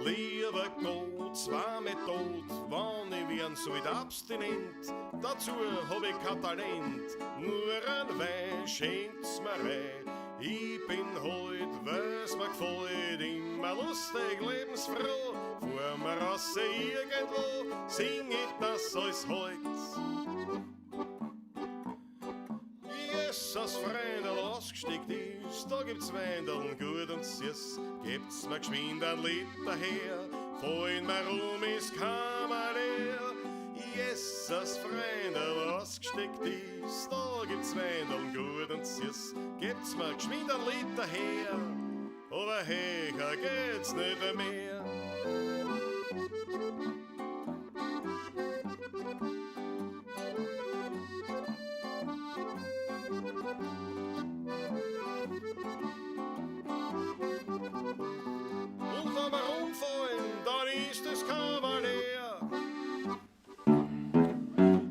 Liebe Gott, war mir tot, wann ich werden so weit abstinent. Dazu hab ich kein Talent, nur ein Wein schenkt's mir rein. Ich bin heut, weil's mir gefällt, immer lustig, lebensfroh. Vor mir rasse irgendwo, sing ich das als heut. Jesus, Freundl, ausgesteckt ist, da gibt's Weindeln gut und süß. Gibt's mir geschwind ein Lied daher, vorhin mir ist Kammerleer. Jesus, Freundl, ausgesteckt ist, da gibt's Weindeln gut und süß. Gibt's mir geschwind ein Lied daher, aber höher geht's nicht mehr.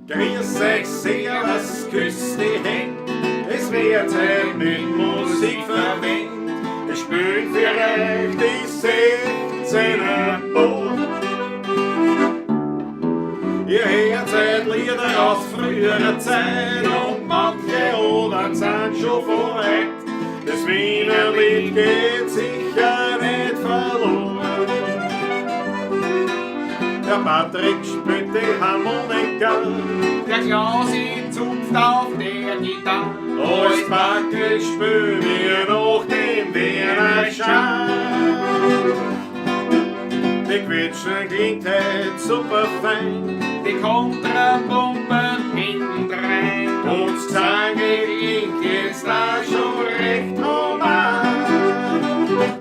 Grüß euch, servus, küsst die Hände, es wird halt mit Musik verwendet. Ich spiel für euch die 16er Boot. Ihr hört halt Lieder aus früherer Zeit und manche Odern sind schon vorweg. Das Wiener Lied geht sicher nicht verloren. Der Patrick spielt die Harmonika, der Klausi zupft auf der Gitarre. als Backe spül mir noch den Wiener Schal. Die Quetschen klingt halt super fein, Die Kontrapumpen hinten drein. und das Zange klingt jetzt auch schon recht normal.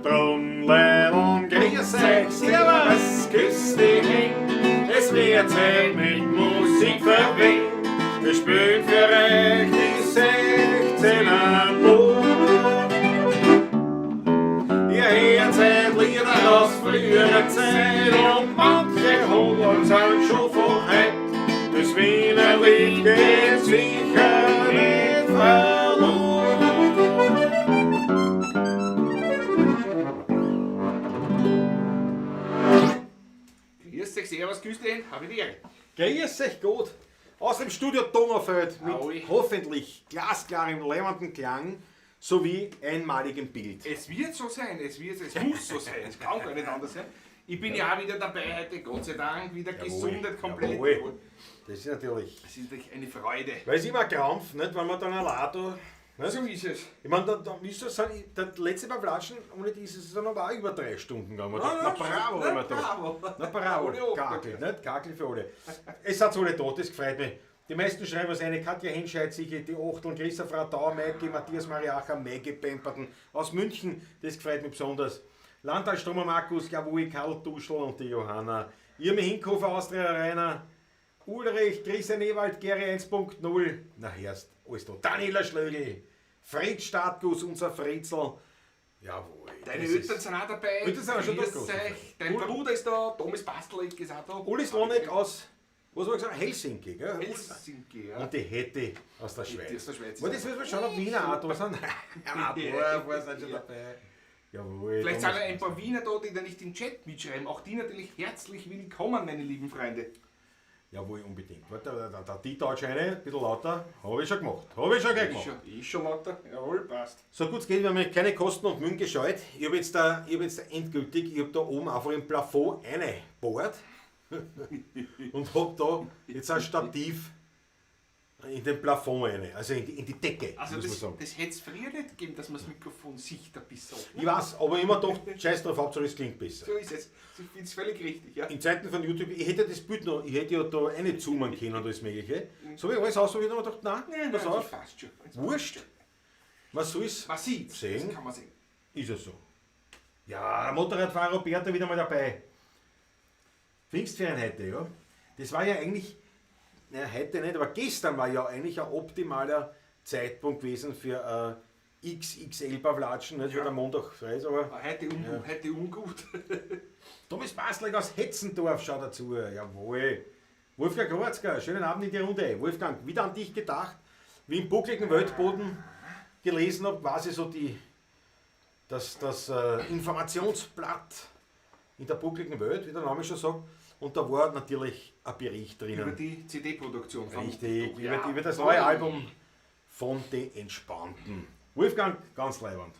Drum Leidl, grüß euch, servus, küsst die Hände, es wird halt mit Musik verwendet. Wir spielen für euch die 16er Boot. Ihr hört halt Lieder aus früherer Zeit und manche Holen sind schon von heute. Das Wiener Lied geht sicher nicht verloren. Grüß dich, servus, grüß dich, habe die Ehre. Grüß euch gut. Aus dem Studio Donaufeld Aui. mit hoffentlich glasklarem, lämmernden Klang sowie einmaligem Bild. Es wird so sein, es muss so sein, es kann gar nicht anders sein. Ich bin ja auch wieder dabei heute, Gott sei Dank, wieder gesundet komplett. Jawohl. Das ist natürlich, Das ist natürlich eine Freude. weil es immer ein Krampf, nicht, wenn man dann allein da. Nicht? So ist es. Ich meine, da ist das, das letzte Mal Flaschen, ohne das ist es dann aber auch über 3 Stunden gegangen. Na bravo, na, immer da. bravo. Na bravo, Alle auch. Kakel, nicht? Kakel für alle. Es hat alle da, das gefreut mich. Die meisten schreiben was eine, Katja Henscheid, sicher, die Ochteln, Christa Frau Dauer, Maike, Matthias Mariacha, Maggie Pemperten aus München, das gefreut mich besonders. Landal Stromer Markus, jawohl, Karl Duschl und die Johanna. Irme Hinkofer, Austria Rainer, Ulrich, Christian Ewald, Gary 1.0. Na hörst, alles da. Daniela Schlögel, Fritz Stadtguss, unser Fritzel. Jawohl. Deine das Eltern ist- sind auch dabei. Eltern sind auch schon da Grüß gewesen. euch. Dein Bruder ist da, Thomas Bastelik ist auch da. Uli Slonek aus, was war gesagt, Helsinki, gell? Helsinki, ja. Und die Hette aus der Die Schweiz. aus der Schweiz. Und das wissen wir schon, ob Wiener auch da sind. Ja, ein paar sind schon dabei. Jawohl. Vielleicht sind Thomas ja ein paar Wiener da, die da nicht im Chat mitschreiben. Auch die natürlich herzlich willkommen, meine lieben Freunde. Jawohl, unbedingt. Warte, der Dieter hat schon eine, ein bisschen lauter. Habe ich schon gemacht. Habe ich schon gleich gemacht. Ist schon lauter. Jawohl, passt. So gut es geht, wir haben keine Kosten und Mühen gescheut. Ich habe jetzt da endgültig, ich habe da oben einfach im Plafond reingebohrt und habe da jetzt ein Stativ in den Plafond rein, also in die Decke, Also muss man das, sagen. das hätte es früher nicht gegeben, dass man das Mikrofon sieht ein bisschen. Ich weiß, aber immer doch, scheiß drauf, Hauptsache es klingt besser. So ist es. Ich finde es völlig richtig, ja. In Zeiten von YouTube, ich hätte das Bild noch, ich hätte ja da eine zoomen können und alles Mögliche. So wie alles ausprobiert und gedacht, nein, pass das auf, passt schon. Das wurscht. Was soll's? Man sieht, Sehen. das kann man sehen. Ist es so. Ja, Motorradfahrer Roberta wieder mal dabei. Pfingstferien heute, ja. Das war ja eigentlich, naja, heute nicht, aber gestern war ja eigentlich ein optimaler Zeitpunkt gewesen für XXL Pavlatschen, nicht, Ja. weil der Montag frei ist, aber Heute ungut. Thomas Bastler aus Hetzendorf schaut dazu. Jawohl. Wolfgang Grotzka, schönen Abend in die Runde. Wolfgang, wieder an dich gedacht. Wie im buckligen Weltboden gelesen habe, quasi so das Informationsblatt in der buckligen Welt, wie der Name schon sagt. Und da war natürlich ein Bericht drinnen. Über die CD-Produktion. Richtig, Ja. über das neue Album von den Entspannten. Wolfgang, ganz leibend.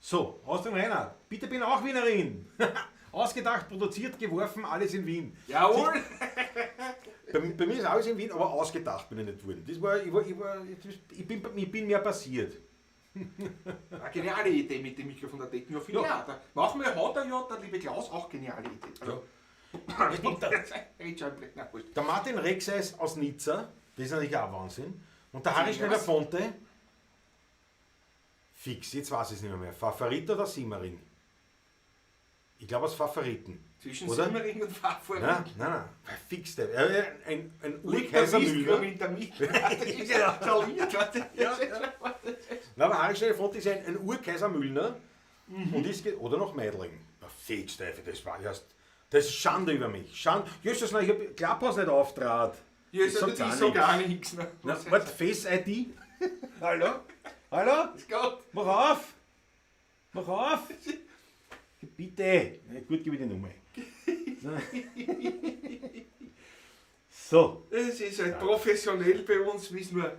So, aus dem Rainer. Bitte bin auch Wienerin. Ausgedacht, produziert, geworfen, alles in Wien. Jawohl! Bei mir ist alles in Wien, aber ausgedacht bin ich nicht geworden. Ich bin mehr passiert. Eine geniale Idee mit dem Mikrofon der Decken. Ja, finde ich auch. Da machen wir, hat er ja, der liebe Klaus, auch geniale Idee. Also, Richard Bleck, na wurscht. Der Martin Rexeis aus Nizza, das ist natürlich auch Wahnsinn. Und der Harry Schneider-Fonte, fix, jetzt weiß ich es nicht mehr. Favorit oder Simmering? Ich glaube aus Favoriten. Zwischen oder? Simmering und Favorit. Nein, fix der. Ein Urkaiser Müller. Mit der Milch. Das ist ja skaliert. Nein, aber Harry Schneider-Fonte ist ein Urkaiser Müllner und ist oder noch Meidling. Fix, das ist Schande über mich. Schande. Justus, ich habe Klapphaus nicht auftrat. Ja, ich sag gar nichts mehr. Warte, Face-ID? Hallo? Hallo? Das geht. Mach auf! Mach auf! Bitte! Ja, gut, gib ich die Nummer. So. Es ist halt professionell bei uns, wie es nur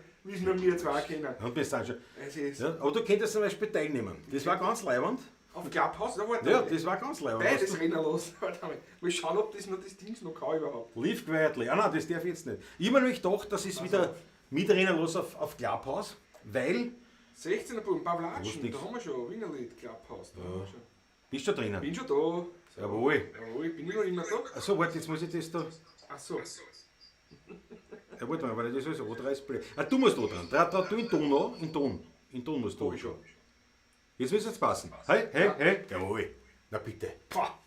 wir zwei kennen. Und bist dann schon. Es ist Ja, aber du könntest zum Beispiel teilnehmen. Das war ganz leibend. auf Clubhouse, da warte Ja, mal. das war ganz leibend. Beides rennen los. Warte mal. Mal schauen, ob das noch das Ding noch kann überhaupt. Live quietly. Ah nein, das darf ich jetzt nicht. Ich habe nämlich gedacht, das ist wieder mitrennen los auf Clubhouse, weil. 16er Punkt, Pavlatschen, Lustig. da haben wir schon, Wienerlied, Clubhouse, da haben wir schon. Bist du da drinnen? Bin schon da. Jawohl. Jawohl, bin ich noch immer da? Achso, warte, jetzt muss ich das da. Ach so. Ja, warte mal, weil das ist O3 ist blöd. Ah, du musst da dran. Du in Ton noch. In Ton musst du. Da schon. Jetzt müsste es passen. Hey. Jawohl. Na bitte. Boah.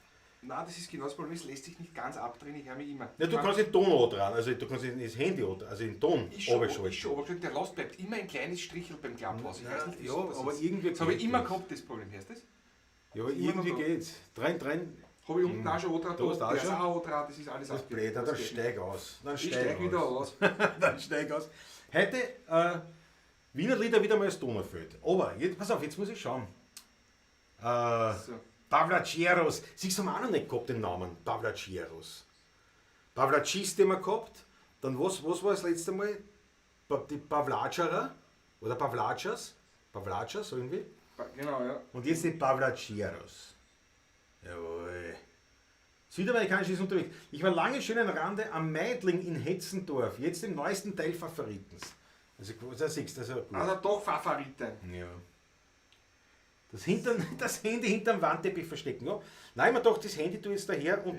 Nein, das ist genau das Problem, es lässt sich nicht ganz abdrehen, ich höre mich immer. Ja, du kannst in Ton auch dran, also du kannst in das Handy auch, also in Ton Ist schon, runterschalten. aber der Last bleibt immer ein kleines Strichel beim Clubhouse. Ich weiß nicht, Ja, wieso das aber ist. irgendwie Das habe ich geht immer das. gehabt, das Problem, hörst du das? Ja, aber ist immer irgendwie noch da. geht's. Rein. Habe ich unten auch schon O-Draht, Du hast auch der ist schon? auch O-Draht, das ist alles Das ist blöd, dann Das geht steig aus. Dann nicht. Ich steig wieder aus. Dann steig aus. Heute Wiener Lieder wieder mal als Donaufeld. Aber, jetzt, pass auf, jetzt muss ich schauen. So. Pavlacheros. Sie haben auch noch nicht gehabt, den Namen. Pavlacheros. Pavlachis, den wir gehabt. Dann was war das letzte Mal? Die Pavlacherer? Oder Pavlachers? Pavlachers irgendwie. Genau, ja. Und jetzt die Pavlacheros. Jawohl. Südamerikanisch ist unterwegs. Ich war lange schön am Rande am Meidling in Hetzendorf, jetzt im neuesten Teil Favoritens. Also, da siehst du, also gut. Also doch Favoriten. Ja. Das Handy hinterm Wandteppich verstecken. Ja. Nein, man dachte, das Handy tue ich jetzt daher und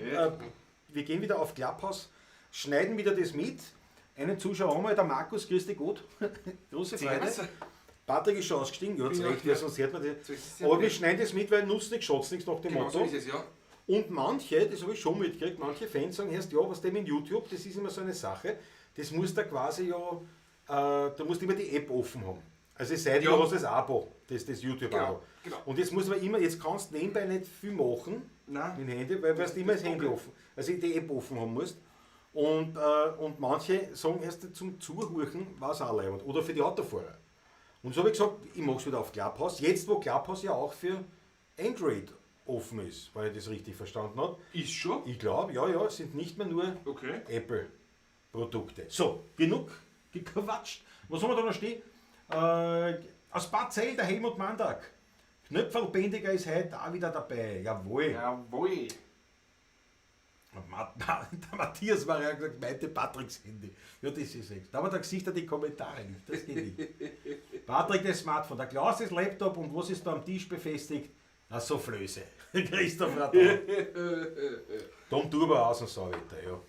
wir gehen wieder auf Clubhouse, schneiden wieder das mit. Einen Zuschauer haben wir, der Markus, grüß dich gut. Große Freude. Patrick ist schon ausgestiegen, ja, Bin recht, ja, sonst hört man das. So ist es ja Aber wir nicht. schneiden das mit, weil nutzt nichts, schaut nichts nach dem Genau, Motto. so ist es, ja. Und manche, das habe ich schon mitgekriegt, manche Fans sagen erst, ja, was dem in YouTube, das ist immer so eine Sache, das muss da quasi ja, da musst du immer die App offen haben. Also es sei denn, Ja. du hast das Abo, das YouTube-Abo. Genau. Und jetzt muss man immer, jetzt kannst du nebenbei nicht viel machen Nein. mit dem Handy, weil du immer das Handy offen, also die App offen haben musst. Und manche sagen erst zum Zuhören, war es auch leibend. Oder für die Autofahrer. Und so habe ich gesagt, ich mache es wieder auf Clubhouse. Jetzt, wo Clubhouse ja auch für Android offen ist, weil ich das richtig verstanden habe. Ist schon? Ich glaube, ja, es sind nicht mehr nur Okay. Apple-Produkte. So, genug gequatscht. Was haben wir da noch stehen? Aus Bad Zell, der Helmut Mandak. Knöpfelbändiger ist heute auch wieder dabei. Jawohl. Jawohl. Der Matthias war ja gesagt, meinte Patricks Handy. Ja, das ist es. Aber da sieht er die Kommentare nicht. Das geht nicht. Patrick das Smartphone, der Klaus das Laptop und was ist da am Tisch befestigt? Na, so Flöße. Christoph Radau. Tom Turbo aus und so weiter, ja.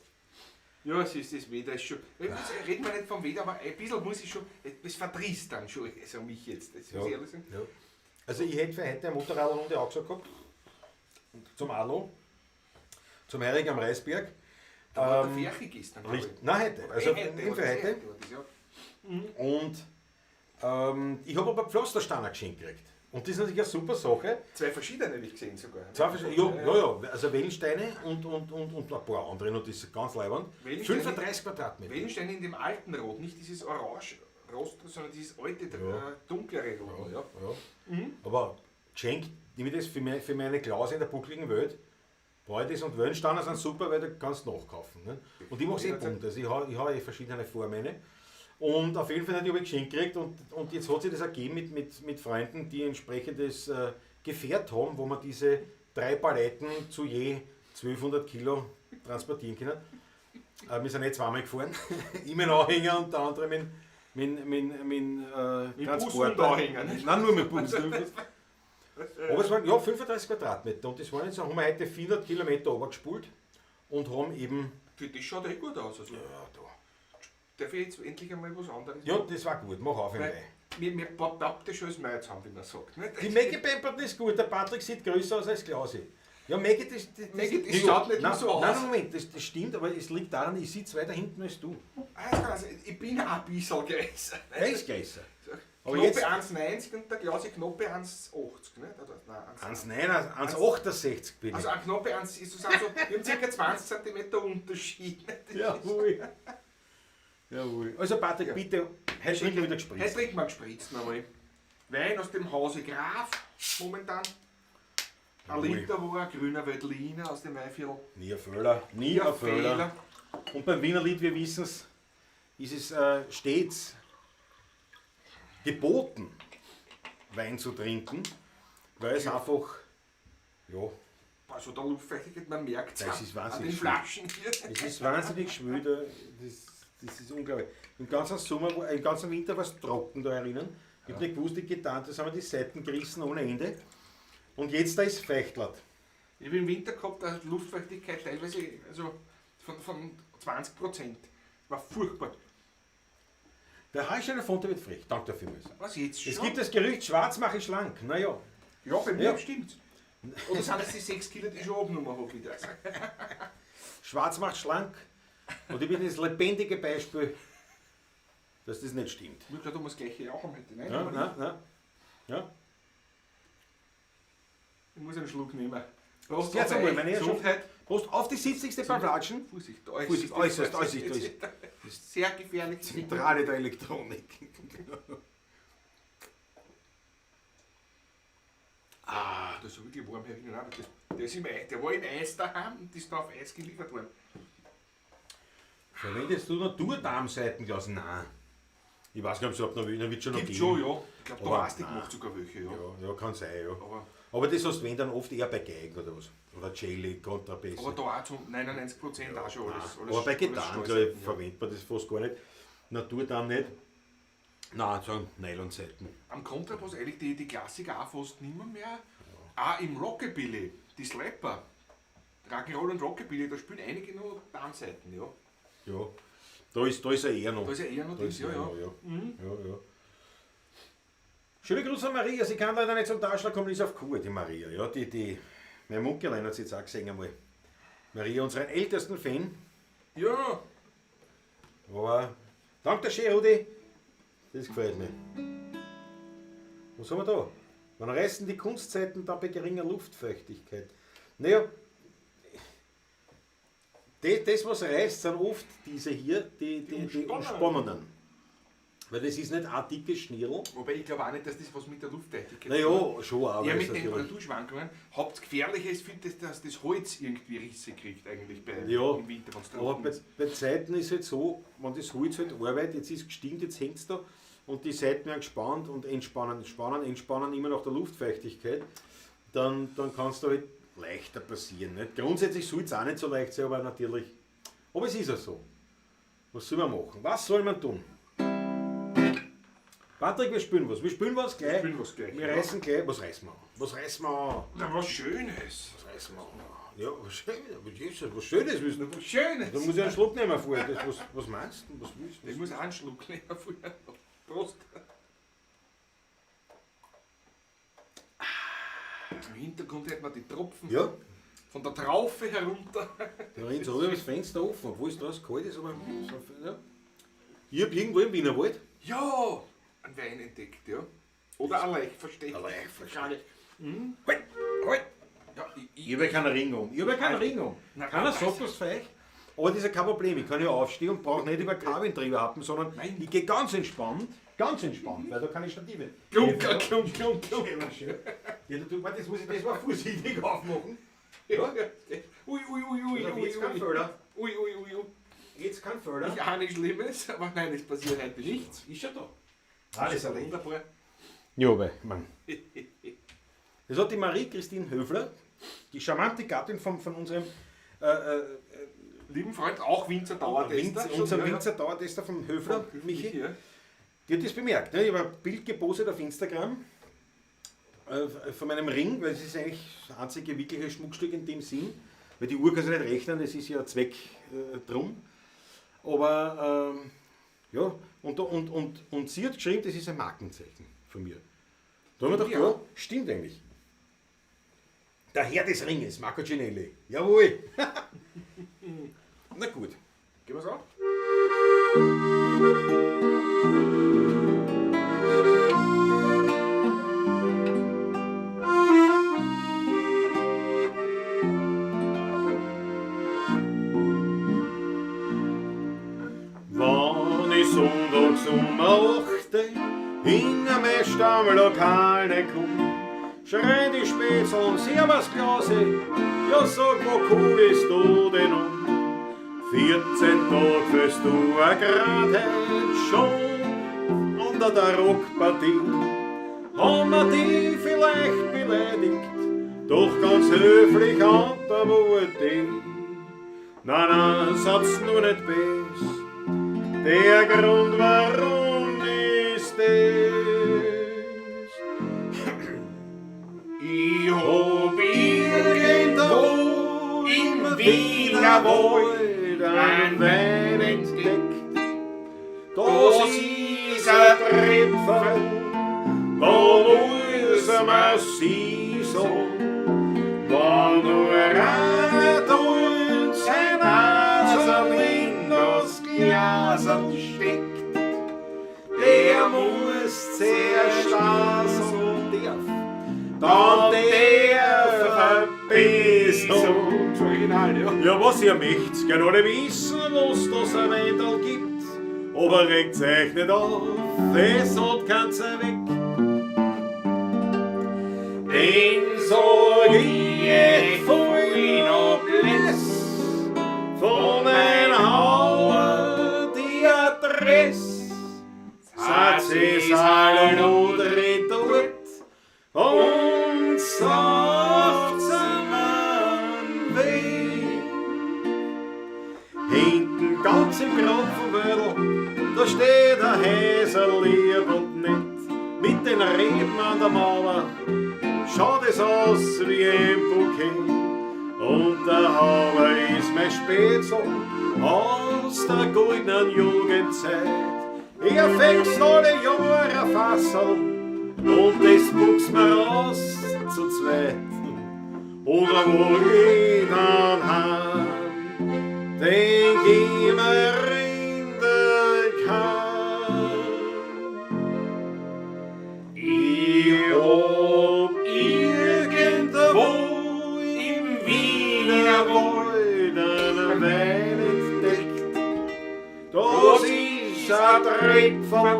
Ja, es ist das Wetter ist schon. Jetzt reden wir nicht vom Wetter, aber ein bisschen muss ich schon. Es verdrießt dann schon, also mich jetzt. Das muss ich ehrlich sagen. Ja. Also ich hätte für heute eine Motorradrunde auch gesagt gehabt. Zum Alo. Zum Heirigen am Reisberg. Da war der Ferchi gestern. glaub ich. Nein, heute. Also Heute für war das, heute. war das, ja. Und ich habe aber Pflastersteiner geschenkt gekriegt. Und das ist natürlich eine super Sache. Zwei verschiedene habe ich gesehen sogar. Zwei verschiedene, ja. Also Wellensteine und ein paar andere. Und das ist ganz leibend. Wellensteine- 35 Quadratmeter. Wellensteine in dem alten Rot, nicht dieses Orange Rost, sondern dieses alte, dunklere Rot. Ja. Ja. Aber geschenkt, nehme ich das für meine Klaus in der buckligen Welt. Bräutis und Wöllenstanner sind super, weil du kannst nachkaufen. Ne? Und ich mache es eh bunt. Also ich habe verschiedene Formen. Und auf jeden Fall habe ich geschenkt gekriegt und jetzt hat sich das ergeben mit Freunden, die entsprechendes Gefährt haben, wo man diese 3 Paletten zu je 1200 Kilo transportieren können. Wir sind nicht zweimal gefahren. Ich mein Anhänger und der andere mit Transporter. Nein, nur mit Bus. Aber es waren 35 Quadratmeter und das waren jetzt, haben wir heute 400 Kilometer runtergespult und haben eben. Das schaut echt gut aus. Also. Ja, da. Darf ich jetzt endlich einmal was anderes Ja, das war gut, mach auf einmal. Mir pappt das schon als Mai zusammen, wie man sagt. Nicht? Die Maggie Pamperten ist gut, der Patrick sieht größer aus als Klause. Ja, Maggie, das schaut nicht so aus. Nein, Moment, das stimmt, aber es liegt daran, ich sitze weiter hinten als du. Also, ich bin auch ein bisschen größer. Er ist größer. Aber Knoppe jetzt 1,90 und der Klause Knoppe 1,80. Nein, 1,69 bin ich. Also ein Knoppe 1 ist so, wir haben ca. 20 cm Unterschied. Jawohl. Jawohl. Also Patrick, bitte, heute trinken wir wieder gespritzt. Heute trinken wir gespritzt nochmal. Wein aus dem Hause Graf, momentan. Ein Liter war ein grüner Veltliner aus dem Weihviertel. Nie ein Fehler. Nie ein Fehler. Und beim Wiener Lied, wir wissen es, ist es stets geboten, Wein zu trinken, weil es einfach, ja, Also der Luftfeuchtigkeit, man merkt das ist an den wahnsinnig Flaschen hier. es ist wahnsinnig schwül, das ist unglaublich. Im ganzen Sommer, im ganzen Winter war es trocken da erinnern. Ich habe nicht gewusst, wie getan, das haben wir die Seiten gerissen ohne Ende. Und jetzt da ist Feuchtlatt. Ich habe im Winter gehabt, eine Luftfeuchtigkeit teilweise also von 20%. War furchtbar. Der Heuschreiner Fonte wird frech, danke dafür. Was jetzt schon? Es gibt das Gerücht, schwarz mache ich schlank. Naja, Ja, bei mir Ja. stimmt's. Oder sind das die 6 Kilo, die ich schon abgenommen habe wieder? schwarz macht schlank. Und ich bin das lebendige Beispiel, dass das nicht stimmt. Ich glaube, das gleiche auch haben hätte. Nein, Ja, aber nein, nein. Ja. ich muss einen Schluck nehmen. Prost, Jetzt einmal, meine Herrschaft. Gesundheit. Prost auf die 70. beim Flatschen. Vorsicht, Äußerst. Das ist sehr gefährlich. Zentrale der Elektronik. Das ist wirklich warm herinnen. Der war im Eis daheim und ist da auf Eis geliefert worden. Verwendest du Naturdarmseitenglas? Nein. Ich weiß gar nicht, ob es noch wird schon noch Gibt geben. schon, ja. Ich glaube, Aber der Astik nein. macht sogar welche, ja. Ja, kann sein, ja. Aber, Aber das hast du wenn dann oft eher bei Geigen oder was. Oder Celli, Kontrabass. aber da auch zu 99% auch schon alles. Aber bei Gitarren, glaube ich, ja. verwendet man das fast gar nicht. Naturdarm nicht. Nein, so Nylonseiten. Am Kontrabass eigentlich die Klassiker auch fast nimmer mehr. Auch im Rockabilly, die Slapper. Rock'n'Roll und Rockabilly, da spielen einige noch Darmseiten, ja. Ja. Da ist er eher noch. Da ist ja eher noch Da das, ist ja, er ja. noch, ja. Schöne Grüße an Maria. Sie kann leider nicht zum Taschler kommen, ist auf Kur, die Maria. Ja, mein Munkelein hat sie jetzt auch gesehen einmal. Maria, unseren ältesten Fan. Ja, Aber danke, schön, Rudi. Das gefällt mir. Was haben wir da? Wann reißen die Kunstzeiten da bei geringer Luftfeuchtigkeit? Naja, das was reißt, sind oft diese hier, die umsponnenen. Weil das ist nicht ein dickes Schnirl. wobei ich glaube auch nicht, dass das was mit der Luftfeuchtigkeit Naja, schon auch. Ja, weil mit es den natürlich- Temperaturschwankungen. Hauptgefährliche ist, finde ich, dass das Holz irgendwie Risse kriegt, eigentlich im Winter, wenn es Aber trocken bei, ist. bei Zeiten ist es halt so, wenn das Holz halt arbeitet, jetzt ist es gestimmt, jetzt hängt es da und die Seiten werden gespannt und entspannen immer nach der Luftfeuchtigkeit, dann kann es da halt leichter passieren. Nicht? Grundsätzlich soll es auch nicht so leicht sein, aber natürlich. Aber es ist ja so. Was soll man machen? Was soll man tun? Patrick, wir spielen was. Wir spielen was gleich. Wir spielen was gleich, Wir ja. reißen gleich. Was reißen wir an? Was reißen wir an? Na, was Schönes. Was reißen wir an? Ja, was Schönes. Was Schönes müssen. Was Schönes. Da muss ich einen Schluck nehmen vorher. Was meinst du? Was willst du? Ich muss auch einen Schluck nehmen vorher. Prost. Im Hintergrund hat man die Tropfen Ja, von der Traufe herunter. da rennt so das Fenster offen, obwohl es draußen kalt ist, aber so, ja. Ich habe irgendwo im Wienerwald. Ja, ein Wein entdeckt, ja. Oder ein leicht versteckt. Ein leicht versteckt. Halt, halt. Ja, Ich habe ja keinen Ring um. Ich habe ja keinen Ring um. Na, Keiner weiß sagt was für euch. Aber das ist ja kein Problem. Ich kann ja aufstehen und brauche nicht über Kabeltreiber haben, sondern Nein. ich gehe ganz entspannt, weil da kann ich Stative. Klunker, klunk, klunk, klunk. Schön. Ja, das muss ich das mal vorsichtig aufmachen. Ja. Jetzt kein Fehler. Ui. Jetzt kein Fehler. Ja, nichts Schlimmes, aber nein, es passiert heute nichts. Ist ja da. Alles erledigt. Wunderbar. Ja, aber, Mann. Das hat die Marie-Christine Höfler, die charmante Gattin von unserem Lieben Freund, auch Winzer Dauertester. unser Winzer Dauertester vom Höfler, Michi. Die hat das bemerkt. Ne? Ich habe ein Bild gepostet auf Instagram von meinem Ring, weil es ist eigentlich das einzige wirkliche Schmuckstück in dem Sinn. Weil die Uhr kann sich nicht rechnen, das ist ja Zweck drum. Aber ja, und sie hat geschrieben, das ist ein Markenzeichen von mir. Da haben wir gedacht, ja, stimmt eigentlich. Der Herr des Ringes, Marco Ginelli. Jawohl. Na gut. Gehen wir's auf? Wann ich sonntags um 8 in einem Stammlokal komm, schreit die Spätzl, servus Klase, ja sag, wo cool ist du denn um? 14 Tage fühlst du gerade schon unter der Rockpartie. Haben wir die vielleicht beleidigt, doch ganz höflich antwortet die. Na, sag's nur nicht bes, der Grund warum ist das. Ich hab irgendwo im Wiener Wald ein Wein entdeckt. Das ist ein Tripfel, da muss man sie so, wenn nur einer tut sein Nasel in das Glasel steckt, der muss zuerst und darf, dann verbissen. Ja, was ihr möcht's gerne wissen, was das ein Wendel gibt, aber regt's euch nicht auf, es hat keins weg. Den sag ich voll noch Bless, von mein Hauer die Adresse, Satz ist alle oder dort, und sagt's man weh. Hinten ganz im Kropfenwedel, da steht ein Häsel lieb und nett, mit den Reben an der Mauer, schaut es aus wie ein Bouquet. Und der Hauer ist mein Spätzl aus der goldenen Jugendzeit. Er fängt alle Jahre Fassel, und das wuchs mir aus zu zweit. Oder wo ich dann heim, denk ich mir in der Kahn. Ich hab irgendwo im Wiener Wald einen Wein entdeckt. Das ist ein Tripfel,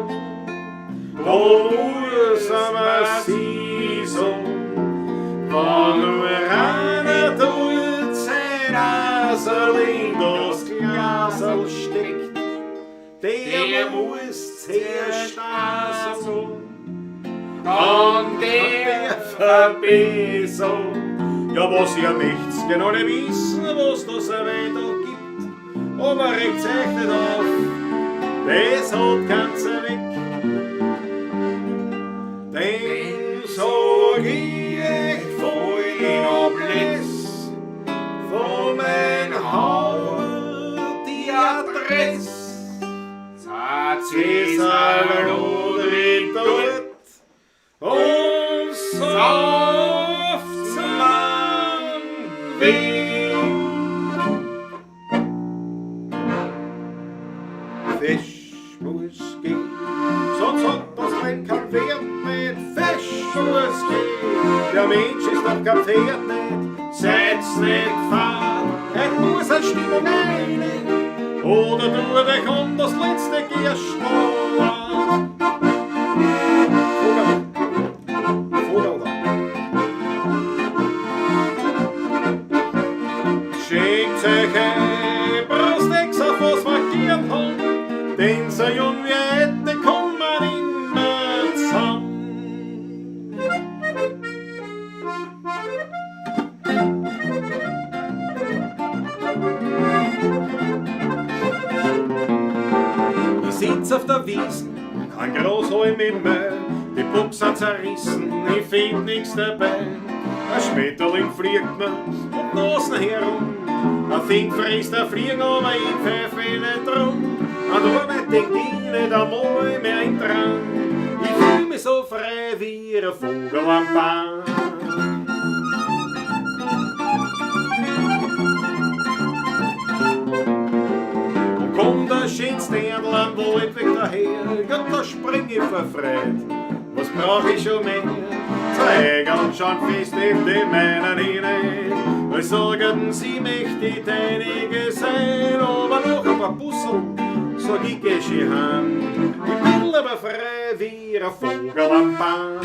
da muss man sie so, wenn nur einer tut sein Nasel in das Glasel steckt, der muss zuerst so, dann der verbissen. Ja, was ihr möcht's genau nicht wissen, was das ein Wendel gibt, aber regt's euch nicht auf, das hat ganz weg. Den sag ich voll noch Bless, von mein Hauer die Adresse, Satz ist ein oder dort, und sauft's man weh. Fisch muss gehen, sonst hat das Leben kein Wert nicht. Fisch muss gehen, der Mensch ist doch kein Pferd nicht. Setz nicht fahren, muss eine Stimmung ein, oder du dich um das letzte Gerstmal. Schenk Zeche, Prostex auf was verkehrt haben, denn so jung wie hätte kommen immer zusammen. Ich sitz auf der Wiesen, kein Großholm immer, die Pups sind zerrissen, ich find nix dabei. Ein Schmetterling fliegt mir um die Nasen herum, ein Fink frisst ein Fliegen, aber ich pfeife nicht drum. An der Arbeit denk ich nicht einmal mehr in Drang, ich fühl mich so frei wie ein Vogel am Bahn. Kommt der schönste Erdl am Waldweg daher, ja, da spring ich verfreit. Was brauch ich schon mehr? Zwei Egerl schauen fest in die meinen hinein. Als sorgten sie mächtig einige sein, aber noch ein paar Bussel, sag ich, geh schon heim. Ich bin aber frei wie ein Vogel am Bahn.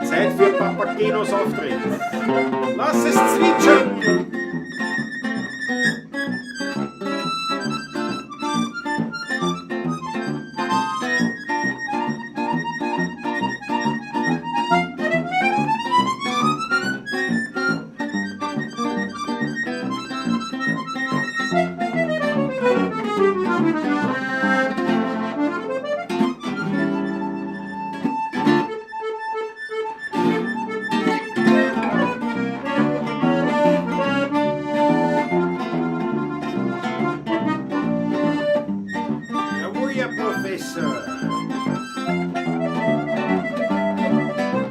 Zeit für Papagenos Auftritt. Lass es zwitschern!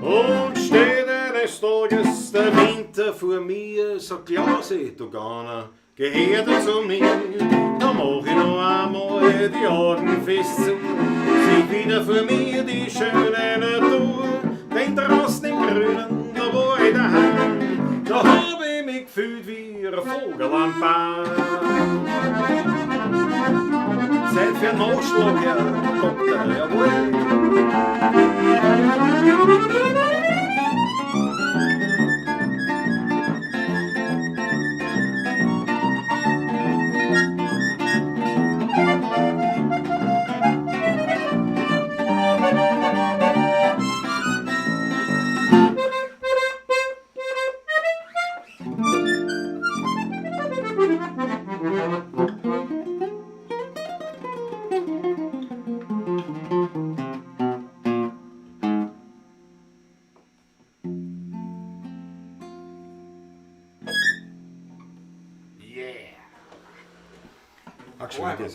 Und steht eines Tages der Winter vor mir, sagt Klasi, du Gauner, geh her da zu mir. Da mach ich noch einmal die Augen fest zu, sieh wieder vor mir die schöne Natur. Denn draußen im Grünen, da war ich daheim, da hab ich mich gefühlt wie ein Vogel am Baum. Zeit für einen Ausschlag, Herr Doktor, jawohl.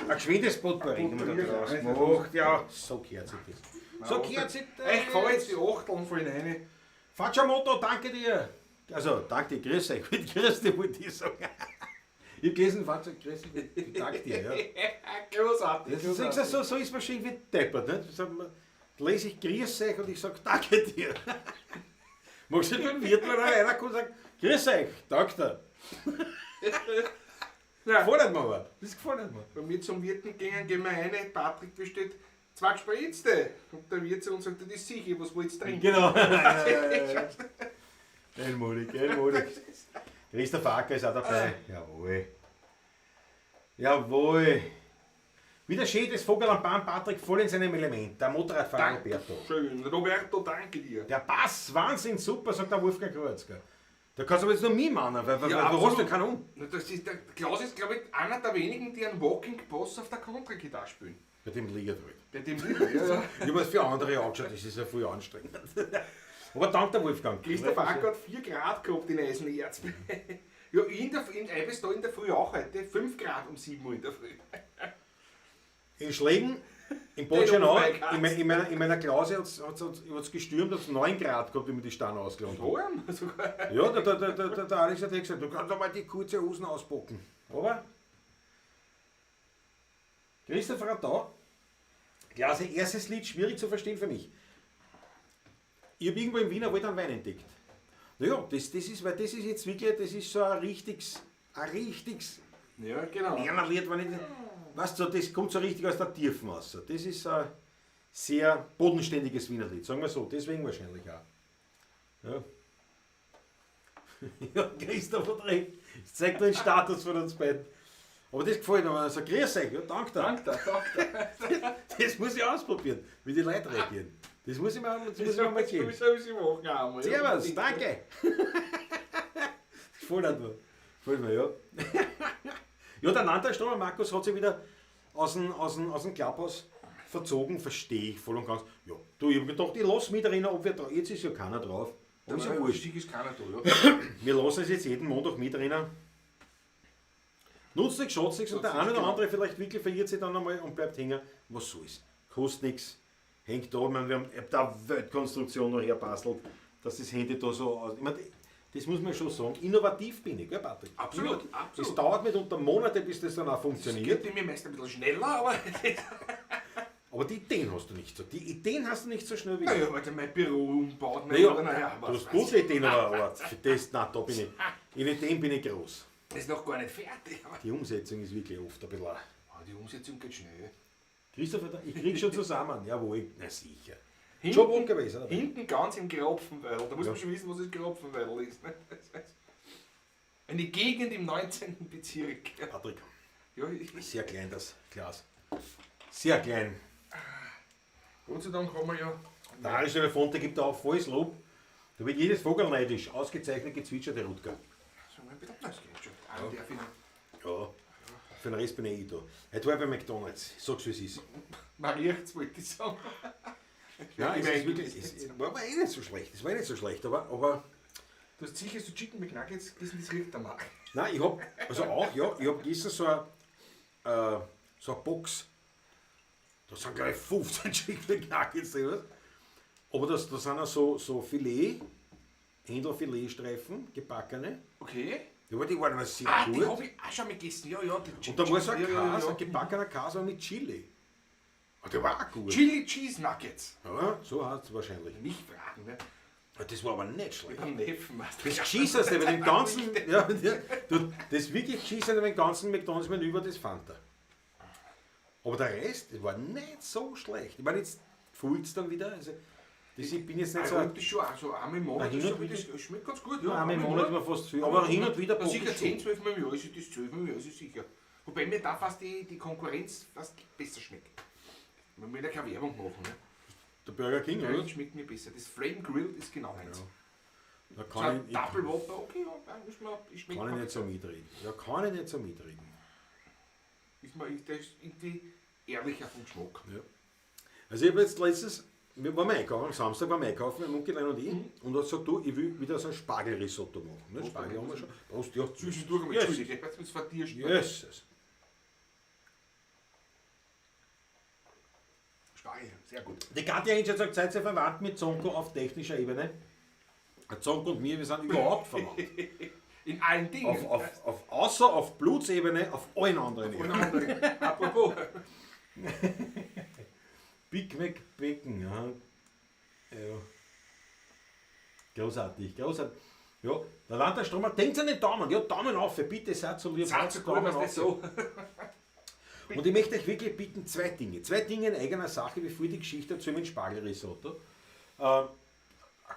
Ein geschwindes Potpourri, wenn man da draußen macht, ja, so gehört sich das. So gehört sich das. Ich fahr jetzt die Achteln voll rein. Facciamoto, danke dir. Also, danke dir, grüß euch. Grüß dich, wollte ich sagen. Ich hab gelesen, Fahrzeug, grüß dich. Danke dir, ja. Großartig. So ist man schön wie deppert, nicht? Da lese ich grüß euch und ich sag, danke dir. Magst du beim Wirt, wenn einer kommt und sagt, grüß euch, Doktor. Ja. Gefällt mir aber. Das gefällt mir. Wenn wir zum Wirten gehen wir rein, Patrick bestellt 2 Gespritzte. Und der Wirt zu uns sagt, das ist sicher, was wollt ihr trinken? Genau. Einmalig. Christoph Acker ist auch dabei. Jawohl. Wieder schön das Vogel am Baum, Patrick, voll in seinem Element. Der Motorradfahrer Roberto. Schön. Roberto, danke dir. Der Bass, Wahnsinn, super, sagt der Wolfgang Kreuzger. Da kannst du aber jetzt nur mich meinen, weil du hast ja keinen um. Das ist, der Klaus ist, glaube ich, einer der wenigen, die einen Walking Boss auf der Kontra-Gitarre spielen. Bei dem liegt halt. Bei dem Lied, ja. Ich habe es für andere angeschaut, das ist ja voll anstrengend. Aber dank der Wolfgang. Christoph Acker hat 4 Grad gehabt in Eisenerz. Ja, in Eibes da in der Früh auch heute, 5 Grad um 7 Uhr in der Früh. In Schlägen, in Bolschenau, in meiner Klasse hat es gestürmt, hat es 9 Grad gehabt, wie wir die Stange ausgelangt haben. Ja, der Alex hat gesagt, du kannst doch mal die kurze Hosen auspacken. Aber Christoph hat da, Klasse, erstes Lied, schwierig zu verstehen für mich. Ich habe irgendwo im Wiener Wald einen Wein entdeckt. Naja, das ist jetzt wirklich, das ist so ein richtiges ja, genau. Lernerlied, wenn ich, weißt du, das kommt so richtig aus der Tiefen raus. Das ist ein sehr bodenständiges Wienerlied, sagen wir so, deswegen wahrscheinlich auch. Ja. Ja, Christoph hat recht. Das zeigt nur den Status von uns beiden. Aber das gefällt mir. Also, grüß euch. Ja, danke dir. Danke. Das muss ich ausprobieren, wie die Leute reagieren. Das muss ich mir mal geben. Servus, danke. Voll gefällt mir, ja. Ja, der Landtagsstromer Markus hat sich wieder aus dem Clubhaus verzogen, verstehe ich voll und ganz. Ja, du, ich hab gedacht, ich lasse mich darin, ob wir drauf. Jetzt ist ja keiner drauf. Aber ist ja wurscht. Ist keiner da, ja. Wir lassen es jetzt jeden Montag mit drinnen. Nutzt nichts, schaut nichts und der eine oder andere vielleicht wirklich verliert sich dann einmal und bleibt hängen. Was soll's? Kostet nichts. Hängt da, ich meine, wir haben da Weltkonstruktion noch herbastelt, dass das Handy da so aus. Ich meine, das muss man schon sagen. Innovativ bin ich, gell, Patrick? Absolut. Es dauert mitunter Monate, bis das dann auch Das funktioniert. geht mir meist ein bisschen schneller, aber. Aber die Ideen hast du nicht so. Die Ideen hast du nicht so schnell wie Naja, weil mein Büro umbaut. Naja, was du hast weiß gute ich. Ideen, aber für das, nein, da bin ich. In Ideen bin ich groß. Das ist noch gar nicht fertig. Aber Die Umsetzung ist wirklich oft ein bisschen. die Umsetzung geht schnell. Christopher, ich krieg schon zusammen. Jawohl, na sicher. Hinten, Schon wohl gewesen, oder? hinten ganz im Gropfenweil. Da muss Ja. man schon wissen, was das Gropfenweil ist. Eine Gegend im 19. Bezirk. Patrick, Ja, sehr klein das Glas. Sehr klein. Gott sei Dank haben wir ja. Der Arische Elefanter gibt auch volles Lob. Da wird jedes Vogel neidisch. Ausgezeichnet gezwitschert, der Rutger. So, ein bisschen das geht schon. Einen darf ich noch. Ja, für den Rest bin ich da. Heute war ich bei McDonalds. Ich sag's, wie es ist. Mariert, wollte ich sagen. Ja, Ich es ist mein, wirklich, es war eh nicht so schlecht. Es war eh nicht so schlecht, aber Du hast sicher so Chicken McNuggets gegessen, das riecht danach. nein, ich hab, also auch, ja, ich hab gestern so eine Box. Da sind gleich 15 Chicken McNuggets drin, was? Aber da sind auch so Filet, Händlerfiletstreifen, gebackene. Okay. Ja, aber die waren aber sehr Die gut. habe ich auch schon mal gegessen. Ja, ja. Die Und da war so ein ja, Käse, ein gebackener Käse mit Chili. Und der war auch gut. Chili Cheese Nuggets. Ja, so heißt es wahrscheinlich. Nicht fragen, ne? Ja, das war aber nicht schlecht. Beim Neffen, weißt du. Das Geschießt mit dem ganzen, das wirklich Geschießt mit dem ganzen McDonalds-Menü war das Fanta. Aber der Rest, das war nicht so schlecht. Ich meine, jetzt fühlt es dann wieder. Also, ich bin jetzt nicht Ich so. habe das schon auch so einmal im Monat. Hin und Das schmeckt ganz gut. Ja, einmal im Monat war fast viel. Aber hin und wieder Da bock sicher ich 10, schon. 12 Mal im Jahr ist das 12 Mal im Jahr, ist es sicher. Wobei mir da fast die Konkurrenz fast besser schmeckt. Man will ja keine Werbung machen. Ne? Der Burger King, Ja, oder? das schmeckt mir besser. Das Flame Grilled ist genau eins. Da So kann ein ich, Double Whopper, okay, ja, dann ist mir, schmeckt kann ich mir nicht so mitreden. Ja, kann ich nicht so mitreden. das ist irgendwie ehrlicher vom Geschmack. Ja. Also ich habe jetzt letztens, wir waren einkaufen, am Samstag waren wir einkaufen, mein Munkelein und ich, und hat gesagt, du, ich will wieder so ein Spargelrisotto machen. Ne? Oh, Spargel haben wir schon. Prost, ja. Zwischendurch einmal, Yes. Entschuldige, jetzt muss verdirscht. Jesus. Spargel, sehr gut. Die Katja Hinsch hat gesagt, seid ihr verwandt mit Zonko auf technischer Ebene? Der Zonko und mir, wir sind überhaupt verwandt. In allen Dingen. Außer auf Blutsebene, auf allen anderen Und Ebenen. andere. Apropos. Big Mac Bacon, ja. Ja. Großartig, großartig. Ja, der Landtagsstromer, denkt an den Daumen. Ja, Daumen auf, bitte seid so lieb. Sagt so gut, was das so. Und ich möchte euch wirklich bitten, zwei Dinge. Zwei Dinge in eigener Sache, bevor ich die Geschichte erzähle mit Spargelrisotto. Ein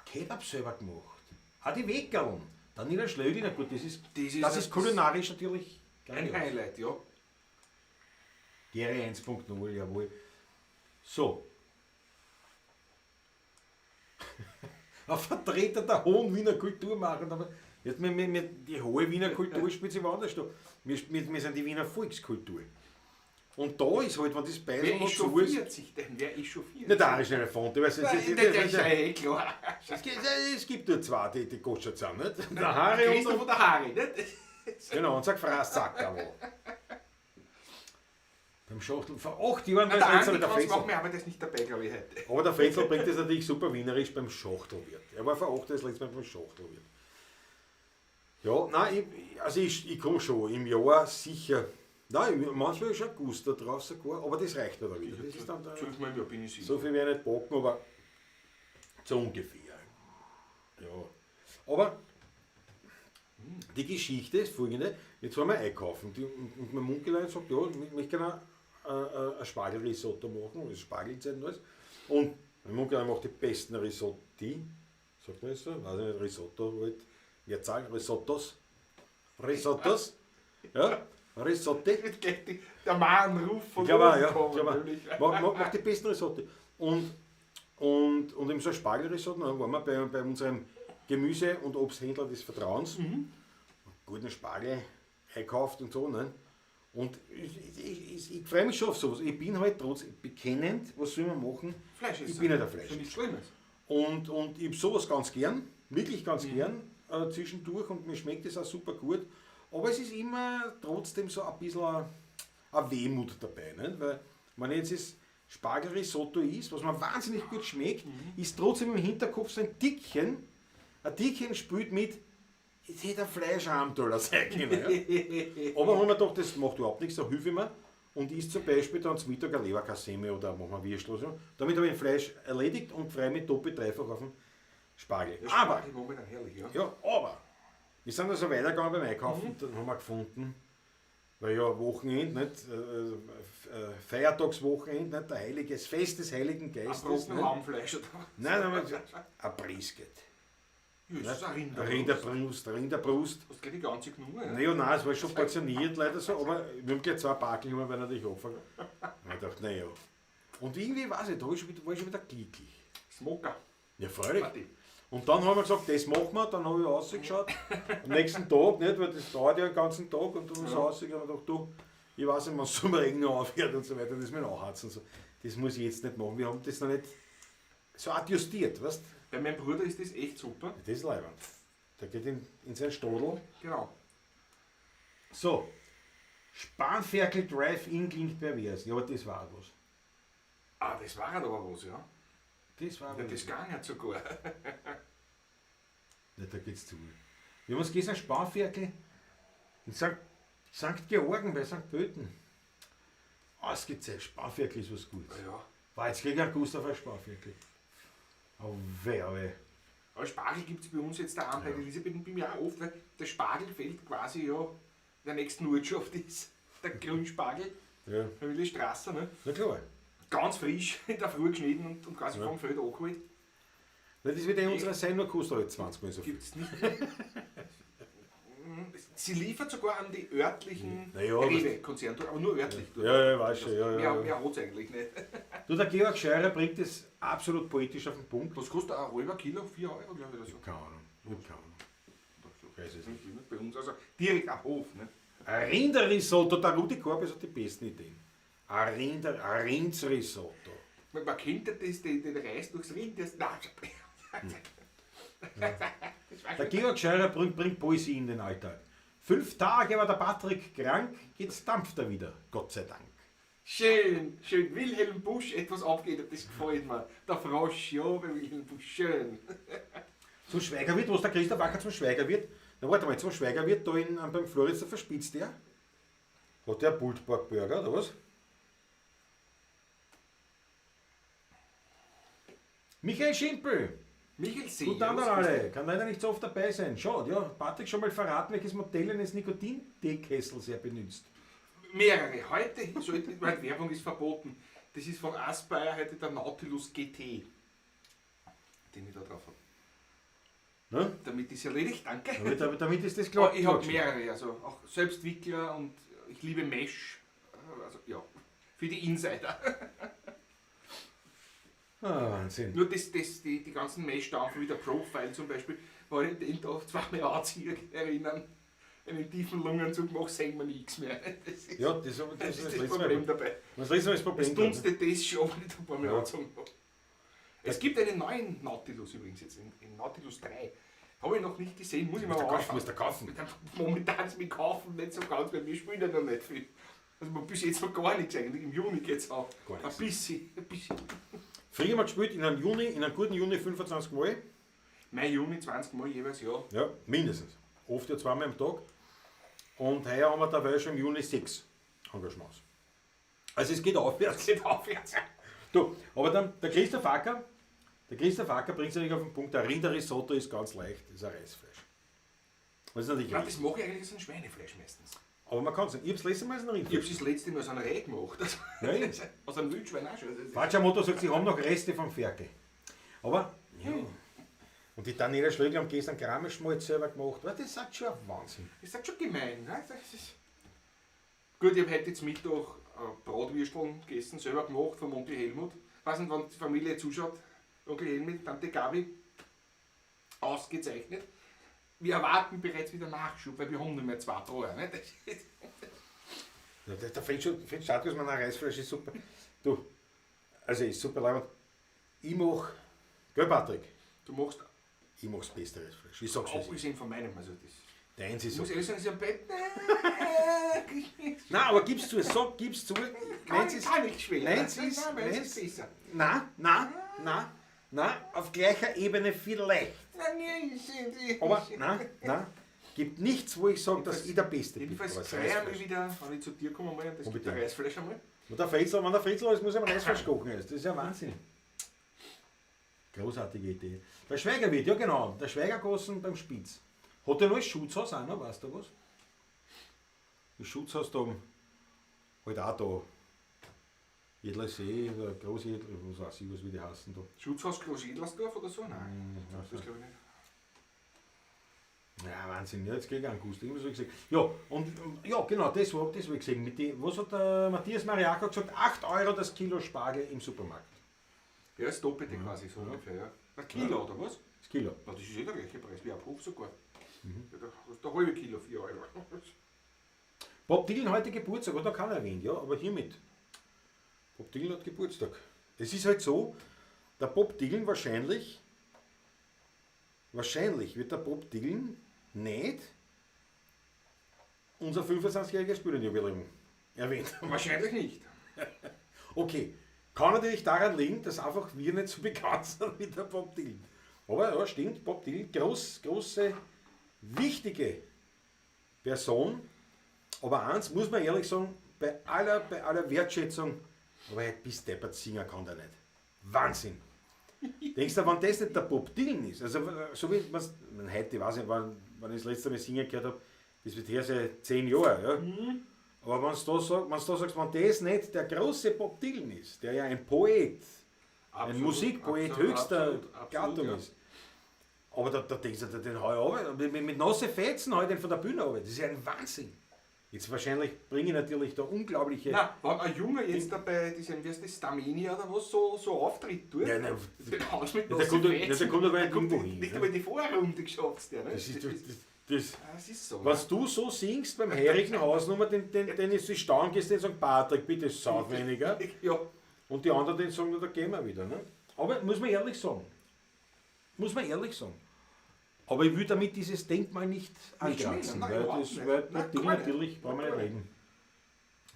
Kebab selber gemacht. Auch die Weckerln. Daniela Schlögl, na gut, das ist kulinarisch natürlich Ein Highlight, ja. Gary 1.0, jawohl. So. Ein Vertreter der hohen Wiener Kultur machen, aber jetzt die hohe Wiener Kultur spielt sich woanders da. Wir sind die Wiener Volkskultur. Und da ist halt, wenn das Bein Wer noch ist so schon ist. 40 denn? Wer ist schon 40? Nicht der arische Elefant, ich weiß Das ist ja eh klar. es gibt nur zwei, die Gotcha sind, nicht? Der Harry und Christoph und der Harry, nicht? genau, und sag Fraß, sagt er wohl. Beim Schachtel vor 8 Jahren Na, war der es Andi der kann es Fetzel. machen, aber der ist nicht dabei, glaube ich, heute. Aber der Fetzel bringt das natürlich super wienerisch beim Schachtelwirt. Er war vor 8 Jahren das letzte Mal beim Schachtelwirt. Ja, nein, ich komme schon im Jahr sicher. Nein, manchmal ist schon Guster drauf sogar, aber das reicht mir da wieder. Das ist dann 12 Mal im Jahr bin ich sicher. so viel werde ich nicht bocken, aber so ungefähr. Ja. Aber die Geschichte ist folgende: Jetzt waren wir einkaufen und mein Munkelein sagt, ja, ich möchte gerne ein Spargelrisotto machen, das ist Spargelzeit und alles. Und mein Munkelein macht die besten Risotti, sagt man das so? Weiß ich nicht, Risotto halt, Jetzt sag Risottos. Risottos. Ja, Risotti. Wird gleich der Mahnruf von Ich glaube auch, oben ja. kommen, Ich glaube natürlich. auch. Mach die besten Risotto. Und eben so ein Spargelrisotto, dann waren wir bei unserem Gemüse- und Obsthändler des Vertrauens. Guten Spargel einkauft und so. Ne? Und ich freue mich schon auf sowas. Ich bin halt trotzdem bekennend, was soll man machen? Fleisch Ich bin nicht ein Ist Fleisch. ja nichts Schlimmes. Und ich habe sowas ganz gern, wirklich ganz gern zwischendurch und mir schmeckt es auch super gut. Aber es ist immer trotzdem so ein bisschen eine Wehmut dabei. Nicht? Weil, wenn jetzt das Spargelrisotto ist, was mir wahnsinnig gut schmeckt, ist trotzdem im Hinterkopf so ein Dickchen spielt mit, es hätte ein Fleischarmtaler sein können. Ja? Aber wenn man gedacht, das macht überhaupt nichts, da helfe ich mir und isst zum Beispiel dann zum Mittag eine Leberkassemme oder machen wir Würstel oder so. Damit habe ich ein Fleisch erledigt und freue mich doppelt dreifach auf den Spargel. Ja, Aber, Spargel momentan herrlich, ja. ja, aber, wir sind also weitergegangen beim Einkaufen und dann haben wir gefunden, weil ja Wochenende, nicht, Feiertagswochenende, nicht, das Fest des Heiligen Geistes. Abrosten Nicht? Lammfleisch oder was? Nein, dann haben wir gesagt, ein Brisket. Ja, das ist ein Rinderbrust. Hast du gleich die ganze genommen? Ja? Naja, nein, es war schon portioniert leider so, aber wir haben gleich 2 Packel, haben wir natürlich angefangen. Ich dachte, naja. Und irgendwie, weiß ich, da war ich schon wieder glücklich. Smoker. Ja, freilich. Party. Und dann haben wir gesagt, das machen wir, dann habe ich rausgeschaut. Am nächsten Tag, nicht, weil das dauert ja den ganzen Tag und dann habe ich rausgeschaut und gedacht, du, ich weiß nicht, wann es zum Regen noch aufhört und so weiter, das mit Nachharzen. So. Das muss ich jetzt nicht machen. Wir haben das noch nicht so adjustiert, weißt du? Bei meinem Bruder ist das echt super. Das ist leibend. Der geht in sein Stadel. Genau. So, Spanferkel Drive-In klingt pervers. Ja, aber das war was. Ah, das war halt aber was, ja. Das war Ja, was. das ging halt sogar. Ja, da geht's zu. Wir haben uns gestern Spanferkel in St. Georgen bei St. Pölten. Ausgezeichnet. Spanferkel ist was Gutes. Ja. War jetzt krieg ich einen Gust auf ein Spanferkel. Oh, weh. Aber Spargel gibt es bei uns jetzt daheim bei Elisabeth und bei mir auch oft, weil der Spargelfeld quasi ja der nächsten Ortschaft ist. Der Grünspargel, Ja, Familienstraße, ne? na klar. Ganz frisch in der Früh geschnitten und quasi Ja. vom Feld angeholt. Weil das wird in unserer sein, nur kostet halt 20 Mal so viel. Gibt es nicht. Sie liefert sogar an die örtlichen Naja, Rewe-Konzerne, aber nur örtlich. Ja, ich weiß schon. Ja. Mehr hat es eigentlich nicht. Du, der Georg Scheurer bringt es absolut poetisch auf den Punkt. Was kostet ein halber Kilo? 4 Euro, glaube ich, oder so. Keine Ahnung. Ich hab keine Ahnung. Weiß es nicht. Bei uns, also direkt am Hof. Ne? Ein Rinderrisotto, der Rudi Korbis hat die besten Ideen. Ein Rindsrisotto. Man kennt ja das, den Reis durchs Rind, das Der Georg Scheurer bringt Poesie in den Alltag. 5 Tage war der Patrick krank, jetzt dampft er wieder, Gott sei Dank. Schön, schön. Wilhelm Busch, etwas abgeht, das gefällt mir. Der Frosch, ja, bei Wilhelm Busch, schön. Zum Schweiger wird, was der Christoph Acker zum Schweiger wird. Na warte mal, zum Schweiger wird da beim Floritz, da verspitzt der. Hat der Bultburg Burger, oder was? Michael Schimpel, Michael See. guten Abend alle, kann leider nicht so oft dabei sein. Schade, ja, Patrick schon mal verraten, welches Modell eines Nikotin-Teekessels er benutzt. Mehrere. Heute, weil Werbung ist verboten. Das ist von Aspire heute der Nautilus GT. Den ich da drauf habe. Ne? Damit ist erledigt, danke. Damit ist das Ja, klar. ich habe mehrere, also auch Selbstwickler und ich liebe Mesh. Also ja, für die Insider. Ah, Wahnsinn. Nur die ganzen Mesh-Stampfer wie der Profile zum Beispiel, war ich den da zweimal anziehen erinnern. Einen tiefen Lungenzug mache, sehen wir nichts mehr. Das ist Ja, das ist das das Problem dabei. Was ist das Es Problem? dunstet das schon, wenn ich da ein paar Mal Ja. angezogen habe. Es gibt einen neuen Nautilus übrigens jetzt, in Nautilus 3. Habe ich noch nicht gesehen, muss ich mal anschauen. Musst du kaufen. Momentan ist mit Kaufen nicht so ganz, weil wir spielen ja noch nicht viel. Also bis jetzt noch gar nichts eigentlich, im Juni geht es auch. Gar nichts. Ein bisschen. Früher haben wir gespielt in einem guten Juni 25 Mal. Mai, Juni 20 Mal jeweils, ja. Ja, mindestens. Oft ja 2 Mal am Tag. Und heuer haben wir dabei schon im Juni 6 Engagements. Also es geht aufwärts. Das geht aufwärts. Du, aber dann der Christoph Acker bringt es natürlich auf den Punkt, der Rinderrisotto ist ganz leicht, das ist ein Reisfleisch. Das ist natürlich Ja, richtig. das mache ich eigentlich aus einem Schweinefleisch meistens. Aber man kann es nicht. Ich habe das letzte Mal als ein Ich habe Rindfleisch. es das letzte Mal aus einer Reihe gemacht. Nein. Aus einem Wildschwein auch schon. Das ist- Fatschamotto sagt, sie haben noch Reste vom Ferkel. Aber, ja. Und die Daniela Schlögl haben gestern Krammelschmalz selber gemacht. Das ist halt schon ein Wahnsinn. Das ist schon gemein. Ne? Das ist gut, ich habe heute jetzt Mittag Bratwürsteln gegessen, selber gemacht vom Onkel Helmut. Ich weiß nicht, wann die Familie zuschaut. Onkel Helmut, Tante Gabi. Ausgezeichnet. Wir erwarten bereits wieder Nachschub, weil wir haben nicht mehr 2 Brauer. Ne? Da fällt Status meiner Reisflasche super. Du, also ist super leibend. Ich mach, gell Patrick? Du machst Ich mach's beste Reisflasche. Ich sag's nicht. abgesehen von meinem. Also das Deins ich ist muss so. ehrlich sagen, ist am Bett. Nein, aber gib's zu, sag, gib's zu. Meins ist. Kann nicht schwer. Meins ist. Meins Meins ist besser. Nein, auf gleicher Ebene vielleicht. Aber nein, gibt nichts, wo ich sage, dass ich der Beste bin. Jedenfalls Aber es feiern Reisfleisch. wir wieder, wenn ich zu dir komme mal und das gibt Unbedingt. der Reisfleisch einmal. Und wenn der Fritzl ist, muss er am Reisfleisch kochen. Das ist ja Wahnsinn. Großartige Idee. Der Schweiger wird, ja genau, der Schweigergossen beim Spitz. Hat er noch ein Schutzhaus auch noch, weißt du was? Das Schutzhaus da, halt auch da. Jedler See, oder Großjedler, was weiß ich, was wie die heißen da. Schutzhaus Groß-Edlersdorf oder so? Nein, Ja, das glaube ich nicht. Ja, Wahnsinn, ja, jetzt geht an Gust, irgendwas hab ich gesagt. Ja, und ja, genau, das habe ich gesehen. Mit die, was hat der Matthias Mariaka gesagt? 8 Euro das Kilo Spargel im Supermarkt. Ja, das Doppelte quasi so ungefähr, ja. Ein Kilo oder was? Das Kilo. Na, das ist eh der gleiche Preis wie ein Hof sogar. Ja, der halbe Kilo, 4 Euro. Bob Dylan heute Geburtstag, hat noch keiner erwähnt, ja, aber hiermit. Bob Dylan hat Geburtstag. Es ist halt so, der Bob Dylan wahrscheinlich wird der Bob Dylan nicht unser 25-jähriges Bühnenjubiläum erwähnt. Wahrscheinlich nicht. Okay, kann natürlich daran liegen, dass einfach wir nicht so bekannt sind wie der Bob Dylan. Aber ja, stimmt, Bob Dylan, große, wichtige Person. Aber eins muss man ehrlich sagen, bei aller Wertschätzung, aber halt bis deppert singen kann der nicht. Wahnsinn! Denkst du, wenn das nicht der Bob Dylan ist, also so wie man heute, ich weiß nicht, wann ich das letzte Mal singen gehört habe, das wird her seit 10 Jahren, ja? Aber wenn du da sagst, wenn das nicht der große Bob Dylan ist, der ja ein Poet, ein Musikpoet höchster Gattung ja. ist, aber da denkst du, den hau ich runter, mit nasse Fetzen hau ich den von der Bühne runter, das ist ja ein Wahnsinn. Jetzt wahrscheinlich bringe ich natürlich da unglaubliche... Nein, wenn ein Junge jetzt dabei, wie heißt das, Stamenia oder was, so auftritt, tut, Ja, nein, den haust mit der kommt ja gar nicht irgendwo hin. Nicht Ne? einmal die Vorrunde geschafft, der, ne? Das ist Das ist so. was du so singst beim heurigen Hausnummer, den ist die Stauen gehst, den sagen, Patrick, bitte saut weniger. Ja, Und die anderen, den sagen, da gehen wir wieder. Ne? Aber muss man ehrlich sagen. Aber ich will damit dieses Denkmal nicht ankratzen, schmälen, nein, weil überhaupt das nicht. weil Nein, Ding gar nicht. natürlich brauchen wir nicht Gar reden.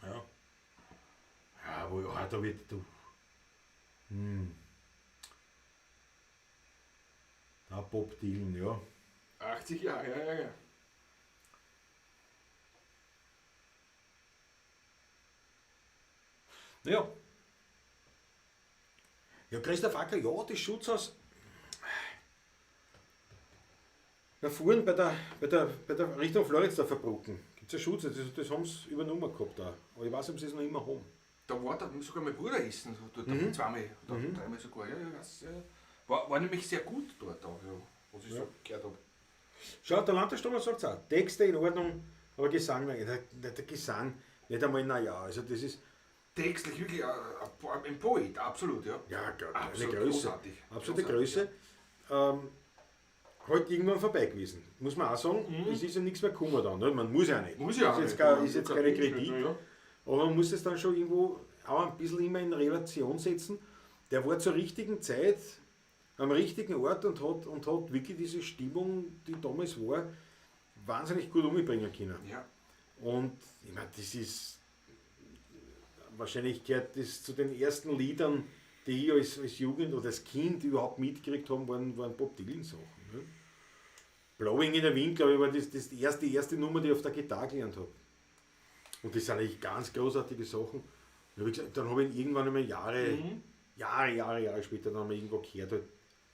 Ja. Ja, wo ja, da wird du. Da Bob Dylan, ja. 80 Jahre, ja. Ja. Ja, Christoph Acker, ja, das Schutzhaus. Da fuhren bei der Richtung Floridsdorfer Brücken. Gibt es ein Schutzhaus, das haben sie übernommen gehabt da. Aber ich weiß nicht, ob sie es noch immer haben. Da war sogar mein Bruder essen, so dort zweimal oder dreimal sogar. Ja, ich weiß, war nämlich sehr gut dort auch, ja, was ich so gehört habe. Schau, der Landessturm sagt es auch. Texte in Ordnung, aber Gesang, der Gesang nicht einmal, naja, also das ist. Textlich wirklich ein Poet, absolut, ja. Ja, eine Absolut Größe. großartig. Absolute Großartig, Größe. Halt irgendwann vorbei gewesen. Muss man auch sagen, es ist ja nichts mehr gekommen dann. Ne? Man muss ja nicht. Muss ja auch ist nicht. jetzt keine Kritik. Ja. Aber man muss es dann schon irgendwo auch ein bisschen immer in Relation setzen. Der war zur richtigen Zeit am richtigen Ort und hat wirklich diese Stimmung, die damals war, wahnsinnig gut umbringen können. Ja. Und ich meine, das ist wahrscheinlich gehört das zu den ersten Liedern, die ich als Jugend oder als Kind überhaupt mitgekriegt haben, waren Bob Dylan Sachen. Ne? Blowing in the Wind, glaube ich, war das die erste Nummer, die ich auf der Gitarre gelernt habe. Und das sind eigentlich ganz großartige Sachen. Dann habe ich ihn irgendwann einmal Jahre später dann haben wir irgendwo gehört, halt,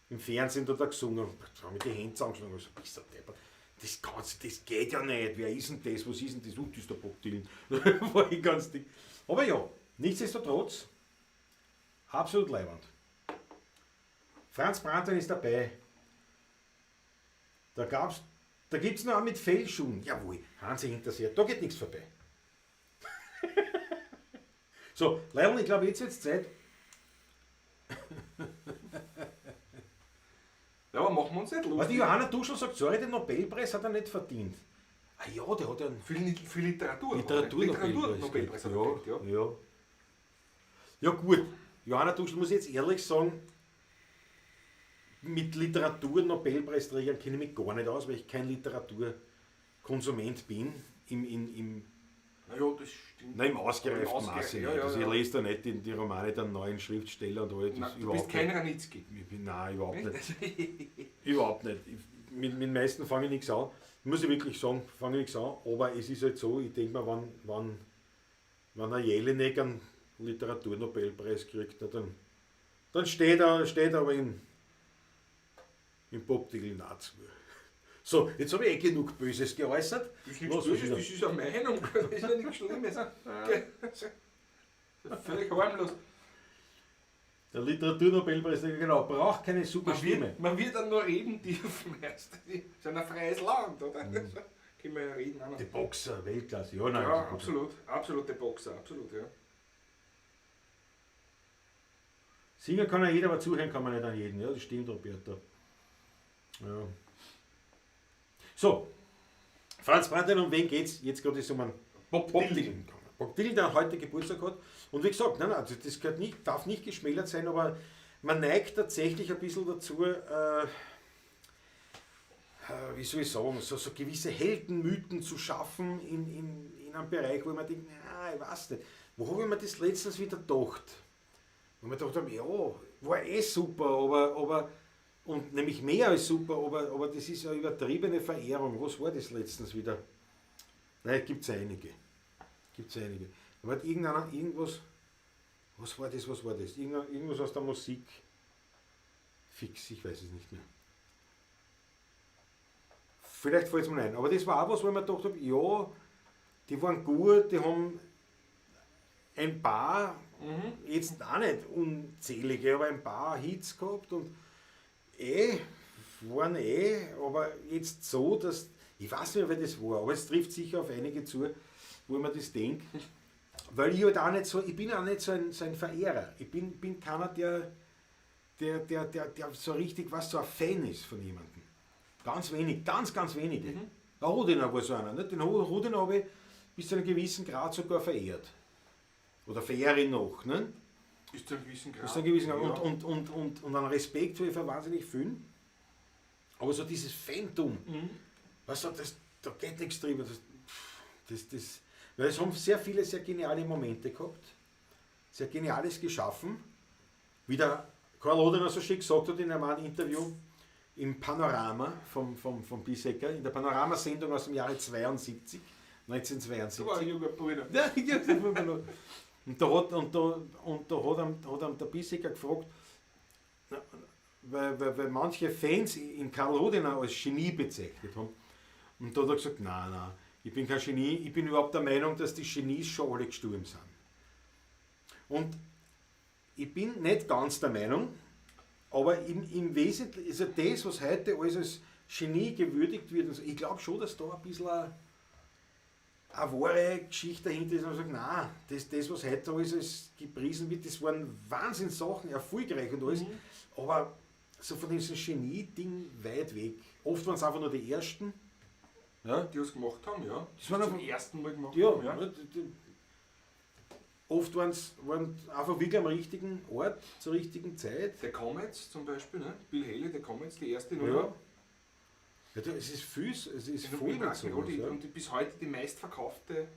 im Fernsehen da gesungen. Da haben wir die Hände zusammengeschlagen und so, bist du deppert. Das geht ja nicht. Wer ist denn das? Was ist denn das? Das ist der Bob Dylan. War ich ganz dick. Aber ja, nichtsdestotrotz, absolut leibend. Franz Brandwein ist dabei. Da gibt es noch einen mit Fellschuhen. Jawohl, Hansi Hinterseher, da geht nichts vorbei. So, Leon, ich glaube, jetzt wird es Zeit. Ja, aber machen wir uns nicht Aber die lustig. Johanna Duschel sagt, sorry, den Nobelpreis hat er nicht verdient. Ah ja, der hat ja einen Für Literatur. Literaturnobelpreis. hat er gekriegt, ja. Ja gut, Johanna Duschel muss ich jetzt ehrlich sagen, mit Literatur-Nobelpreisträgern kenne ich mich gar nicht aus, weil ich kein Literaturkonsument bin Naja, das stimmt. im ausgereiften Maße. Ja, nicht. ja, Also ja. ich lese da nicht die Romane der neuen Schriftsteller und all das. Nein, du bist kein Ranitzky. Nein, überhaupt nicht. Überhaupt nicht. Mit den meisten fange ich nichts an. Muss ich wirklich sagen, fange ich nichts an. Aber es ist halt so, ich denke mir, wenn ein Jelinek einen Literaturnobelpreis kriegt, dann steht er aber im Bob-Titel nahezu. So, jetzt habe ich genug Böses geäußert. Das ist nichts Böses, das ist eine Meinung. Das ist ja nichts Schlimmes. Völlig harmlos. Der Literaturnobelpreis, genau, braucht keine super Stimme. Man wird dann nur reden dürfen erst. Das ist ein freies Land, oder? Können wir ja reden. Auch noch. Die Boxer, Weltklasse. Ja, nein, Ja, das ist gut. absolut. Absolute Boxer, absolut, ja. Singen kann ja jeder, aber zuhören kann man nicht an jeden. Ja, das stimmt, Roberto. Ja. So, Franz Brandl, um wen geht's? Jetzt gerade ist um einen Bob Dylan. Bob Dylan, der heute Geburtstag hat. Und wie gesagt, nein, also das gehört nicht, darf nicht geschmälert sein, aber man neigt tatsächlich ein bisschen dazu, wie soll ich sagen, so gewisse Heldenmythen zu schaffen in einem Bereich, wo man denkt, na, ich weiß nicht. Wo habe ich mir das letztens wieder gedacht? Wo man gedacht habe, ja, war eh super, aber und nämlich mehr als super, aber das ist eine übertriebene Verehrung. Was war das letztens wieder? Nein, gibt es einige. Da hat irgendwas, was war das? Irgendwas aus der Musik. Fix, ich weiß es nicht mehr. Vielleicht fällt es mir ein. Aber das war auch was, wo ich mir gedacht habe, ja, die waren gut, die haben ein paar, jetzt auch nicht unzählige, aber ein paar Hits gehabt und waren aber jetzt so, dass, ich weiß nicht, wer das war, aber es trifft sicher auf einige zu, wo ich mir das denke, weil ich halt auch nicht so, ich bin auch nicht so ein Verehrer, ich bin keiner, der so richtig was, so ein Fan ist von jemandem. Ganz wenig, ganz wenige. Der Rodiner war so einer, nicht? Den Rodiner habe ich bis zu einem gewissen Grad sogar verehrt. Oder verehre ich noch, ne? Bis zu einem gewissen Grad. Bis zu einem gewissen Grad. Ja. Und einen Respekt für wahnsinnig viel. Aber so dieses Phantom, weißt du, da geht nichts drüber. Weil es haben sehr viele sehr geniale Momente gehabt, sehr Geniales geschaffen. Wie der Karl Rodiner so schön gesagt hat in einem Interview im Panorama vom Bissecker, in der Panorama-Sendung aus dem Jahre 1972. Da war ein junger Bruder. Ja, und da hat der Bissecker gefragt, weil manche Fans in Karl Rodiner als Genie bezeichnet haben. Und da hat er gesagt, nein, ich bin kein Genie, ich bin überhaupt der Meinung, dass die Genies schon alle gestorben sind. Und ich bin nicht ganz der Meinung, aber im Wesentlichen, also das, was heute alles als Genie gewürdigt wird, also ich glaube schon, dass da ein bisschen eine wahre Geschichte dahinter ist, und man sagt, nein, das was heute alles als gepriesen wird, das waren Wahnsinnssachen, erfolgreich und alles, aber so von diesem Genie-Ding weit weg. Oft waren es einfach nur die Ersten. Ja, Die es gemacht haben, ja. Das waren zum einfach- ersten Mal gemacht ja, haben, ja. oft waren einfach wirklich am richtigen Ort, zur richtigen Zeit. Der Comets zum Beispiel, ne? Bill Haley, der Comets, die erste Ja. Nummer. Ja, es ist viel, es ist In voll mit Rock'n'Roll, sowas, ja. und bis heute die meistverkaufte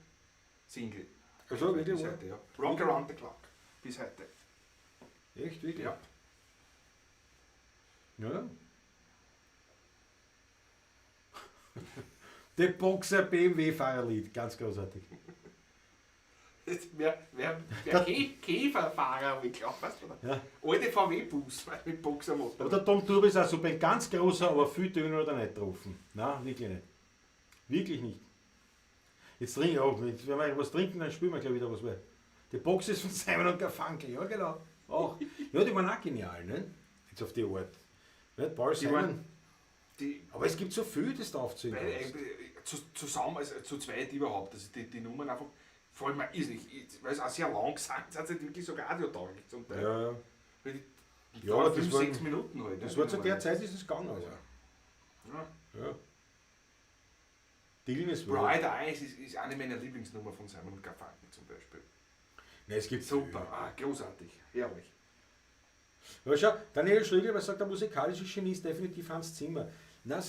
Single. Also wirklich, bis wahr? heute, ja. Rock Around the Clock. Bis heute. Echt, wirklich? Ja. Ja. Der Boxer BMW-Fahrerlied, ganz großartig. Wer Käferfahrer, habe ich glaube, weißt du? Ja. Alte VW-Bus mit Boxermotor. Aber der Tom Turbo ist auch super, ein ganz großer, aber viel dünner hat er nicht getroffen. Nein, wirklich nicht. Wirklich nicht. Jetzt trinken wir auch, wenn wir was trinken, dann spielen wir gleich wieder was. Weil die Box ist von Simon und Garfunkel, ja genau. Auch. Ja, die waren auch genial, ne? Jetzt auf die Art. Nicht? Paul Die Simon. Aber es gibt so viel, das da aufzählen Weil kannst. zusammen, also zu zweit überhaupt, also die Nummern einfach, vor allem irrsinnig, weil es auch sehr lang gesagt sind, sind wirklich so radiotauglich zum Teil. Ja, ja. Weil die Ja, aber dauern das 5, waren- 6 Minuten halt. Das ne, war die zu der Nummern. Zeit, ist es gegangen. Also. Ja. Ja. Dylan ist Bright Eyes ist eine meiner Lieblingsnummer von Simon und Garfunkel zum Beispiel. Nein, es gibt Super, großartig, herrlich. Aber schau, Daniel Schlögl sagt, der musikalische Genie ist definitiv Hans Zimmer. Nein,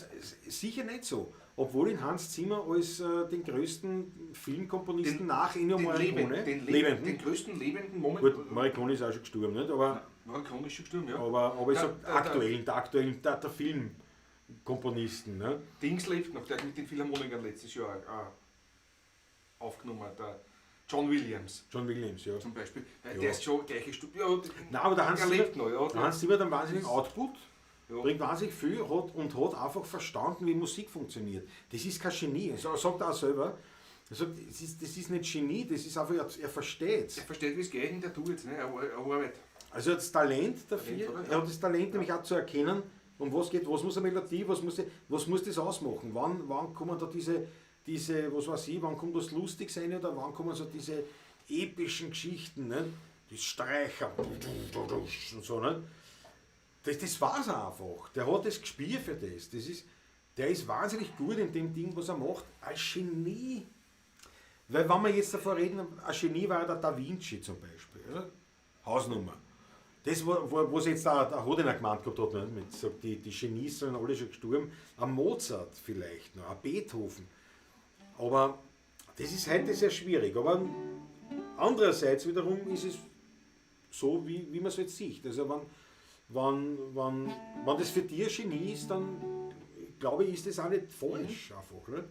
sicher nicht so. Obwohl ihn Hans Zimmer als den größten Filmkomponisten nach Ennio Morricone, den größten lebenden Moment. Gut, Morricone ist auch schon gestorben, nicht? Aber Morricone ist schon gestorben, ja. aber ich sag Der- der Filmkomponisten. Ne? Dings lebt noch, der hat mit den Philharmonikern letztes Jahr aufgenommen, der John Williams John Williams, ja. zum Beispiel. Ja. Der ist schon gleiche Stück. Ja, Nein, aber der er lebt noch, ja. Der Hans Zimmer hat einen wahnsinnigen Output, Ja. bringt wahnsinnig viel hat einfach verstanden, wie Musik funktioniert. Das ist kein Genie. Er sagt auch selber, er sagt, das ist nicht Genie, das ist einfach, er versteht es. Er versteht, wie es geht und der tut es, ne? Er arbeitet. Also er hat das Talent dafür, Talent, oder? er hat das Talent nämlich auch zu erkennen, um was geht, was muss eine Melodie, was muss das ausmachen, wann kommen da diese, was weiß ich, wann kommt das lustig sein oder wann kommen so diese epischen Geschichten, ne? Das Streicher und so, ne? Das war's einfach. Der hat das Gespür für das. Der ist wahnsinnig gut in dem Ding, was er macht. Ein Genie. Weil wenn wir jetzt davor reden, ein Genie war der Da Vinci zum Beispiel. Oder? Hausnummer. Das, was jetzt der Hodener gemeint gehabt hat, ne? Mit, sagt, die Genies sind alle schon gestorben. Ein Mozart vielleicht noch, ein Beethoven. Aber das ist heute sehr schwierig. Aber andererseits wiederum ist es so, wie man es jetzt sieht. Also wenn das für dich ein Genie ist, dann glaube ich, ist das auch nicht falsch. Einfach, ne?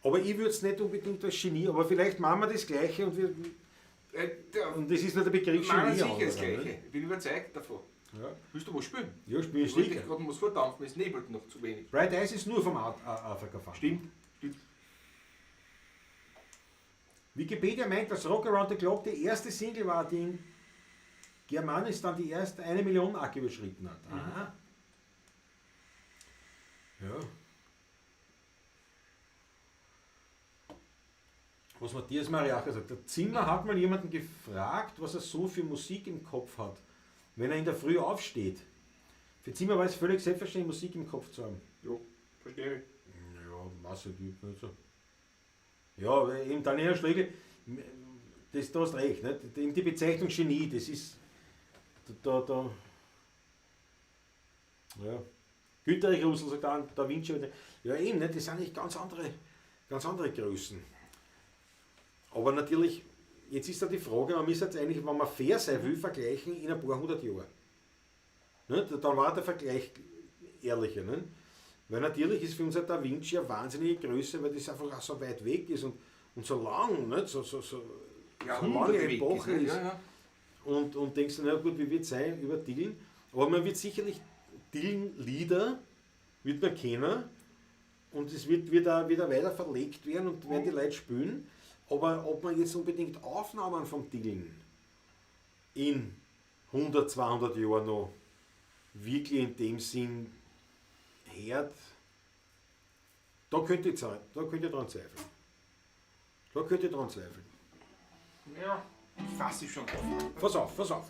Aber ich würde es nicht unbedingt als Genie, aber vielleicht machen wir das Gleiche und das ist nicht der Begriff Nein, Genie. sicher das anderer, Gleiche. ne? Ich bin überzeugt davon. Ja, Willst du was spielen? ja spiel Ich ich wollte sicher. gerade was vordampfen, es nebelt noch zu wenig. Bright Eyes ist nur vom Afrika-Funk. Stimmt. Wikipedia meint, dass Rock Around the Clock die erste Single war, die in Germanistan die erste 1 Million Mark überschritten hat. Aha. Ja. Was Matthias Mariacher sagt, der Zimmer hat mal jemanden gefragt, was er so für Musik im Kopf hat, wenn er in der Früh aufsteht. Für Zimmer war es völlig selbstverständlich, Musik im Kopf zu haben. Ja, verstehe ich. Ja, Masse gibt nicht so. Ja, eben Daniel Schlegel, du hast recht, ne? Die Bezeichnung Genie, das ist da ja. Günter Russell sagt dann Da Vinci, ja eben, ne? Das sind eigentlich ganz andere Größen. Aber natürlich, jetzt ist da die Frage, man müsste jetzt eigentlich, wenn man fair sein will, vergleichen in ein paar hundert Jahren. Ne? Dann war der Vergleich ehrlicher. Ne? Weil natürlich ist für uns Da Vinci eine wahnsinnige Größe, weil das einfach auch so weit weg ist und so lang, nicht? So lange Epoche ist. Ja. Und denkst du, na gut, wie wird es sein über Dylan? Aber man wird sicherlich Dylan-Lieder wird man kennen und es wird auch weiter verlegt werden und werden die Leute spielen. Aber ob man jetzt unbedingt Aufnahmen vom Dylan in 100, 200 Jahren noch wirklich in dem Sinn hört, da könnte ich dran zweifeln. Ja, fass ich schon auf. Pass auf.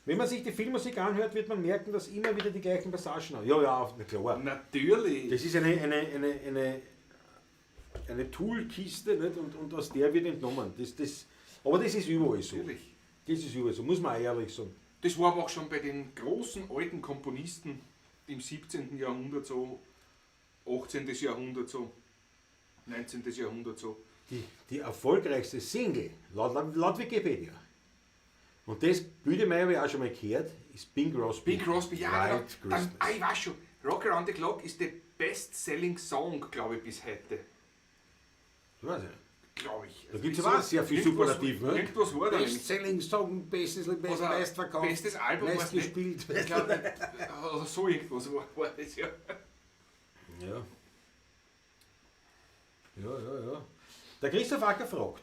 Wenn man sich die Filmmusik anhört, wird man merken, dass immer wieder die gleichen Passagen haben. Ja, na klar. Natürlich. Das ist eine Toolkiste, nicht? Und aus der wird entnommen. Aber das ist überall so. Natürlich. Das ist überall so, muss man auch ehrlich sagen. Das war aber auch schon bei den großen alten Komponisten im 17. Jahrhundert so, 18. Jahrhundert so, 19. Jahrhundert so. Die erfolgreichste Single, laut Wikipedia, und das Bilde Meier habe ich auch schon mal gehört, ist Bing Crosby. Bing Crosby, ja, White genau. Christmas. Ich weiß schon, Rock Around the Clock ist der best-selling Song, glaube ich, bis heute. Ich weiß nicht. Glaube ich. Da gibt es aber auch sehr viel Superlativ. Ne? Irgendwas war da nämlich. Best-Selling Song, meistverkauft, Bestes Album, meist was nicht. gespielt. Ich glaub, oder so irgendwas war das, ja. Ja. Der Christoph Acker fragt,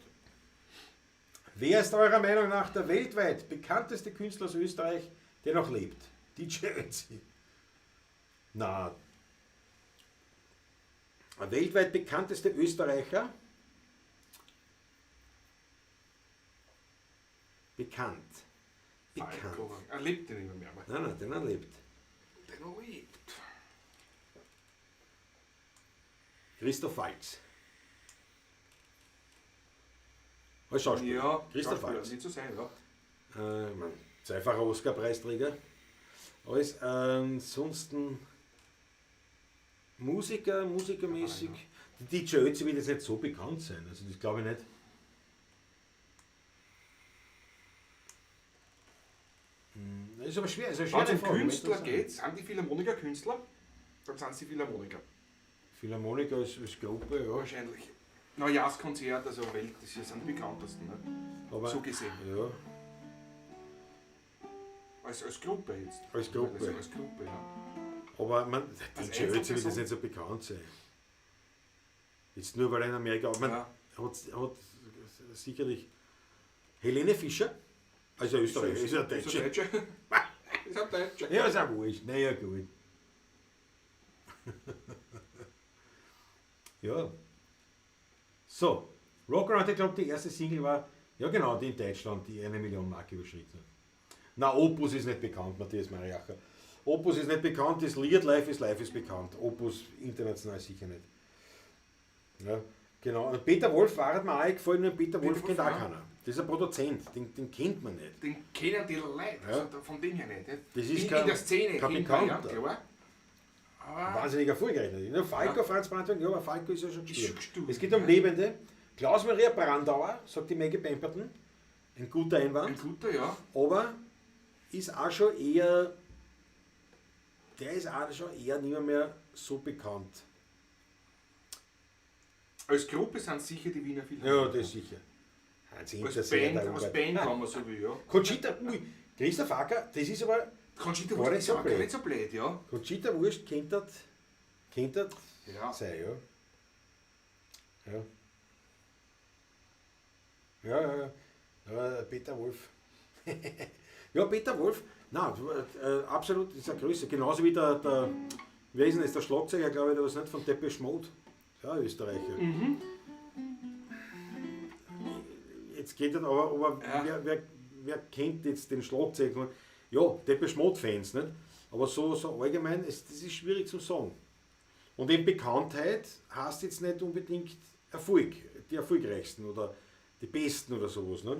wer ist eurer Meinung nach der weltweit bekannteste Künstler aus Österreich, der noch lebt? DJ Ötzi. Na, der weltweit bekannteste Österreicher. Bekannt. Falco. Er lebt ja nicht mehr. Nein, den er lebt. Den er lebt. Christoph Waltz. Als Schauspieler. Ja, Christoph Schauspieler, Waltz. nicht zu sein, ja. Zweifacher Oscar-Preisträger. Als ansonsten musikermäßig. Die DJ Ötzi wird jetzt nicht so bekannt sein, also das glaube ich nicht. Das ist aber schwer, ist eine Wenn es schwere um Frage. Künstler geht, sind die Philharmoniker Künstler? Dann sind sie Philharmoniker. Philharmoniker als Gruppe, ja. Wahrscheinlich. Neujahrskonzert, also Welt, das sind die bekanntesten. Ne? Aber, So gesehen. Ja, Als Gruppe jetzt. als Gruppe. Also als Gruppe, ja. Aber man, Als DJ Ötzi wird Einzelperson. jetzt nicht so bekannt sein. Jetzt nur weil er in Amerika, aber man Ja. hat sicherlich Helene Fischer, also Österreich, ist ja Ist Deutsche. ein Deutscher. Ist ein Deutscher. Ja, ist auch wurscht. Naja, gut. Ja. So, Rock Around the Clock, die erste Single war, ja genau, die in Deutschland die 1 Million Mark überschritten hat. Na, Opus ist nicht bekannt, Matthias Mariacher. Opus ist nicht bekannt, das Lied Life ist bekannt. Opus international sicher nicht. Ja, genau. Und Peter Wolf war mir auch eingefallen, nur Peter Wolf Wolf, kennt auch ja. keiner. Das ist ein Produzent, den kennt man nicht. Den kennen die Leute, Ja. also von dem her nicht. Das ist in kein- der Szene kein kennt man, ja, Bekannter. klar. Aber Wahnsinnig erfolgreich. Ja, Falco, Ja. Franz Brandwein, ja, aber Falco ist ja schon ist schon gestorben. gestorben. Es geht um Lebende. Klaus-Maria Brandauer, sagt die Maggie Pemberton, ein guter ein Einwand, guter, ja. aber ist auch schon eher, der ist auch schon eher nicht mehr so bekannt. Als Gruppe sind sicher die Wiener Ja, Philharmoniker. das sicher. Hans Als Hinterseher, Band, der als Hubert. Band, wenn man so will, ja. Conchita, Christoph Acker, das ist aber, Conchita War Wurst nicht ist so auch blöd. gar nicht so blöd, ja. Conchita Wurst kennt das Ja. sein, ja. Ja, Peter Wolf. Ja, Peter Wolf, nein, absolut, ist eine Größe. Genauso wie der wer ist denn jetzt der Schlagzeuger, glaube ich, der was nicht von Depeche Mode. Ja, Österreicher. Jetzt geht dann aber Ja. wer kennt jetzt den Schlagzeuger? Ja, Depeche Mode-Fans, nicht? Aber so allgemein, das ist schwierig zu sagen. Und eben Bekanntheit heißt jetzt nicht unbedingt Erfolg, die erfolgreichsten oder die besten oder sowas. Ne?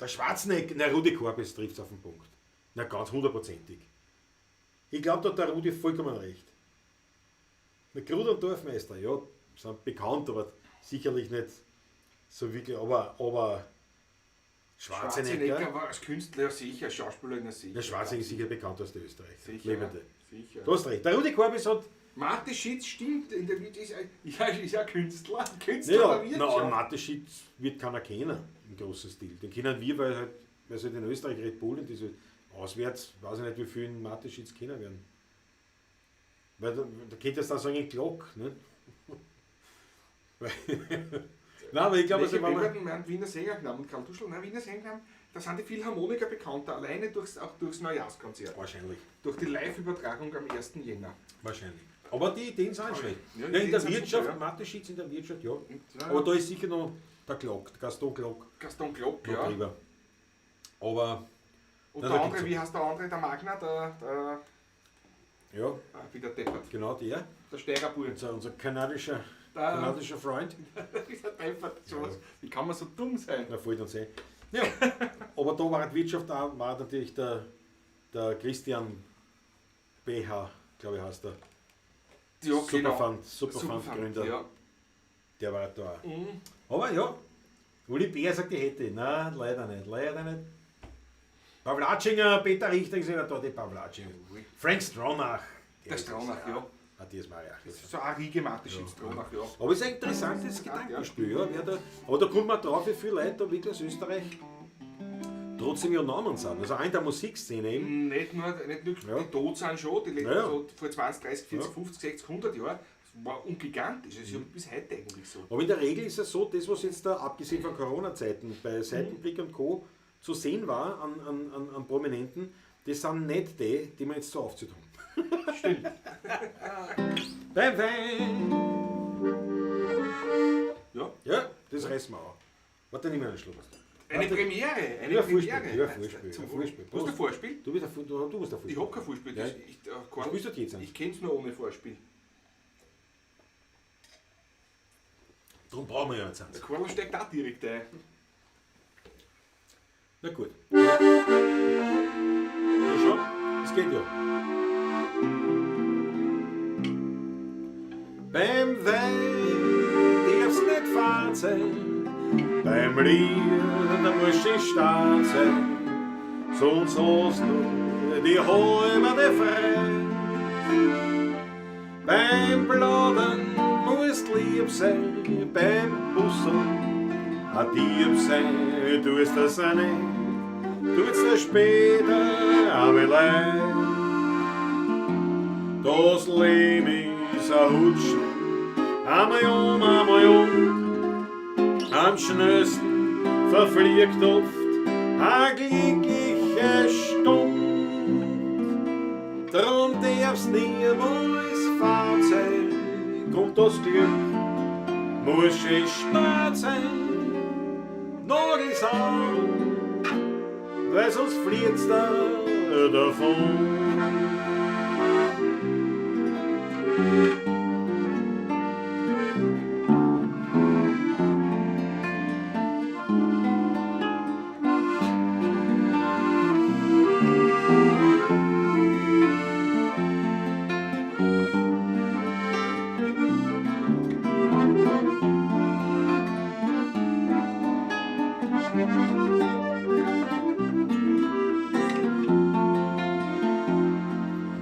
Der Schwarzenegger, na Rudi Korbes trifft es auf den Punkt. Na ganz hundertprozentig. Ich glaube, da hat der Rudi vollkommen recht. Der Grud und Dorfmeister, ja, sind bekannt, aber sicherlich nicht so wirklich, aber Schwarzenegger, war als Künstler sicher, als Schauspieler sicher. der Schwarzenegger ist sicher bekannt aus der Österreich. Sicher. Lebende. Sicher. Du hast recht. Der Rudi Korbes hat, Martin Schitz stimmt, in der ist ja Künstler. Künstler ja, der na, an Wirtschaft. Mateschitz wird keiner kennen im großen Stil. Den kennen wir, weil es halt in Österreich Red Bull und diese auswärts, weiß ich nicht, wie viele Mateschitz kennen werden. Weil da geht es dann sagen in Glock, ne? Nein, aber ich glaube, also, Welche wenn man, Bürgerten werden Wiener Sänger genommen? Karl Duschel, nein, Wiener Sänger genommen, da sind die Philharmoniker bekannter, alleine auch durchs Neujahrskonzert. wahrscheinlich, Durch die Live-Übertragung am 1. Jänner. wahrscheinlich. Aber die Ideen sind schlecht. Ja, Ja, die in Ideen der sind Wirtschaft, super, ja. Mateschitz in der Wirtschaft, ja. Und, ja, Aber da ist sicher noch der Glock, der Gaston Glock, Gaston Glock, noch ja. drüber. Aber, Und Na, der da andere, gibt's wie heißt der andere, der Magner, der ja, wieder deppert, genau der, der Steirerbur. unser kanadischer Freund. Dieser deppert, sowas. Wie kann man so dumm sein? Na, fällt uns ein. Ja, aber da war die Wirtschaft auch, war natürlich der Christian BH, glaube ich heißt der. Ja, Superfund-Gründer. Ja. Der war da auch. Mhm. Aber ja, Uli Bär sagt, ich hätte. Nein, leider nicht. Pawlatschinger, Peter Richter ist ja da, die Pawlatschinger. Frank Stronach. Der Stronach, ja. Matthias Mariach. So eine Riege Mateschitz Stronach, ja. Aber es ist ein interessantes Gedankenspiel. Ja. Aber da kommt man drauf, wie viele Leute da wirklich aus Österreich trotzdem ja Namen sind. Also auch in der Musikszene eben. Nicht nur Ja. die tot sind schon, die leben Ja, ja. so vor 20, 30, 40, Ja. 50, 60, 100 Jahren. Das war gigantisch, das ist ja bis heute eigentlich so. Aber in der Regel ist es so, das was jetzt da, abgesehen von Corona-Zeiten, bei Seitenblick und Co. zu sehen war an Prominenten, das sind nicht die man jetzt so aufzutun. Stimmt. Beim Wein. Ja. Ja, das reißen wir auch. Warte, nimm einen Schluck. Eine Premiere. Eine Ja, Premiere. Vorspiel. Ja, Vorspiel. Zum Ja, Wohl. Vorspiel. Du hast ein Vorspiel? Du bist der Vorspiel. Ich hab kein Vorspiel. Ja. Das, Spielst du jetzt an? ich kenn's nur ohne Vorspiel. Darum brauchen wir ja jetzt Der eins. Karl steckt auch direkt ein. Na gut. Ja, schau, es geht ja. Beim Wein darf's nicht fad sein, beim Lied da musst du stark sein, sonst hast du die Halme frei. Beim Plaudern musst lieb sein, beim Bussen a Dieb sein, tust das auch nicht, tut's dir später einmal leid. Das Leben ist a Hutschen, einmal am schnellsten verfliegt oft a glückliche Stund. Drum darf's niemals fad sein, kommt das Glück, muss es stark sein, Nagels an, weil sonst fliegt's da davon.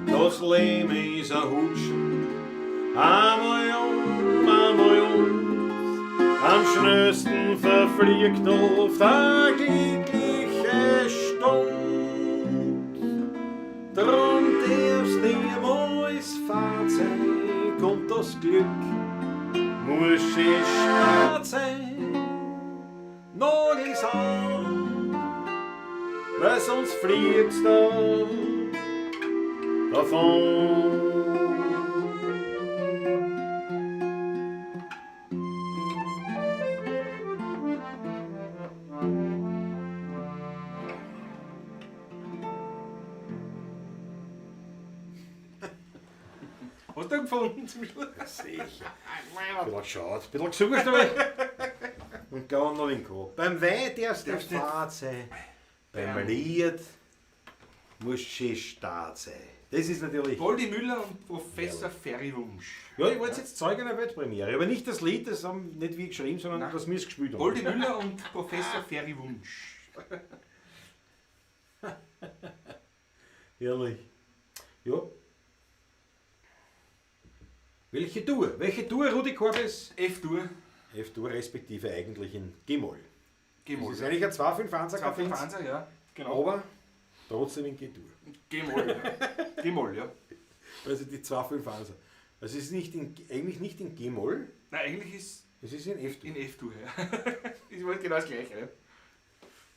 Das Leben ist ein Hutschen, einmal am schnellsten verfliegt oft eine glückliche Stund. Drum darf's niemals fad sein, kommt das Glück, muss es stark sein, Nagels an, weil sonst fliegt's davon. Hast du gefunden zum Schluss? Sicher. Ein bisschen geschaut, ein bisschen gesucht habe ich. Und gar noch in den Kopf. Beim Wein darfst du nicht fad sein, beim Lied muss es stark sein. Das ist natürlich... Goldi Müller und Professor Ferriwunsch. Ja, ich wollte jetzt Zeugen einer Weltpremiere, aber nicht das Lied, das haben nicht wir geschrieben, sondern Nein. das wir es gespielt haben. Goldi Müller und Professor Ferriwunsch. Ehrlich. Ja. Welche Tour? Welche Tour, Rudi Korbes? F-Dur. F-Dur, respektive eigentlich in G-Moll. Das G-Moll. ist eigentlich ein 2-5-1er Kadenz, Panzer, ja. Genau. aber trotzdem in G-Dur. G-Moll. Ja. G-Moll, ja. Also die 2-5-1er. Also es ist nicht eigentlich nicht in G-Moll, Nein, eigentlich ist es ist in F-Dur. in F-Dur, ja. Ich wollte genau das Gleiche, ja.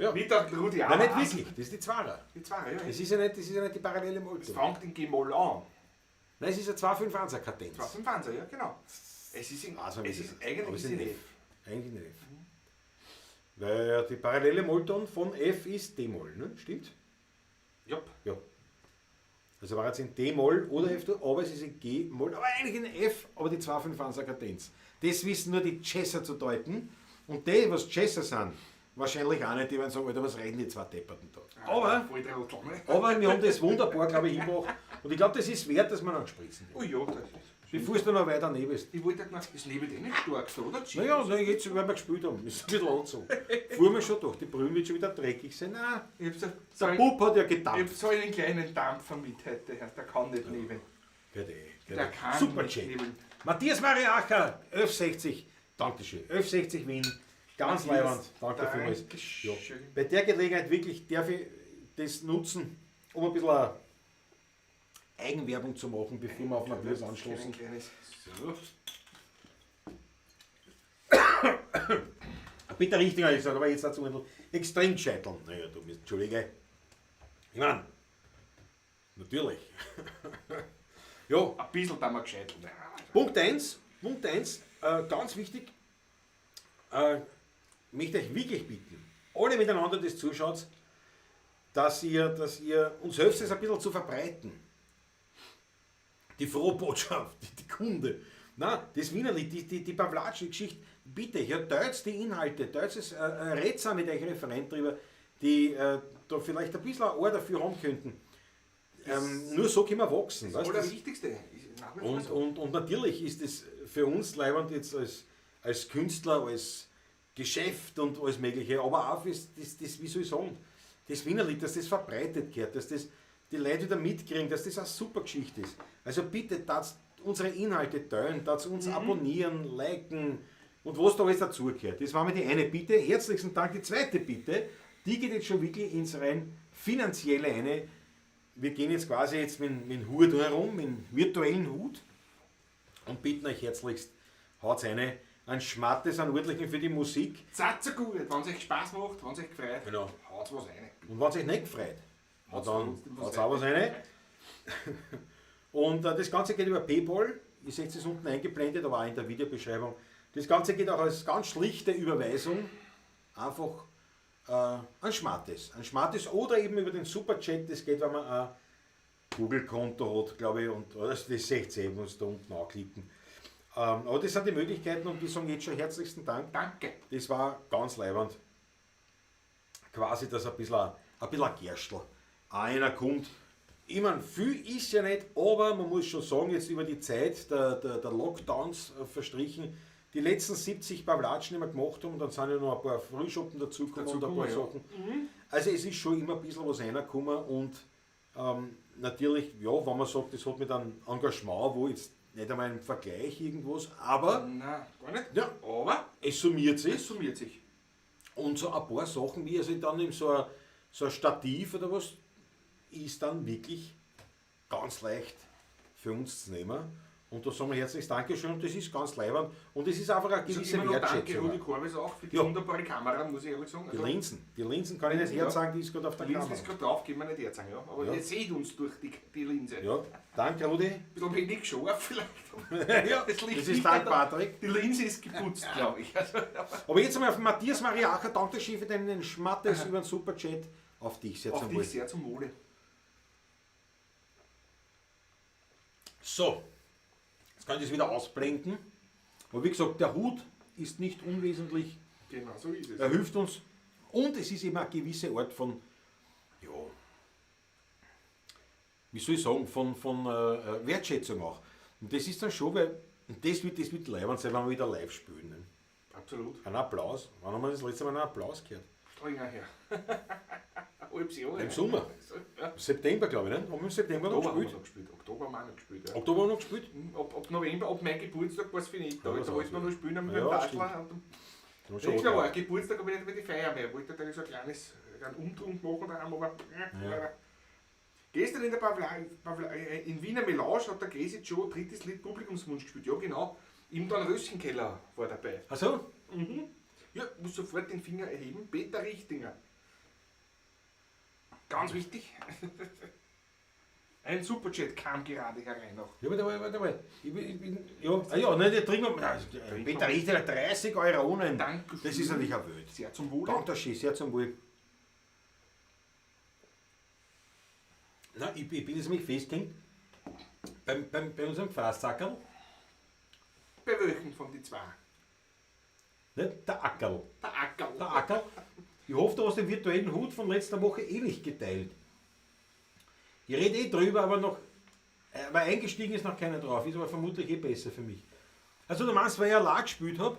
Ja. Wie der Rudi Nein, Auer. nicht wirklich, das ist die Zwarer. Die zwei, ja. Das ist ja nicht die parallele Es Mollton. fängt in G-Moll an. Nein, es ist ein 2-5-1er Kadenz. 2 Panzer, ja, genau. Es ist in, Also, es ist aber eigentlich es ist in F. Eigentlich in F. Weil die parallele Mollton von F ist D-Moll, ne? Stimmt? Jupp. Ja. Also war jetzt in D-Moll oder F-Dur, aber es ist in G-Moll, aber eigentlich in F, aber die 2-5-1er Kadenz. Das wissen nur die Chesser zu deuten. Und die, was Chesser sind, wahrscheinlich auch nicht, die werden sagen, Alter, was reden die zwei Depperten da? Aber, Voll der Rotl, ne? aber wir haben das wunderbar, glaube ich, hingebracht. Und ich glaube, das ist wert, dass man anspritzen. Oh ja, das ist. Bevor du noch weiter neben bist. Ich wollte noch, das Leben nicht stark so, oder? Naja, jetzt, weil wir gespielt haben, ist ein bisschen angezogen. Fuhren wir schon durch, die Brühen wird schon wieder dreckig sein. Nein, Ich hab so, der Bub hat ja ich hab gedampft. so einen kleinen Dampfer mit heute, der kann nicht leben. Der kann Super nicht Check. leben. Matthias Mariacher, 1160, Dankeschön. 1160 Wien, ganz Matthias, leibend. Danke vielmals. Ja. Dankeschön. Bei der Gelegenheit wirklich darf ich das nutzen, um ein bisschen Eigenwerbung zu machen, bevor wir auf Matthias anschließen. Ein kleines. So. Bitte richtig, ich sage, aber jetzt dazu extrem scheiteln. Naja, du bist, Entschuldige. Ich meine, natürlich. Ja, Ein bisschen da mal gescheit. Punkt 1, ganz wichtig, möchte ich euch bitten, alle miteinander das zuschaut, dass ihr uns helft, es ein bisschen zu verbreiten. Die frohe Botschaft, die Kunde. Nein, das Wienerlied, die Pawlatschen-Geschichte, bitte, teilt die Inhalte, teilt es, redet mit euch Referenten drüber, die da vielleicht ein bisschen ein Ohr dafür haben könnten. Nur so können wir wachsen. Das ist weißt das du? Wichtigste. Ist nach wie vor so. Und natürlich ist es für uns leibend jetzt als Künstler, als Geschäft und alles Mögliche, aber auch das, wie soll ich sagen, das Wienerlied, dass das verbreitet gehört, dass das die Leute wieder mitkriegen, dass das eine super Geschichte ist. Also bitte, tat unsere Inhalte teilen, tat uns abonnieren, liken und was da alles dazugehört. Das war mir die eine Bitte. Herzlichen Dank. Die zweite Bitte, die geht jetzt schon wirklich ins rein finanzielle eine. Wir gehen jetzt quasi jetzt mit dem Hut herum, mit dem virtuellen Hut und bitten euch herzlichst, haut ein Schmattes, einen ordentlichen für die Musik. Seid so gut, wenn es euch Spaß macht, wenn es euch gefreut, Genau. haut was rein. Und wenn es euch nicht gefreut, Haut's dann trotzdem was haut auch was rein. Und das Ganze geht über PayPal. Ich sehe es unten eingeblendet, aber auch in der Videobeschreibung. Das Ganze geht auch als ganz schlichte Überweisung. Einfach ein Schmattes oder eben über den Superchat. Das geht, wenn man ein Google-Konto hat, glaube ich. Und das seht ihr eben, uns da unten anklicken. Aber das sind die Möglichkeiten und wir sagen jetzt schon herzlichsten Dank. Danke. Das war ganz leibend. Quasi, dass ein bisschen ein Gerstl einer kommt. Ich meine, viel ist ja nicht, aber man muss schon sagen, jetzt über die Zeit der Lockdowns verstrichen, die letzten 70 Pawlatschen, die wir gemacht haben, und dann sind ja noch ein paar Frühschoppen dazugekommen und ein paar Sachen. Also es ist schon immer ein bisschen was reingekommen und natürlich, ja, wenn man sagt, das hat mit einem Engagement, wo jetzt nicht einmal im Vergleich irgendwas, aber Nein, gar nicht. ja, Aber es summiert sich. es summiert sich. Und so ein paar Sachen, wie also dann eben so ein Stativ oder was, ist dann wirklich ganz leicht für uns zu nehmen. Und da sagen wir herzliches Dankeschön und das ist ganz leibend. Und es ist einfach eine Also gewisse immer noch danke Wertschätzung. Rudi Korbis auch für die Ja. wunderbare Kamera, muss ich ehrlich sagen. Die Also, Linsen kann ich nicht Ja. herzagen, die ist gerade auf der die Linse Kamera. ist gerade drauf, können wir nicht herzagen, ja. Aber Ja. ihr seht uns durch die Linse. Ja, danke Rudi. Ein bisschen wenig scharf vielleicht. Ja, Das liegt das ist nicht dank an der- Patrick. Die Linse ist geputzt, glaube ich. Also, Aber jetzt einmal auf Matthias Mariacher, danke schön für deinen Schmattes über den Superchat. Auf dich, sehr auf zum dich Wohl. sehr zum Wohle. So, jetzt kann ich das wieder ausblenden. Aber wie gesagt, der Hut ist nicht unwesentlich. Genau, so ist es. Er hilft uns und es ist eben eine gewisse Art von, ja, wie soll ich sagen, von Wertschätzung auch. Und das ist dann schon, weil und das wird leibend sein, wenn wir wieder live spielen. Ne? Absolut. Ein Applaus. Wann haben wir das letzte Mal einen Applaus gehört? Strenger her. Halbes Jahr. Im Sommer. Ja. September, glaube ich, ne? Haben wir im September noch Oktober haben wir gespielt? noch gespielt. Oktober haben wir auch noch gespielt. Ja. Oktober haben wir noch gespielt? Ab November, ab meinem Geburtstag war es für nicht. Da, Ja, da das wollten wir auch noch spielen mit Ja, dem Taschler. stimmt. Und Haben wir nächstes schon Jahr Geburtstag habe ich nicht mehr die Feier mehr. Ich wollte da so ein kleines einen Umtrunk machen daheim, aber Ja. gestern in der in Wiener Melange hat der Crazy Joe drittes Lied Publikumswunsch gespielt. Ja genau. Im Röschenkeller war dabei. Ach so? Mhm. Ja, muss sofort den Finger erheben. Peter Richtinger. Ganz wichtig. Ein Superchat kam gerade herein noch. Ja, warte mal. Ich bin, ja, nein, der trinken wir. Peter Richter, 30 Euronen. Danke. Das ist natürlich eine Welt. Sehr zum Wohle. Danke, schön, sehr zum Wohl. Na, ich bin jetzt nämlich festgehängt. Bei unserem Fassackerl, Bei welchen von die zwei? nicht? Der Ackerl. Der Ackerl. Der Ackerl. Ich hoffe, du hast den virtuellen Hut von letzter Woche nicht geteilt. Ich rede drüber, aber noch. Weil eingestiegen ist noch keiner drauf, ist aber vermutlich besser für mich. Also, du meinst, weil ich allein gespielt habe?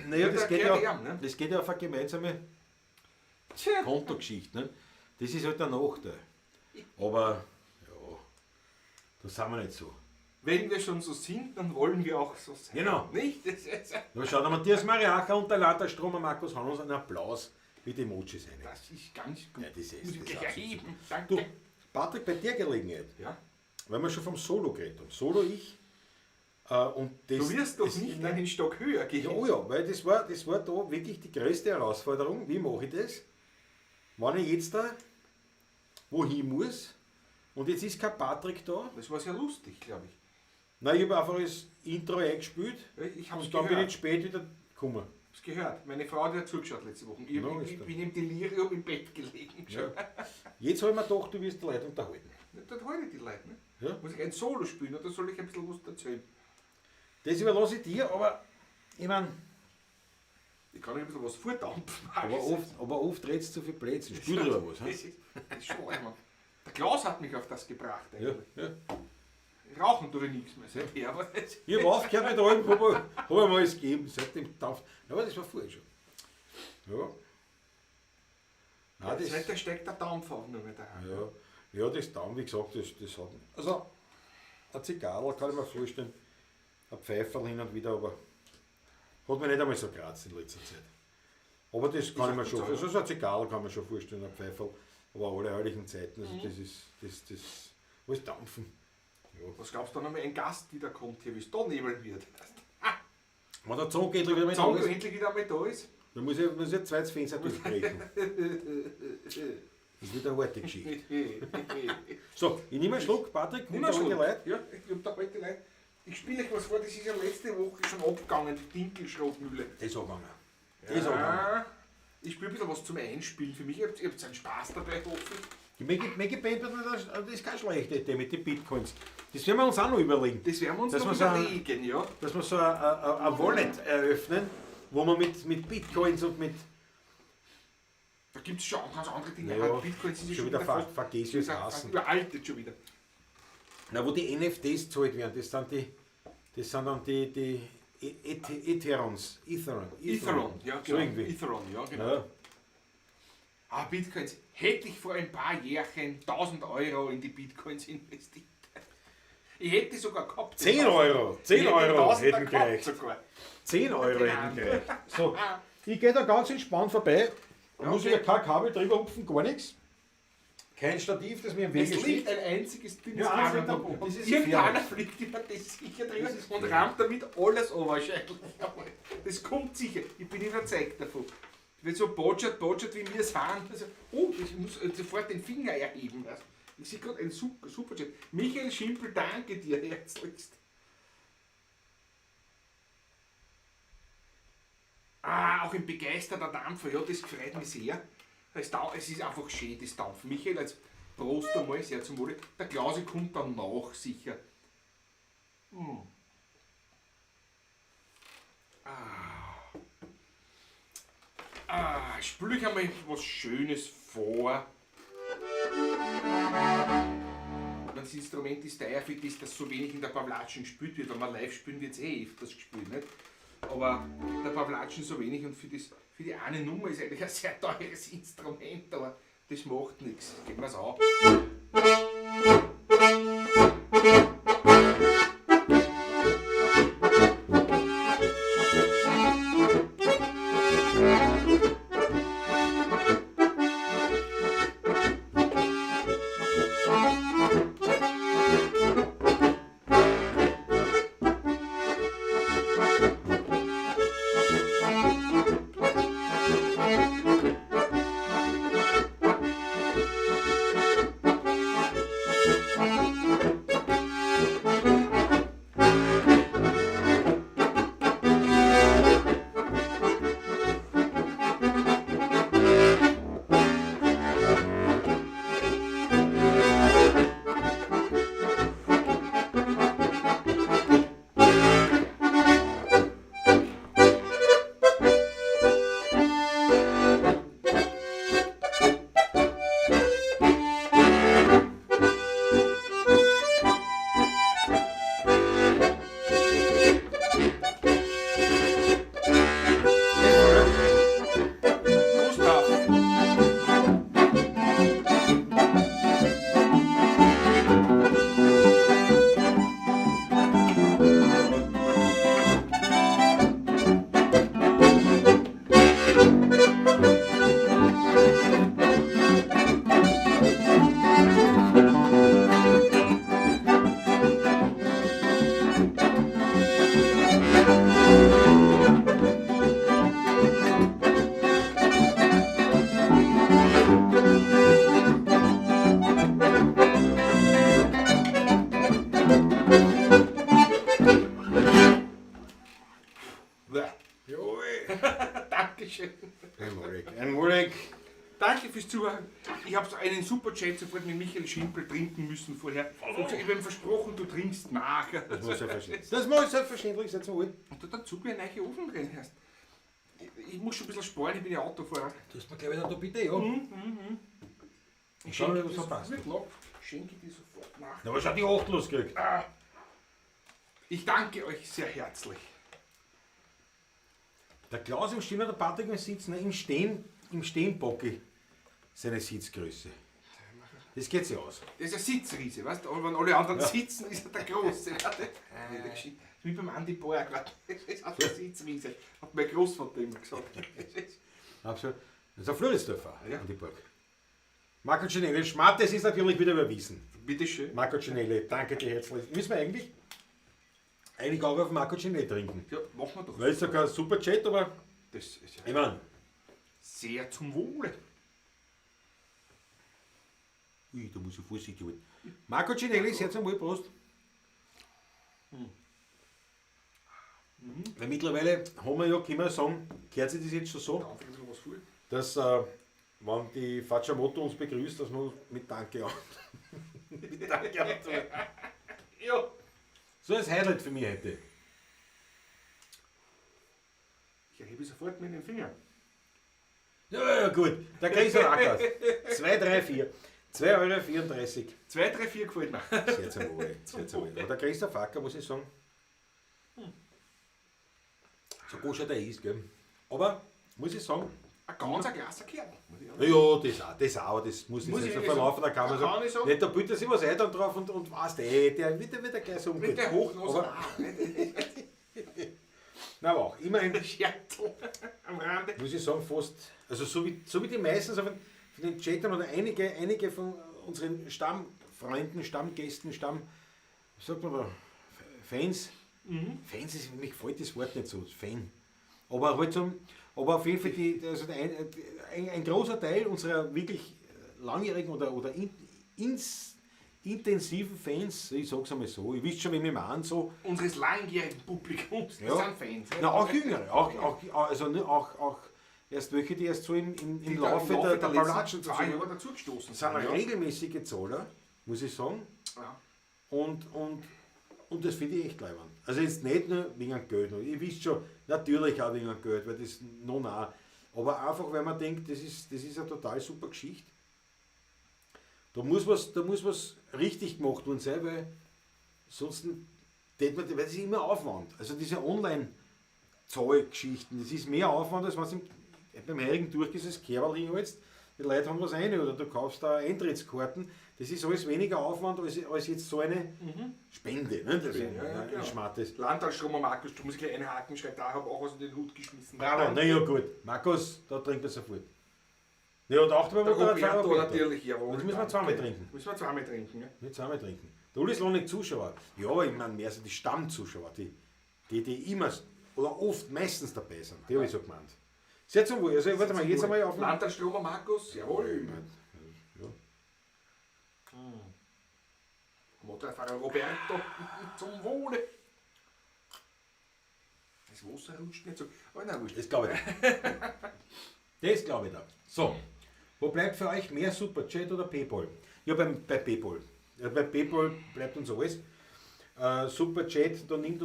Naja, Ja, das der geht gehört ja, ihm, ne? das geht ja auf eine gemeinsame Tja. Kontogeschichte. Ne? Das ist halt der Nachteil. Aber, ja, da sind wir nicht so. Wenn wir schon so sind, dann wollen wir auch so sein. Genau. Nicht? Das ist, Da schaut der Matthias Mariacher und der Later Stromer Markus Hannes einen Applaus mit Emojis rein. das ist ganz gut. Ja, das ist- Muss ich das gleich ist absolut erheben. Danke. Du, Patrick, bei der Gelegenheit, Ja? weil wir schon vom Solo geredet haben. Solo ich. Und das, Du wirst doch das, nicht einen Stock höher gehen. Ja, oh ja, weil das war da wirklich die größte Herausforderung. Wie mache ich das? Wenn ich jetzt da wohin muss Und jetzt ist kein Patrick da. Das war sehr lustig, glaube ich. Nein, ich habe einfach das Intro eingespielt Ich habe es und dann bin ich gehört. spät wieder gekommen. Ich hab's gehört. Meine Frau hat ja zugeschaut letzte Woche. Ich, No, ich, ist ich da. bin im Delirium im Bett gelegen. Ja. Jetzt habe ich mir gedacht, du wirst die Leute unterhalten. Dort halte ich die Leute. Ne? Ja. Muss ich ein Solo spielen oder soll ich ein bisschen was erzählen? Das überlasse ich dir, aber ich meine, Ich kann euch ein bisschen was vordampfen. aber oft redest du zu viel Blödsinn. Spiel dir was. Das ist schon einmal. Der Klaus hat mich auf das gebracht. Ja, Eigentlich. ja. Rauchen tue ich nichts mehr seither. Aber das Ich habe aufgehört mit allem, habe ich mal alles gegeben, seitdem dampft. Ja, aber das war vorher schon. Ja. Nein, Seitdem steckt der Dampf auf nur mehr daheim. ja, das Dampf, wie gesagt, das hat. Also, ein Zigarre kann ich mir vorstellen, ein Pfeiferl hin und wieder, aber hat mir nicht einmal so kratzt in letzter Zeit. Aber das kann ich mir schon vorstellen. So ein Zigarre kann man schon vorstellen, ein Pfeiferl. Aber alle heiligen Zeiten, also das alles dampfen. Ja. Was glaubst du, wenn einmal ein Gast wiederkommt hier, wie es da nebeln wird? Wenn der Zongeldl wieder mit Sagen da du ist, endlich wieder einmal da ist? dann muss ich ein zweites Fenster durchbrechen. Das wird eine harte Geschichte. So, ich nehme einen Schluck, Patrick, Nimm und mal die schon. Leute. Ja, ich hab da heute Leute. Ich spiele euch was vor, das ist ja letzte Woche schon abgegangen, die Dinkelschrotmühle. Das angegangen. Das angegangen. Ich spiele ein bisschen was zum Einspielen für mich. Ihr habt einen Spaß dabei, hoffe ich. Die Maggie Paper, das ist keine schlechte Idee mit den Bitcoins. Das werden wir uns auch noch überlegen. Das werden wir uns Dass noch wir so ein- überlegen, ja. Dass wir so ein Wallet eröffnen, wo man mit Bitcoins und mit. Da gibt es schon ganz andere Dinge. Ja, aber Bitcoins ist ja schon wieder vergessenes Hasen. überaltet schon wieder. Na, wo die NFTs gezahlt werden, das sind dann die Etherons. Ethereum, ja So genau. irgendwie. Ethereum, ja genau. Ja. Ah, Bitcoins. Hätte ich vor ein paar Jährchen 1000 Euro in die Bitcoins investiert. Ich hätte sogar gehabt. 10 Euro! 10 Euro hätten gereicht. Sogar. 10 Euro Genau. hätten gereicht. So, ich gehe da ganz entspannt vorbei. Da Ja, muss okay. ich ja kein Kabel drüber hupfen, gar nichts. Kein Stativ, das mir im Weg Es liegt steht. ein einziges dünnes Ja, Kabel also, da. das ist Irgendeiner gefährlich. fliegt über das sicher drüber Das ist und gefährlich. rammt damit alles an wahrscheinlich. Das kommt sicher. Ich bin überzeugt davon. Wenn so botschert wie wir es fahren, also, oh, ich muss sofort den Finger erheben. Also, ich sehe gerade einen super Chat. Michael Schimpel, danke dir herzlichst. Auch ein begeisterter Dampfer, ja, das freut mich sehr. Es ist einfach schön, das Dampfen. Michael, als Prost einmal, sehr zum Wohle. Der Klausi kommt dann nach, sicher. Spül ich einmal was Schönes vor. Das Instrument ist teuer für das, dass so wenig in der Pawlatschen gespielt wird. Wenn wir live spielen, wird es öfters gespielt, nicht? Aber der Pawlatschen so wenig und für die eine Nummer ist eigentlich ein sehr teures Instrument, aber das macht nichts. Geben wir es auf. Jawohl. Dankeschön. Einmalig. Danke fürs Zuhören. Ich habe so einen Superchat sofort mit Michael Schimpel trinken müssen vorher. Und ich habe ihm versprochen, du trinkst nach. Das muss selbstverständlich sein zum Wohl. Und da dazu mir einen neuen Ofen drin hast. Ich muss schon ein bisschen sparen, ich bin ja Autofahrer. Du hast mir gleich wieder da bitte, ja. Ich Schau, schenke was dir da passt. sofort nach. Schenke dir sofort nach. Na, was hat die 8 losgekriegt? Ich danke euch sehr herzlich. Der Klaus im Stehen und der Patrick im Sitzen, im Stehen bocke seine Sitzgröße. Das geht sich aus. Das ist ein Sitzriese, weißt du? Aber wenn alle anderen sitzen, ist er der Große. Das ist wie beim Andi Boer gerade. Das ist auch der Sitzriese. Hat mein Großvater immer gesagt. Absolut. Das ist ein Floridsdorfer, Ja. an die Burg. Marco Cinelli, Schmattes ist natürlich wieder überwiesen. Bitteschön. Marco Cinelli, danke dir herzlich. Müssen wir eigentlich auch auf Marco Cinelli trinken? Ja, machen wir doch. Weil es sogar ein super Chat, aber Das ist ja ich meine, sehr zum Wohle. ui, da muss ich vorsichtig werden. Marco Cinelli, sehr zum Wohl, Prost. Weil mittlerweile haben wir ja, können wir sagen, gehört sich das jetzt schon so, Da ein bisschen was vor. dass wenn die Facciamoto uns begrüßt, dass wir uns mit Danke an. mit Danke antworten. Ja. So ein Highlight für mich heute. Ich erhebe sofort mit den Fingern. Ja, gut. Der Gräser Ackers. 2, 3, 4. 2,34 €. 2, 3, 4 gefällt mir. Sehr zum Wohl. Sehr zum Wohl. Aber der Gräser Facker, muss ich sagen, so gut schon der ist, gell. Aber, muss ich sagen, Ein ganz krasser Kerl. ja, das auch, aber das muss Muss jetzt ich nicht nicht so verlaufen, da kann man sagen. Kann ich sagen, sagen. nicht, da bietet sich was ein dann drauf und weißt der wird gleich so Mit umgehen. der Hochnase. Aber- Na, aber auch, immerhin, Scherzel am Rande. muss ich sagen, fast, also so wie die meisten so von den Chattern oder einige von unseren Stammfreunden, Stammgästen, wie sagt man da, Fans, Fans ist, mir gefällt das Wort nicht so, Fan. Aber halt so, aber auf jeden Fall ein großer Teil unserer wirklich langjährigen oder intensiven Fans, ich sag's einmal so, ich wisst schon, wie wir meinen, so, Unseres langjährigen Publikums. Das Ja. sind Fans. na, auch Jüngere, auch erst welche, die erst so im Die Laufe im der letzten Ballatschen 2 Jahre dazugestoßen sind ja. regelmäßige Zahler, muss ich sagen. Ja. Und das finde ich echt leibend. Also jetzt nicht nur wegen dem Geld, ich wisst schon, natürlich auch wegen dem Geld, weil das noch nah. Aber einfach, weil man denkt, das ist eine total super Geschichte. Da muss was richtig gemacht worden sein, weil sonst tät man, weil das ist immer Aufwand. Also diese Online-Zahlgeschichten, das ist mehr Aufwand, als wenn es beim heurigen durchgehendes Kerl hinhältst. Die Leute haben was rein oder du kaufst da Eintrittskarten. Das ist alles weniger Aufwand als jetzt so eine Spende. Ne? Das Spende, ja, ein genau. Schmattes. Landtagsstrom Markus, du musst gleich einhaken, schreibt da, habe auch was in den Hut geschmissen. Bravo, naja gut. Markus, da trinkt er sofort. Ja, und auch Der Roberto natürlich, jawohl. Das müssen wir zweimal trinken. Müssen wir zweimal trinken, ja. Nicht zweimal trinken. Der Uli ist noch nicht Zuschauer. Ja, ich meine, mehr so die Stammzuschauer, die immer oder oft meistens dabei sind. Die habe ich so gemeint. Sehr zum Wohl. Also, warte mal, jetzt einmal auf. Landtagsstrom Markus, jawohl. Ja. Motorfahrer Roberto, zum Wohle. Das Wasser rutscht nicht so. Aber na gut. Das glaube ich nicht. Das glaube ich nicht. So, wo bleibt für euch mehr Superchat oder Paypal? Ja, bei Paypal. Ja, bei Paypal bleibt uns alles. Superchat, da nimmt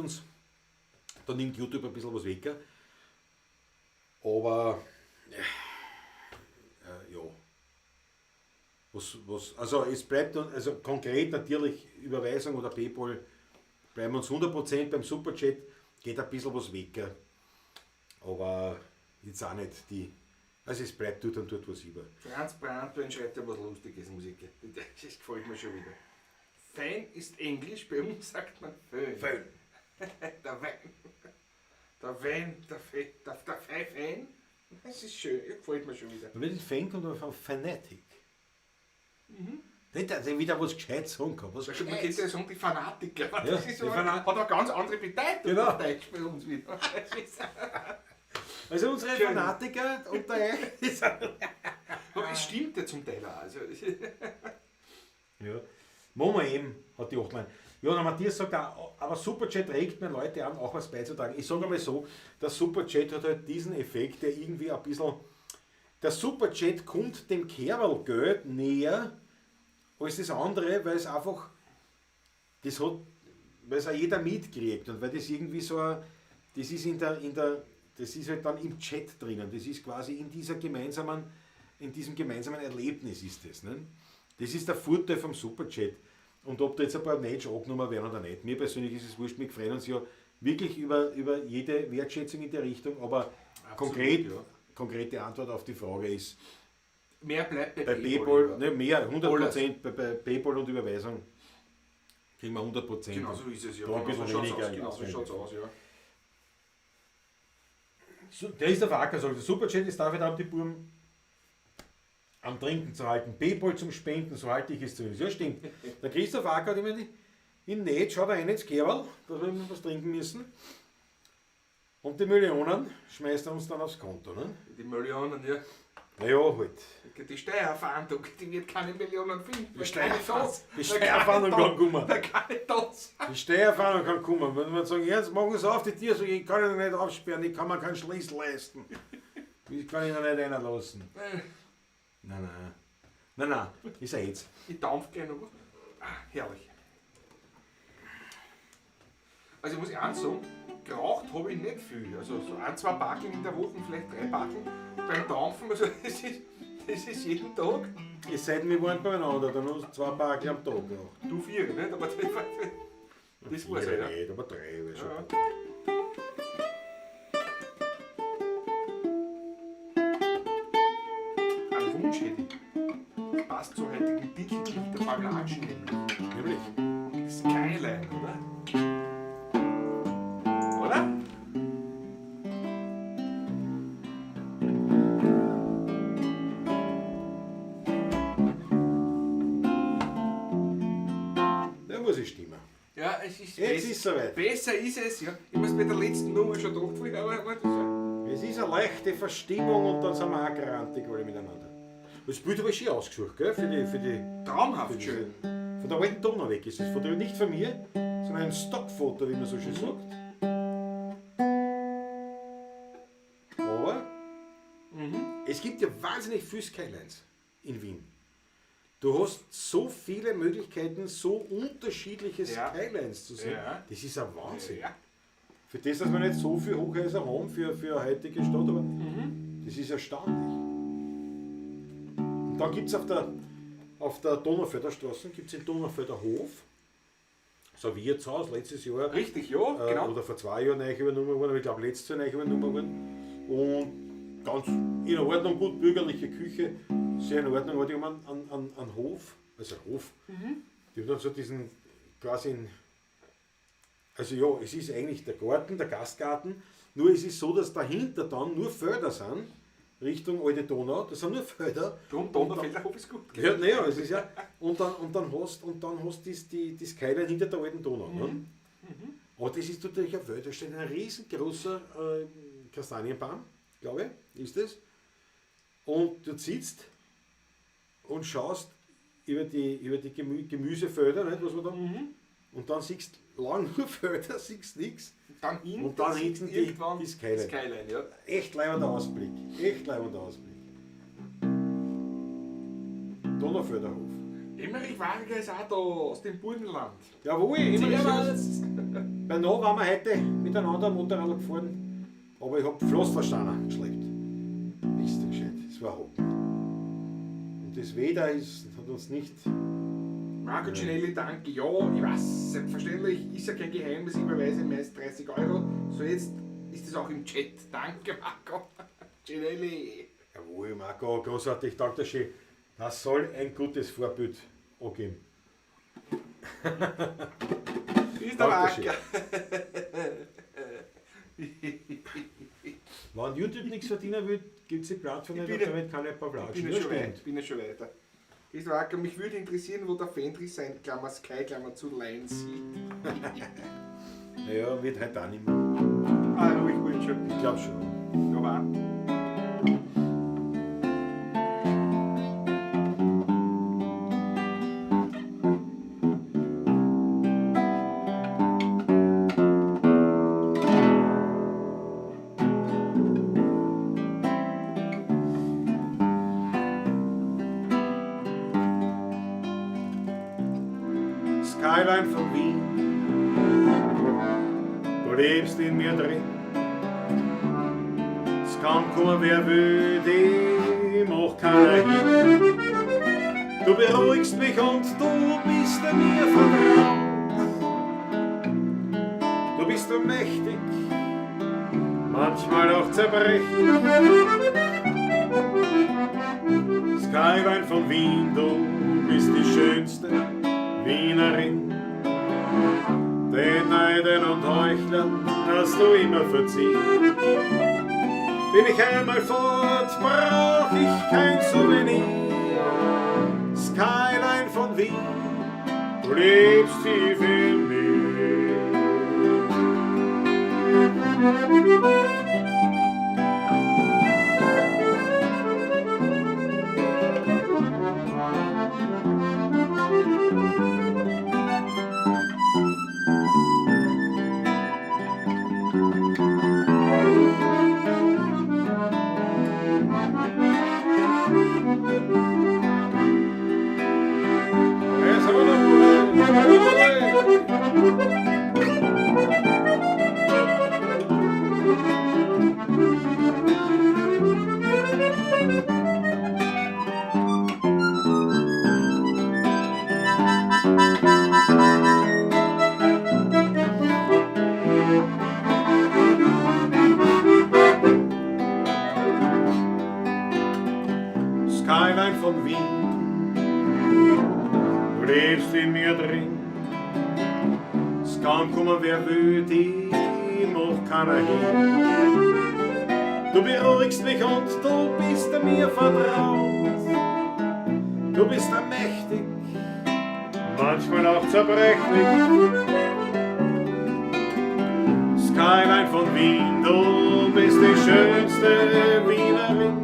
YouTube ein bisschen was weg. Aber ja. Also es bleibt also konkret natürlich Überweisung oder Paypal bleiben uns 100%, beim Superchat geht ein bisschen was weg. Aber jetzt auch nicht die. Also es bleibt dort und dort was über. Franz Brandwein schreibt ja was Lustiges, Musik. Das gefällt mir schon wieder. Fan ist Englisch, bei uns sagt man Föhn. Föhn. Der Wein. Der Fan. Das ist schön, das gefällt mir schon wieder. Wenn ein Fan kommt aber von Fanatic. Nicht, dass er wieder was Gescheites sagen kann. Was Man kennt Gescheites. ja so die Fanatiker. Ja, Das ist die so, Fanat- hat eine ganz andere Bedeutung Genau. auf Deutsch bei uns wieder. Das ist- Also unsere Schön. Fanatiker unter euch. Aber es stimmt ja zum Teil auch. Also, Ja. Mama eben hat die 8 Mann. Ja, der Matthias sagt auch, aber Superjet regt mir Leute an, auch was beizutragen. Ich sage einmal so, der Superjet hat halt diesen Effekt, der irgendwie ein bisschen. Der Superjet kommt dem Kerl-Geld näher als das andere, weil es einfach. Das hat. Weil es auch jeder mitkriegt und weil das irgendwie so. Das ist das ist halt dann im Chat drinnen. Das ist quasi in diesem gemeinsamen Erlebnis ist das. Ne? Das ist der Vorteil vom Superchat. Und ob da jetzt ein paar Match angenommen werden oder nicht. Mir persönlich ist es wurscht, wir freuen uns ja wirklich über jede Wertschätzung in der Richtung, aber Absolut, konkrete Antwort auf die Frage ist, Mehr bleibt bei PayPal, ne, mehr, 100% bei PayPal und Überweisung kriegen wir 100%. Genau so ist es ja. Da ein bisschen weniger. Genau so schaut es aus, ja. So, der ist der Wacker, sagt der Superchat ist dafür da, um die Buben am Trinken zu halten. PayPal zum Spenden, so halte ich es zumindest. Ja, stimmt. Der Christoph Wacker hat immer in Net schaut er rein ins Kerl, dass wir immer was trinken müssen. Und die Millionen schmeißt er uns dann aufs Konto. Ne? Die Millionen, ja. Naja, halt. Die Steuerfahndung, die wird keine Millionen finden. Die Steuerfahndung kann kommen. Da kann nicht das. Die Steuerfahndung kann kommen. Wenn wir sagen, jetzt machen Sie auf die Tür, so, ich kann ihn nicht aufsperren, ich kann mir keinen Schlüssel leisten. Ich kann ihn nicht reinlassen. Nein, ist er jetzt. Ich dampf gleich noch. Herrlich. Also ich muss eins sagen, geraucht habe ich nicht viel. Also so 1-2 Backen in der Woche, vielleicht 3 Backen. Beim Dampfen, also das ist jeden Tag. Ihr seid wir waren beieinander, dann hast du 2 Packen am Tag noch. Du 4, nicht? Aber das war's ja. Nicht, aber 3 wäre schon. Ja. Ein Wunsch hätte ich. Das passt zur heutigen dicken der Pavlatschen nämlich. Nämlich. Das Skyline, oder? Oder? Da muss ich stimmen. Ja, es ist Jetzt ist es soweit. besser ist es, ja. Ich muss bei der letzten Nummer schon gedacht, aber das ist Es ist eine leichte Verstimmung und dann sind wir auch grantig alle miteinander. Das Bild habe ich schön ausgesucht, gell? Für die traumhaft schön. Von der alten Donau weg ist es. Nicht von mir, sondern ein Stockfoto, wie man so schön sagt. Aber es gibt ja wahnsinnig viele Skylines in Wien. Du hast so viele Möglichkeiten, so unterschiedliche Skylines zu sehen. Ja. Das ist ein Wahnsinn. Ja. Für das, dass wir nicht so viele Hochhäuser haben für eine heutige Stadt, aber das ist erstaunlich. Und dann gibt es auf der Donaufelder Straße gibt's den Donaufelder Hof. So wie jetzt Haus, letztes Jahr. Richtig, ja, genau. Oder vor 2 Jahren neu übernommen worden, aber ich glaube letztes Jahr neu übernommen worden. Und ganz in Ordnung, gut bürgerliche Küche, sehr in Ordnung, aber die haben einen Hof, also einen Hof. Die haben dann so diesen quasi also ja, es ist eigentlich der Garten, der Gastgarten, nur es ist so, dass dahinter dann nur Felder sind, Richtung Alte Donau, das sind nur Felder. Darum Donaufelder Hof ist gut. Ja, naja, es ist ja. Und dann hast du die Skyline hinter der alten Donau. Ne? Aber das ist natürlich ein Wald, da steht ein riesengroßer Kastanienbaum, glaube ich, ist es. Und du sitzt und schaust über die Gemüsefelder, nicht, was wir da. Und dann siehst du lang nur Felder, siehst nichts. Und dann hinten die Skyline. Ja. Echt leibender Ausblick. Echt leibender Ausblick. Donaufelder Hof. Emmerich Warger ist auch da, aus dem Burgenland. Jawohl, immer Servus. Bei No waren wir heute miteinander am Motorrad gefahren, aber ich habe Flossversteiner geschleppt. Bist du gescheit, das war Hoppen. Und das Wetter hat uns nicht. Marco Cinelli, danke. Ja, ich weiß, selbstverständlich ist ja kein Geheimnis, ich überweise meist 30 €. So, jetzt ist es auch im Chat. Danke, Marco Cinelli. Jawohl, Marco, großartig, danke schön. Das soll ein gutes Vorbild angeben. Ist der Marco. Wenn YouTube nichts verdienen will, gibt es die Plattform nicht, damit kann ich ein paar Ich bin ja schon weiter. Ist der Marco, mich würde interessieren, wo der Fendrich sein Klammer Sky Klammer zu Line sieht. Naja, wird halt auch nicht mehr. Ah, ruhig, gut schon. Ich glaube schon. Aber Skyline von Wien, du lebst in mir drin. Es kann kommen, wer will, dem macht keiner hin. Du beruhigst mich und du bist mir vertraut. Du bist so mächtig, manchmal auch zerbrechlich. Skyline von Wien, du bist die schönste Wienerin. Den Neiden und Heuchlern hast du immer verziehen. Bin ich einmal fort, brauch ich kein Souvenir. Skyline von Wien, du lebst tief in mir. Skyline von Wien, du lebst in mir drin. Es kann kommen, wer will, dem macht keiner hin. Du beruhigst mich und du bist mir vertraut. Du bist mächtig, manchmal auch zerbrechlich. Skyline von Wien, du bist die schönste Wienerin.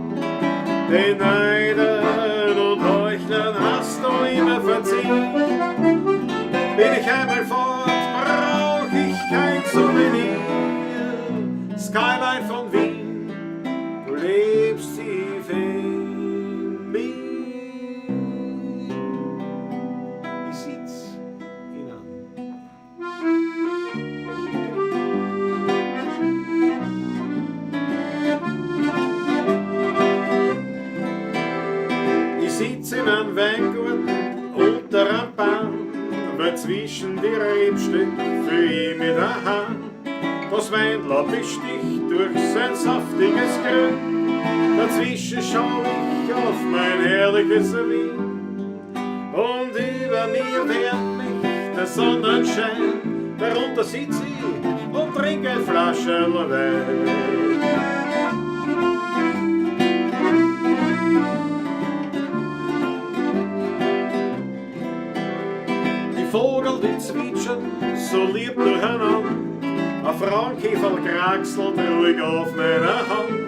Den Neidern und Heuchlern hast du immer verziehen. Bin ich einmal fort, brauch ich kein Souvenir. Skyline von Wien, du lebst tief in mir. Ich sitz hinan. Ich sitz in einem Weingarten unter einem Baum, weil zwischen die Rebstöcke fühl ich mich daheim. Das Weinlaub besticht durch sein saftiges Grün. Dazwischen schau ich auf mein herrliches Wien. Und über mir wärmt mich der Sonnenschein. Darunter sitz ich und trinke eine Flasche Wein. Vogel, die zwitschern, so lieb durcheinander. Ein Frauenkäfer kraxelt ruhig auf meiner Hand.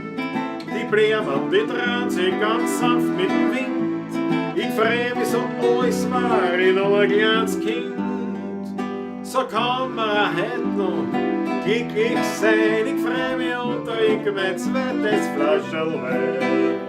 Die Blären, die drehen sich ganz sanft mit dem Wind. Ich freu mich so, alles war ich noch ein kleines Kind. So kann man auch heute noch glücklich sein. Ich freu mich und trinke mein zweites Flascherl Wein.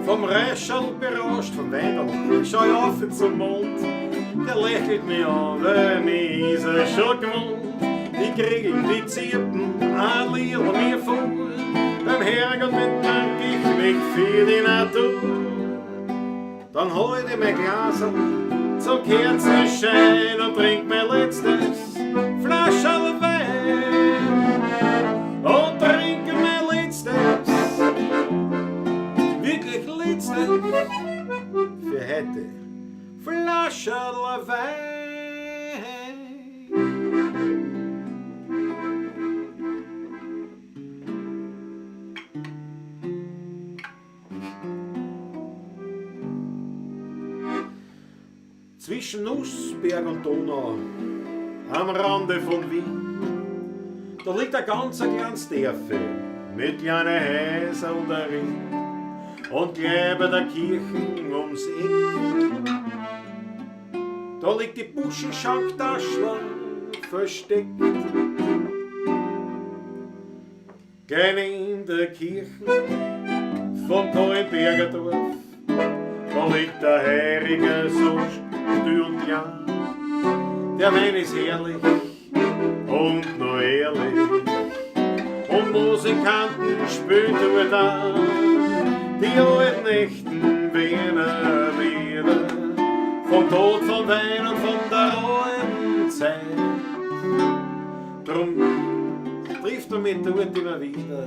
Vom Räscherl berauscht, vom Weidel, schau ich auf zum Mond. Der lächelt mich an, weil mich ist er schon gewohnt. Die Kriegel, die Zirpen, alle mir vor. Beim Herrgott bedank ich mich für die Natur. Dann hol ich mein Glasl zum Kerzenschein und trink mein letztes Flascherl Wein. Und trinke mein letztes, wirklich letztes, für heute Flascherl Wein. zwischen Nussberg und Donau, am Rande von Wien, da liegt ein ganz kleines Dörfel mit kleinen Häusern und ein Ring und gleich bei der Kirchen ums Eck. Da liegt die Buschenschanktaschler versteckt. Gleich in der Kirche vom Teuenberger Dorf, da liegt der Heilige so still und ja. Der Wein ist herrlich und noch ehrlich und Musikanten spielen dort da die alten echten Wiener Lieder vom Tod, vom Wein und von der alten Zeit. Drum trifft er mich dort immer wieder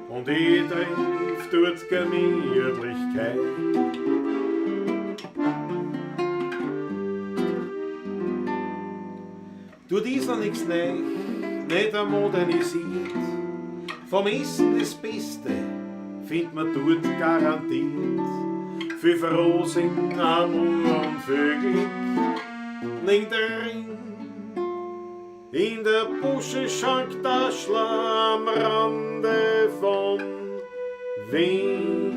und ich triff dort Gemütlichkeit. Dort ist noch nichts neu, nicht modernisiert. Vom Essen das Beste findet man dort garantiert. Für Frohsinn, Amor und für Glück liegt der Ring in der Buschenschanktaschler am Rande von Wien.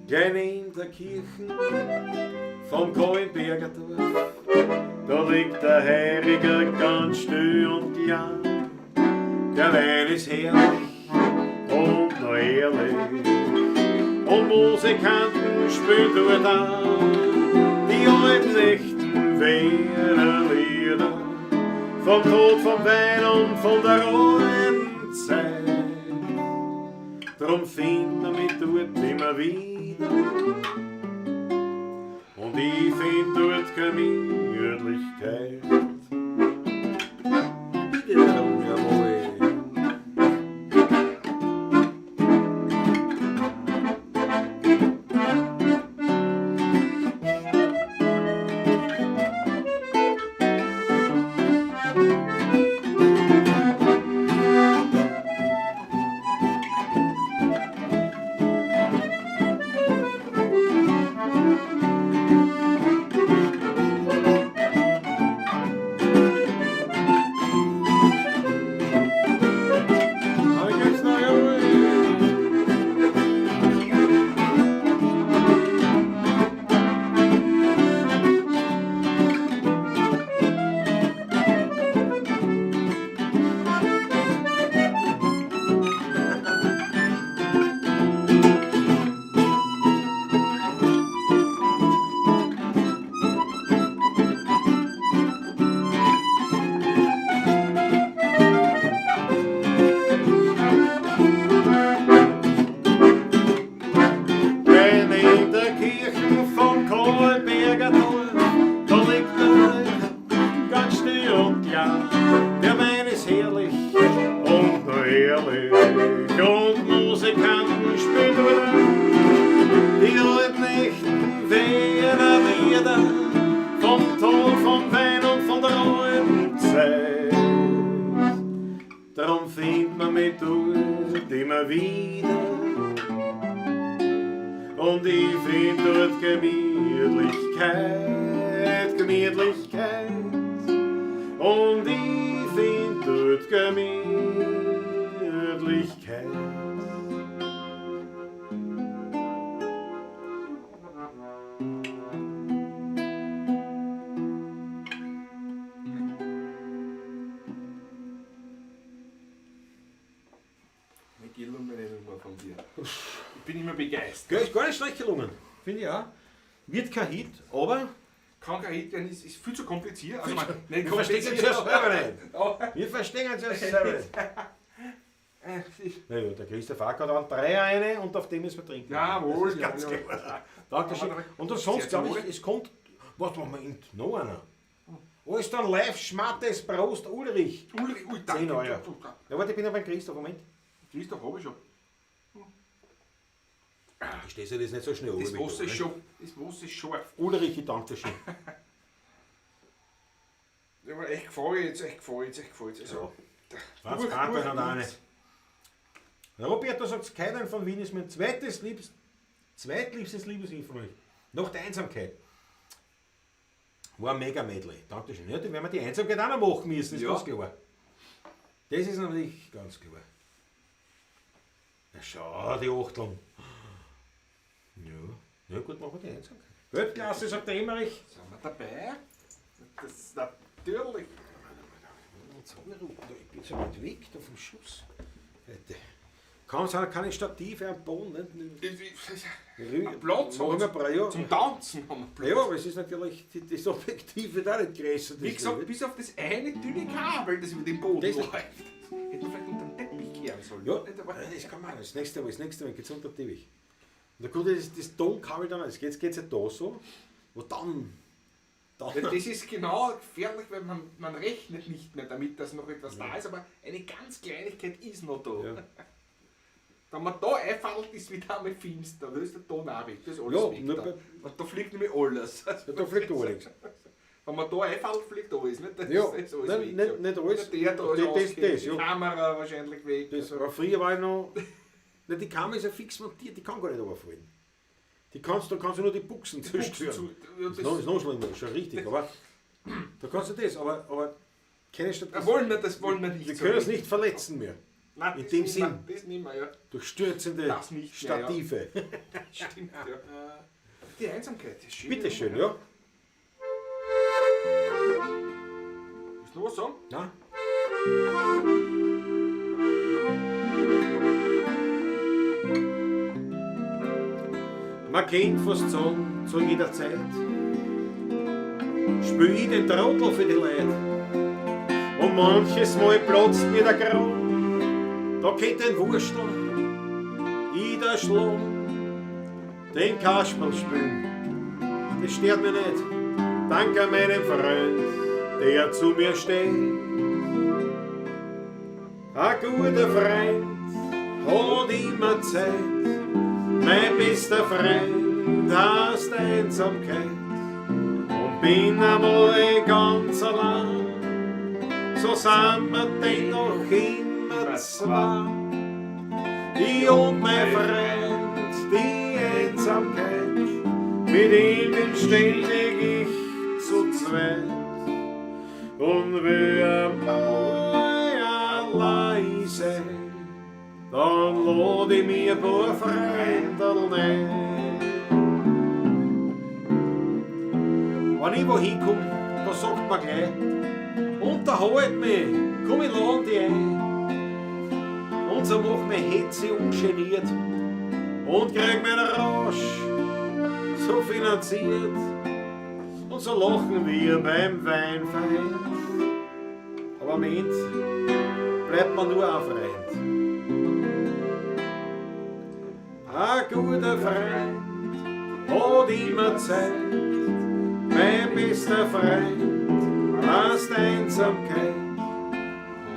Gleich in der Kirche vom Kohlenberger Dorf, da liegt der Heilige ganz still und klein. Der Wein ist herrlich und noch ehrlich und Musikanten spielen dort an die alten echten Wiener Lieder vom Tod, vom Wein und von der alten Zeit. Drum findet man mich dort immer wieder und ich find dort Gemütlichkeit. Bitte darum, jawohl. Ich bin immer begeistert. Gell, ist gar nicht schlecht gelungen. Finde ich auch. Wird kein Hit, aber Kann kein Hit werden, ist viel zu kompliziert. Also, wir verstehen uns ja selber nicht. Wir verstehen uns ja selber nicht. Naja, der Christoph Acker hat dann 3 eine und auf dem müssen wir trinken. Jawohl, das ist ganz klar. Dankeschön. Und sonst glaube ich, es kommt. Was machen wir in noch einer? Alles dann live, Schmattes, Prost, Ulrich. Ulrich, 10 Euro. Ja, warte, ich bin ja beim Christoph, Moment. Christoph habe ich schon. Ich stehe das nicht so schnell. Das Wasser ist scharf. Ulrich, ich danke dir schön. Ja, aber echt gefällt jetzt. Also, Was Vater hat eine. Roberto sagt, keiner von Wien ist mein zweites Liebst. Zweitliebstes Liebeslied von euch. Nach der Einsamkeit. War ein Mega-Medley. Dankeschön. Ja, dann werden wir die Einsamkeit auch noch machen müssen, ist Ja. ganz klar. Das ist natürlich ganz klar. Na schau, die Achteln. Ja gut, machen wir die Einsamkeit. Weltklasse, sagt der Emmerich. Sind wir dabei? Das ist natürlich. Ich bin so weit weg da vom Schuss. Leute. Kaum sein, keine Stative am Boden. Nicht? Platz Machen wir ein paar Jahre. zum Tanzen haben wir Platz. Ja, aber es ist natürlich das Objektive da nicht größer. Wie gesagt, bis auf das eine dünne Kabel, das über den Boden Das- läuft. Hätten wir vielleicht unter den Teppich kehren sollen. Ja, Nicht, aber das kann man auch. Das nächste Mal geht es unter den Teppich. Und da kommt das Tonkabel dann, jetzt geht es ja da so, wo dann. Ja, das ist genau gefährlich, weil man rechnet nicht mehr damit, dass noch etwas da ist, aber eine ganz Kleinigkeit ist noch da. Ja. Wenn man da einfällt, ist wieder einmal finster, da ist der Ton auch weg, das ist alles Ja, weg. nur Da. bei- Und da fliegt nämlich alles. Ja, da fliegt auch nichts. Wenn man da einfällt, fliegt alles. Nicht? Das Ja, ist alles nein, weg. nicht alles. Der da ist Das- ausgehend, das, ja. die Kamera wahrscheinlich weg. Aber früher war ich noch. Na, die Kamera ist ja fix montiert, die kann gar nicht runterfallen. Da kannst du nur die Buchsen zerstören. Ja, Das ist noch schlimmer, schon richtig. Aber da kannst du das, aber keine Stadt. das wollen wir nicht. Wir so können es richtig. nicht verletzen mehr. Nein, in das dem nicht Sinn. mehr, das nicht mehr, ja. Durch stürzende Das nicht mehr, ja. Stative. Stimmt, ja. Die Einsamkeit ist schön. Bitteschön, ja. Ist noch was sagen? Ja. Man kennt fast sagen, zu jeder Zeit. Spül ich den Trottel für die Leute. Und manches Mal platzt mir der Grauen. Da geht ein Wurstel, ich der Schlong, den Kasperl spielen. Das stört mich nicht. Danke meinem Freund, der zu mir steht. Ein guter Freund hat immer Zeit. Mein bester Freund heißt Einsamkeit. Und bin einmal ganz allein. So sind wir dennoch immer zwei. Ich und mein Freund, die Einsamkeit. Mit ihm bin ständig ich zu zweit. Und wer mal allein sein, dann lad ich mir ein paar Freunde ein. Wenn ich wohin komm, da sagt man gleich, unterhalt mich, komm ich lade dich ein. Und so macht mich Hetze ungeniert und krieg meinen Rausch so finanziert. Und so lachen wir beim Weinfeiern. Aber am Ende bleibt man nur ein Freund. Ein guter Freund hat immer Zeit. Mein bester Freund heißt Einsamkeit.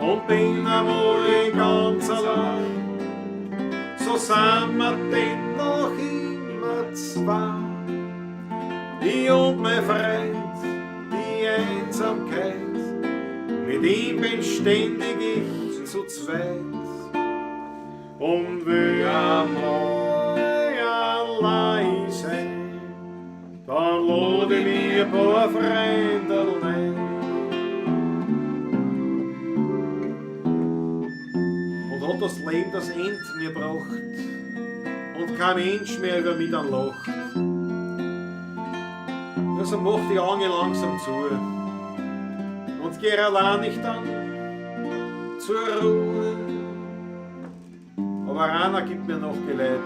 Und bin einmal ganz allein. So sind wir dennoch immer zwei. Ich und mein Freund, die Einsamkeit. Mit ihm bin ständig ich zu zweit. Und will einmal allein sein, dann lade ich mir ein paar Freunde ein. Und hat das Leben das End mir braucht und kein Mensch mehr über mich dann lacht. Also mach die Augen langsam zu und geh allein nicht dann zur Ruhe. Aber einer gibt mir noch Geleit.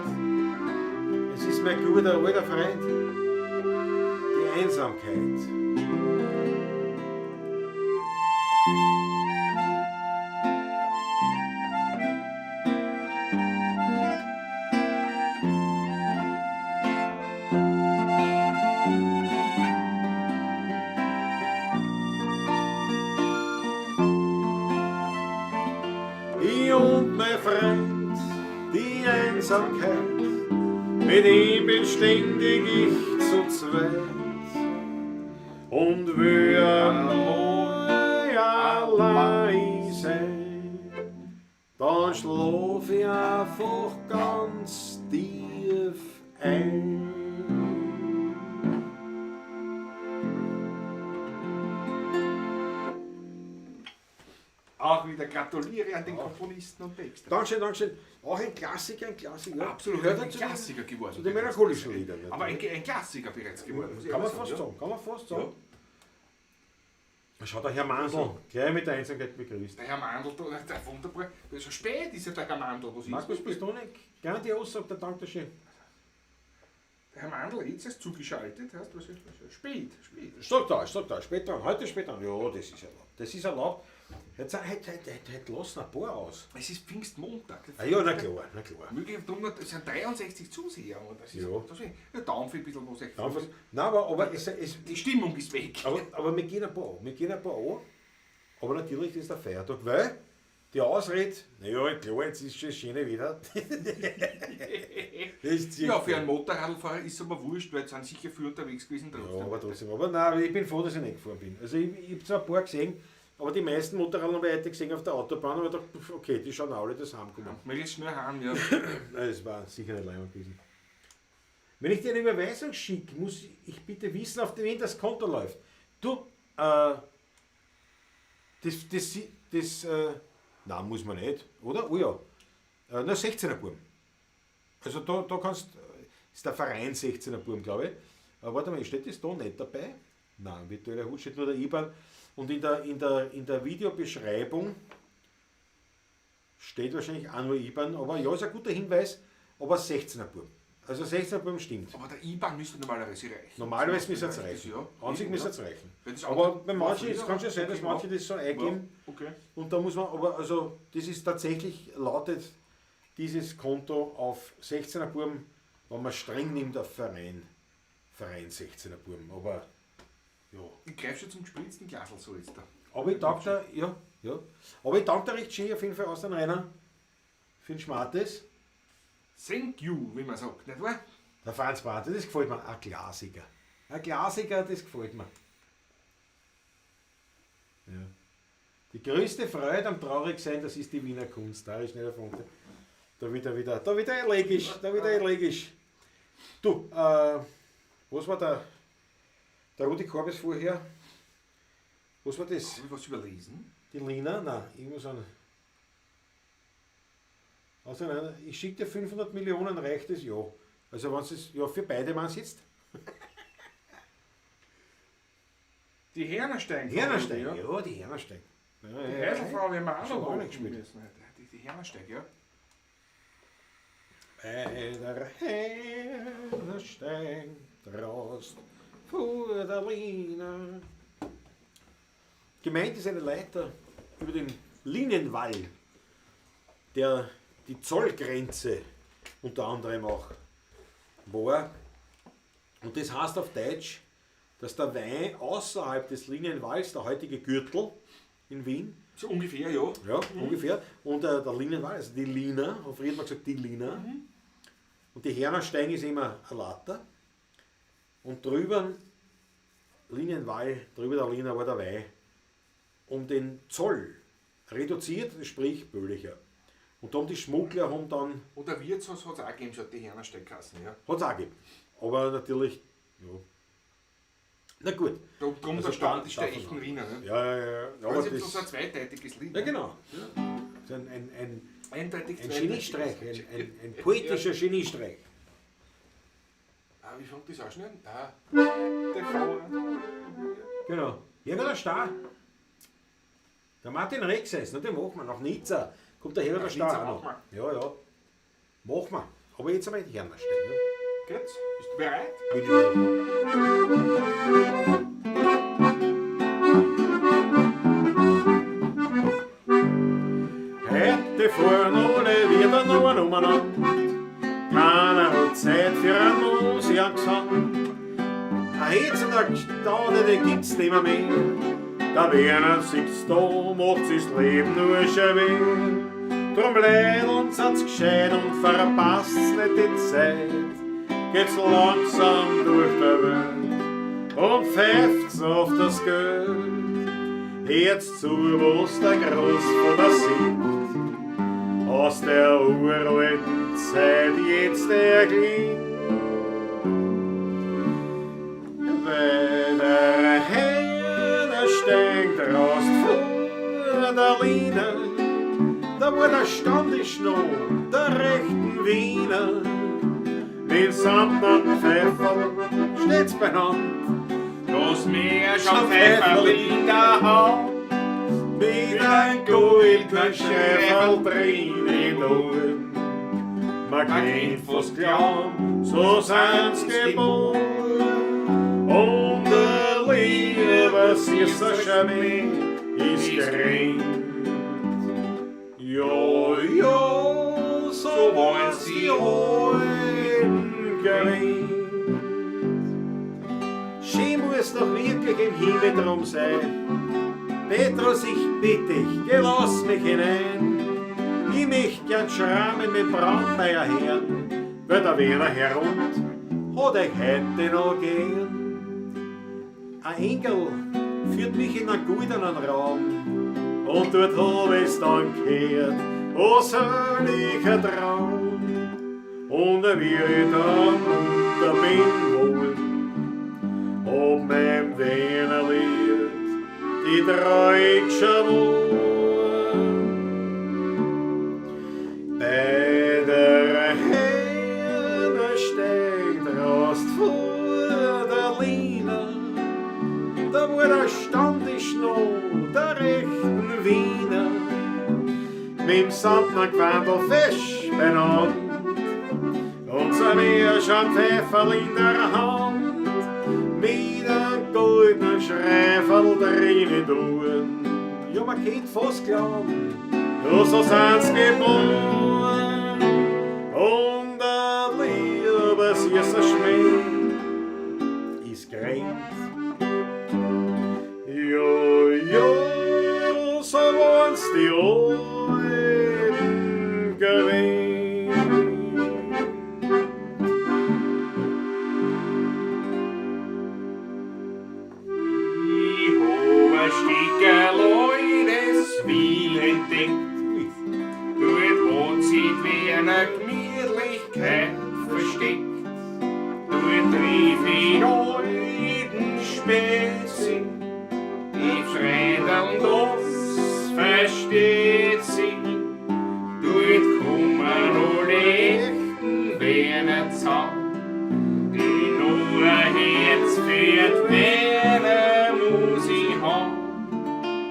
Es ist mein guter alter Freund, die Einsamkeit. Ich und mein Freund, die Einsamkeit, mit ihm bin ständig ich zu zweit. Und will einmal allein sein, dann schlaf ich einfach ganz tief ein. Auch wieder gratuliere an den Komponisten und Texter. Dankeschön, Dankeschön. Auch ein Klassiker, ein Klassiker. Absolut, Gehört ein zu den- Klassiker geworden. Zu den melancholischen Liedern. Aber ein Klassiker bereits geworden. muss ich Kann man ehrlich fast sagen, sagen, kann man fast sagen. Ja. Schaut der Herr Mandl, gleich mit der Einsamkeit begrüßt. Der Herr Mandl, der wunderbar. So spät ist ja der Herr Mandl. Was Markus ist Pistonik, grandios, sagt der Dankeschön. Der Herr Mandl jetzt ist zugeschaltet. Heißt, was ist spät? Sag da, später an, heute später an. Ja, das ist erlaubt. Das ist erlaubt. Heute lassen ein paar aus. Es ist Pfingstmontag. Ah, ja, na klar, na klar. Möglich, es sind 63 Zuseher. Und das ist, Ja. das ist ja, Daumen für ein bisschen was ich Nein, aber Die Stimmung ist weg. aber wir gehen ein paar an. Aber natürlich ist der Feiertag, weil die Ausrede, naja, klar, jetzt ist schon das schöne Wetter. Das ist Ja, für einen Motorradfahrer ist es aber wurscht, weil es sind sicher viel unterwegs gewesen. Ja, aber trotzdem. Aber nein, ich bin froh, dass ich nicht gefahren bin. Also ich habe zwar ein paar gesehen, aber die meisten Motorradler habe ich heute gesehen auf der Autobahn und ich dachte, okay, die schauen alle das heimkommen. Möglichst schnell heim, ja. Das war sicher nicht leimend gewesen. Wenn ich dir eine Überweisung schicke, muss ich bitte wissen, auf wen das Konto läuft. Du, nein, muss man nicht, oder? Oh ja, na 16er Burm. Also da kannst, ist der Verein 16er Burm, glaube ich. Aber warte mal, steht das da nicht dabei? Nein, virtueller Hut steht nur der IBAN. Und in der Videobeschreibung steht wahrscheinlich auch nur IBAN, aber ja, ist ein guter Hinweis, aber 16er Burm. Also 16er Burm stimmt. Aber der IBAN müsste normalerweise reichen. Normalerweise müsste es reichen. Ja. An sich Eben, müsste ja. es reichen. Wenn das Aber andere- bei manchen, Ja, es kann schon sein, dass okay, manche das so eingeben. Okay. Und da muss man, aber also das ist tatsächlich, lautet dieses Konto auf 16er Burm, wenn man streng nimmt auf Verein 16er Burm. Aber ja. Ich greife schon zum gespritzten Glasl so jetzt da. Aber ich danke da, ja. Aber ich danke da recht schön auf jeden Fall aus den Rainer für den Schmartes. Thank you, wie man sagt, nicht wahr? Der Franz Bartel, das gefällt mir. Ein Glasiger. Ein Glasiger, das gefällt mir. Ja. Die größte Freude am Traurigsein, das ist die Wiener Kunst. Da ist nicht erfunden. Da wieder elegisch. Du, was war der Rudi Korbes vorher? Was war das? Habe ich was überlesen? Die Lina? Nein, irgendwas an. Also nein, ich schicke dir 500 Millionen, reicht es? Ja. Also wenn es ja für beide waren es jetzt. Die Hernerstein. Hernerstein, Ja. ja, die Hernerstein. Ja, Die Heiselfrau, wir haben auch Schon noch lange machen gespielt. müssen. Die Hernersteig, ja. Bei der Hernerstein Trost vor der Lina. Gemeint ist eine Leiter über den Linienwall, der die Zollgrenze unter anderem auch war. Und das heißt auf Deutsch, dass der Wein außerhalb des Linienwalls, der heutige Gürtel in Wien, So ungefähr, ja. ja, ungefähr, und der Linienwall, also die Lina, auf früher hat man gesagt die Lina, und die Hernerstein ist immer ein Latter, und drüber, Linienwall, drüber der Lina war der Wein, um den Zoll reduziert, sprich böhlicher. Und dann die Schmuggler haben dann, Und der Wirtshaus hat es auch gegeben, schon die Hernersteigkassen, ja. hat es auch gegeben. Aber natürlich, ja. Na gut. Drum Also der Stand ist der davon echten ab. Wiener, ne? Ja. Aber Aber das ist so ein das, zweideutiges Lied. ja ne? genau. Das ist ein Eindeutig Geniestreich, ein poetischer Geniestreich. Ah, wie fängt das auch schnell? Ah, TV. Genau. Jäger der Star. Der Martin Rexes, den machen wir. Nach Nizza kommt der Jäger der Nach Star. Nizza auch noch. machen Ja. Machen wir. Aber jetzt einmal die Hernerstein. Geht's? Bist du bereit? Heute fahren alle wieder nur umeinander. Keiner hat Zeit für einen Musikgesang. Ein hitzender Staude, den gibt's nimmer mehr. Der Werner sitzt da, macht sich das Leben nur schwer. Drum leid uns hat's gescheit und verpasst's nicht die Zeit. Geht's langsam durch der Welt und pfeift's auf das Geld. Hört's zu, was der Großvater singt, aus der uralten Zeit jetzt erklingt. da wo der Stand ist noch, der rechten Wiener. Den Sandmann Pfeffer stets benannt, das Meer schon Pfeffer in der Hand, mit ein goldner Schäferl drin in Ohren. Man kennt fast glauben, so sind's geboren. Und der Liebe süßer Schamé ist gering. Ja, ja, so wollen sie Alten gewinnt. Schön muss doch wirklich im Himmel drum sein. Petrus, ich bitte dich, geh lass mich hinein. Ich möcht gern schrammen mit Brandmeier Herrn, weil der Werner herund hat euch heute noch gern. Ein Engel führt mich in einen goldenen Raum und dort hab ich's dann gehört, oh seliger Traum. Und wie ich dann unter bin wohl, ob mein Wernerlied die Deutsche wohl. Bei der Herne steigt Rost vor der Lina, da wo der Stand ist noch der rechten Wiener, mit dem Sandmann Quandel fest benannt, unser Meer schon Pfeffer in der Hand, mit einem goldenen Schräferl drinnen tun. Ja, man kennt fast glauben, ja, so sind's geboren. Und der Liebe süßer Schmäh ist gereint. Ja, ja, so waren's die Alten gewesen. Eine Gemütlichkeit versteckt, dort rief in alten Spätsinn, die Frädeln, das versteht sich, dort kommen alle echten Werner zusammen, die nur ein Herz für die Werner muss ich haben,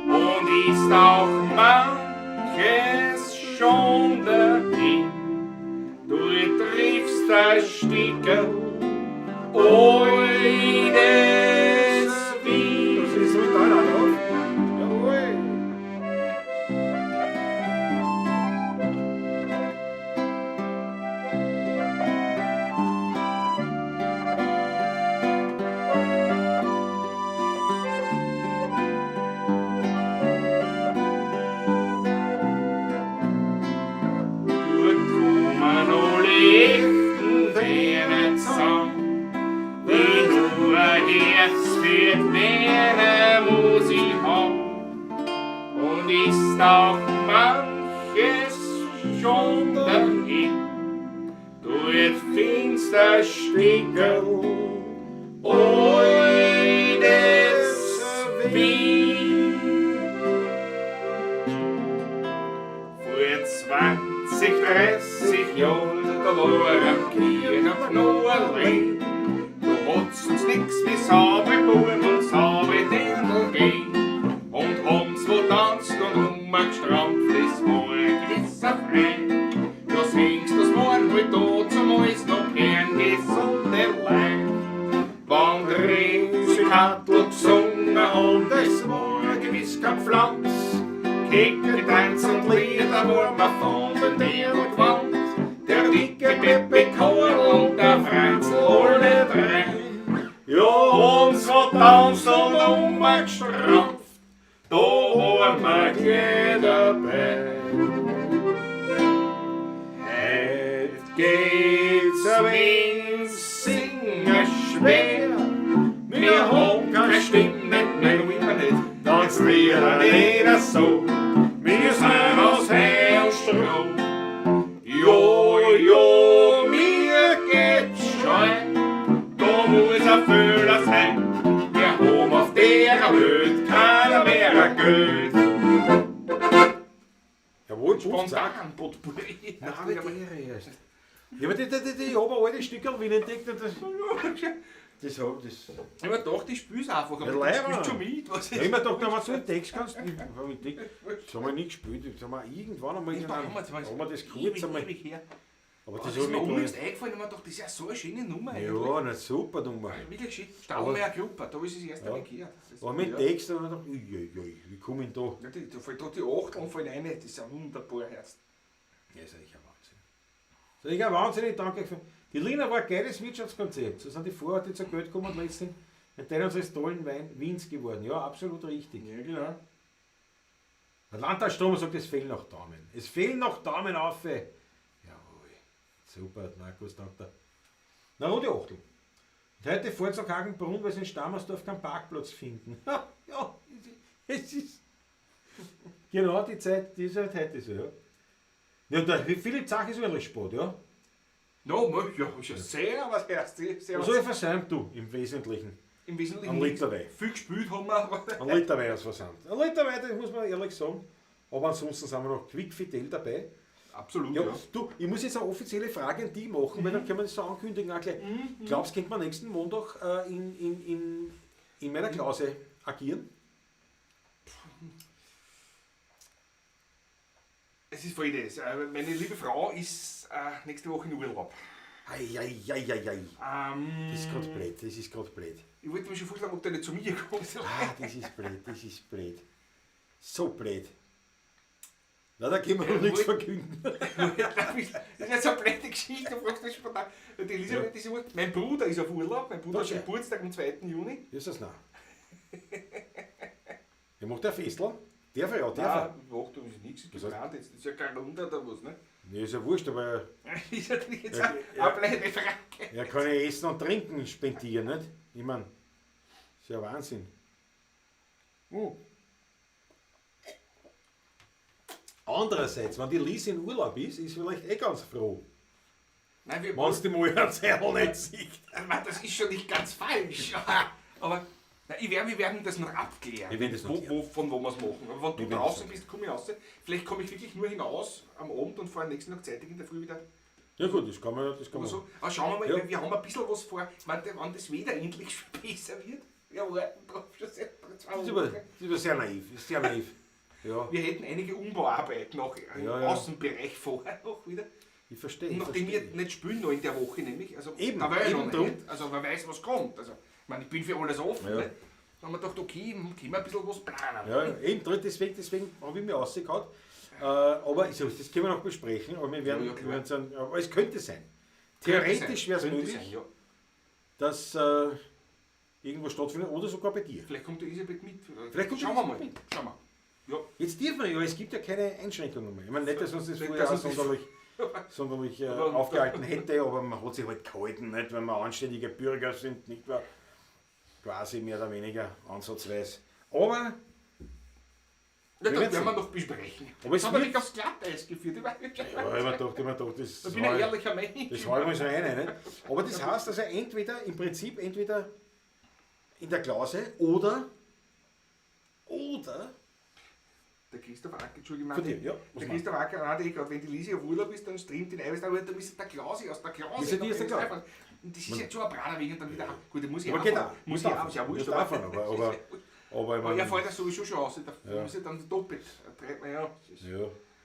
und ist auch manches schon dahin. Du triffst das Stickel, oi des Wien. Das ist so deiner drauf. Jawohl. Für Werner muss ich haben, und ist auch manches schon dahin. Dort finster Stickel, oi des Wien. Vor 20, 30 Jahren, da war am Kirchknurr allein. Hat's uns nix wie saubere Buben und saubere Dirndl gehen. Und haben's wo tanzt und umgestrampft, das war ein gewisser Freund. Da singst das Morgen halt da zum alles noch gern gesunde Leid. Wann der Resikattel gesungen und es war gewiss kein Pflanz. Kicke, Tanz und Lieder, wo man von den Dirndl gewandt. Der dicke Peppe Karl und der Franzl, alle drei. Ja, uns hat tanzt und umgestrampft, da waren wir gleich dabei. Heut geht's wenn's Singen schwer, wir haben keine Stimme, nein, wir nicht, dann wir nicht so, wir sind aus Heu und Stroh. Jo, jo, mir geht's schon, da muss Fühler sein. Wir haben auf der Welt keiner mehr Geld. Jawohl. gut, Spontan Potpourri. Nein, aber die erst. Ja, aber die haben alte Stückerl wie entdeckt und das. Das hab das. Ich hab mir gedacht, ich spiel's einfach, Ja, aber du leider. spielst schon mit. Was Ja, ich mir gedacht, wenn du so einen Text kannst, das haben wir nie gespielt. Das haben wir irgendwann einmal in einem, haben wir das kurz einmal. her. Aber Das das ist hat mir mich unlängst gar eingefallen und ich hab mir gedacht, das ist ja so eine schöne Nummer nicht. eigentlich. Ja, eine super Nummer. Wirklich schön. Staumeier Gruppe, da ist es erst Ja. einmal gehört. Das ist- Aber mit ja. Text haben wir gedacht, uiuiui, wie komme ich da? Ja, da fällt da die Achteln fallen rein, das ist ja wunderbar. Herz. Ja, ist eigentlich ein Wahnsinn. Das ist ein wahnsinnig danke. Die Lina war ein geiles Wirtschaftskonzept. So sind die Vororte zu Geld gekommen und letztendlich mit denen unseres tollen Wein Wiens geworden. Ja, absolut richtig. Ja, genau. Der Landtagsstrom sagt, es fehlen noch Daumen. Es fehlen noch Daumen auf. Jawohl. Super, Markus, danke. Na, Rudi Achtel. Und heute fahren sie nach Hagenbrunn, weil sie in Stammersdorf keinen Parkplatz finden. Ja, es ist. Genau die Zeit, die ist halt heute so, ja. Ja, der Philipp Zach ist wirklich Sport, ja. No, ja, ist ja sehr, was heißt das? Sehr Was habe ich versäumt, du, im Wesentlichen? Im Wesentlichen Ein Liter Wein. viel gespielt haben wir, aber Ein Liter Wein als Versand. Ein Liter Wein, das muss man ehrlich sagen. Aber ansonsten sind wir noch quick fidel dabei. absolut, Ja, ja. du, ich muss jetzt eine offizielle Frage an die machen, weil dann können wir das so ankündigen. Auch gleich. Glaubst du, könnte man nächsten Montag in meiner Klause agieren? Es ist folgendes, meine liebe Frau ist nächste Woche in Urlaub. Eieieiei. Das ist gerade blöd, das ist gerade blöd. Ich wollte mir schon vorschlagen, ob der nicht zu mir kommt. Ah, das ist blöd, das ist blöd. So blöd. Na, da können wir noch nichts verkünden. Das ist jetzt eine blöde Geschichte, du fragst mich spontan. Die Elisabeth ist Urlaub. Mein Bruder ist auf Urlaub, mein Bruder hat Okay. Geburtstag am 2. Juni. Ist das nah? Wer macht der Festel? Darf er ja, darf Ja, macht du ist nichts, Was heißt- geplant jetzt. Das ist ja kein Runter oder was, ne? er. Ja, ist ja wurscht, aber Ist ja jetzt Ja, eine blöde Frage. er kann ja Essen und Trinken spendieren, nicht? Ich meine, ist ja Wahnsinn. Andererseits, wenn die Lise in Urlaub ist, ist sie vielleicht eh ganz froh. Nein, wir Wenn sie die mal einen Zettel nicht sieht. Ich meine, das ist schon nicht ganz falsch. Aber nein, wir werden das noch abklären. Wir werden das noch klären. Von wo wir es machen. Aber wenn Wir du werden draußen das bist, komme ich raus. Vielleicht komme ich wirklich nur hinaus am Abend und fahre nächsten Tag zeitig in der Früh wieder. Ja gut, das kann man. Oder so. Aber schauen wir mal, Ja. wir haben ein bisschen was vor. Wenn das Wetter endlich besser wird, wir warten drauf schon seit 2 Das Wochen. ist aber sehr naiv. Ist sehr naiv. Ja, Wir hätten einige Umbauarbeiten noch im Ja, ja. Außenbereich vorher noch wieder. ich verstehe. Und Ich nachdem wir verstehe. nicht spielen noch in der Woche nämlich, also Eben, da war ich eben noch drum. nicht, also man weiß was kommt. Also, ich meine, ich bin für alles offen. Ja. Ne? Dann haben wir gedacht, okay, können wir ein bisschen was planen. Ja, eben, deswegen habe ich mir rausgehauen. Aber ich sag, das können wir noch besprechen. Aber wir werden, Ja, klar. wir werden sagen, aber es könnte sein. Könnte Theoretisch sein, wäre es könnte möglich, sein, ja. dass irgendwo stattfindet oder sogar bei dir. Vielleicht kommt die Elisabeth mit. Vielleicht kommt die Schauen wir mal. Elisabeth Schauen wir. Ja. Jetzt dürfen wir ja, es gibt ja keine Einschränkungen mehr. Ich meine, nicht, dass uns das Nicht, vorher dass uns das- sonderlich Aber- aufgehalten hätte, aber man hat sich halt gehalten, nicht, wenn wir anständige Bürger sind, nicht wahr? Quasi mehr oder weniger ansatzweise. Aber Ja, Wir das werden werden wir sehen. noch besprechen. Aber es Das haben wir wird- nicht aufs Glatteis geführt. Ich ja, ich hab mir gedacht, bin das ein ehrlicher Mensch. Das halten wir so rein. Nicht? Aber das heißt also entweder, im Prinzip entweder in der Klause oder Der Christoph Acker, Entschuldigung, von dir. nein, Ja, der was Christoph Acker meinte gerade, wenn die Lisi auf Urlaub ist, dann streamt die Eiweiß, aber da müsste der Klausi aus der Klause. Wieso die aus der noch Klause? Und das ist jetzt schon ein Brader wegen dann wieder. Gut, den muss ich Aber auch geht fahren. auch. Muss ich Muss auch, auch. ist ja wurscht. Muss auch fahren, aber aber ich er meine, fällt das sowieso schon aus. Da Ja. muss ich dann doppelt. Ja, das ist ja.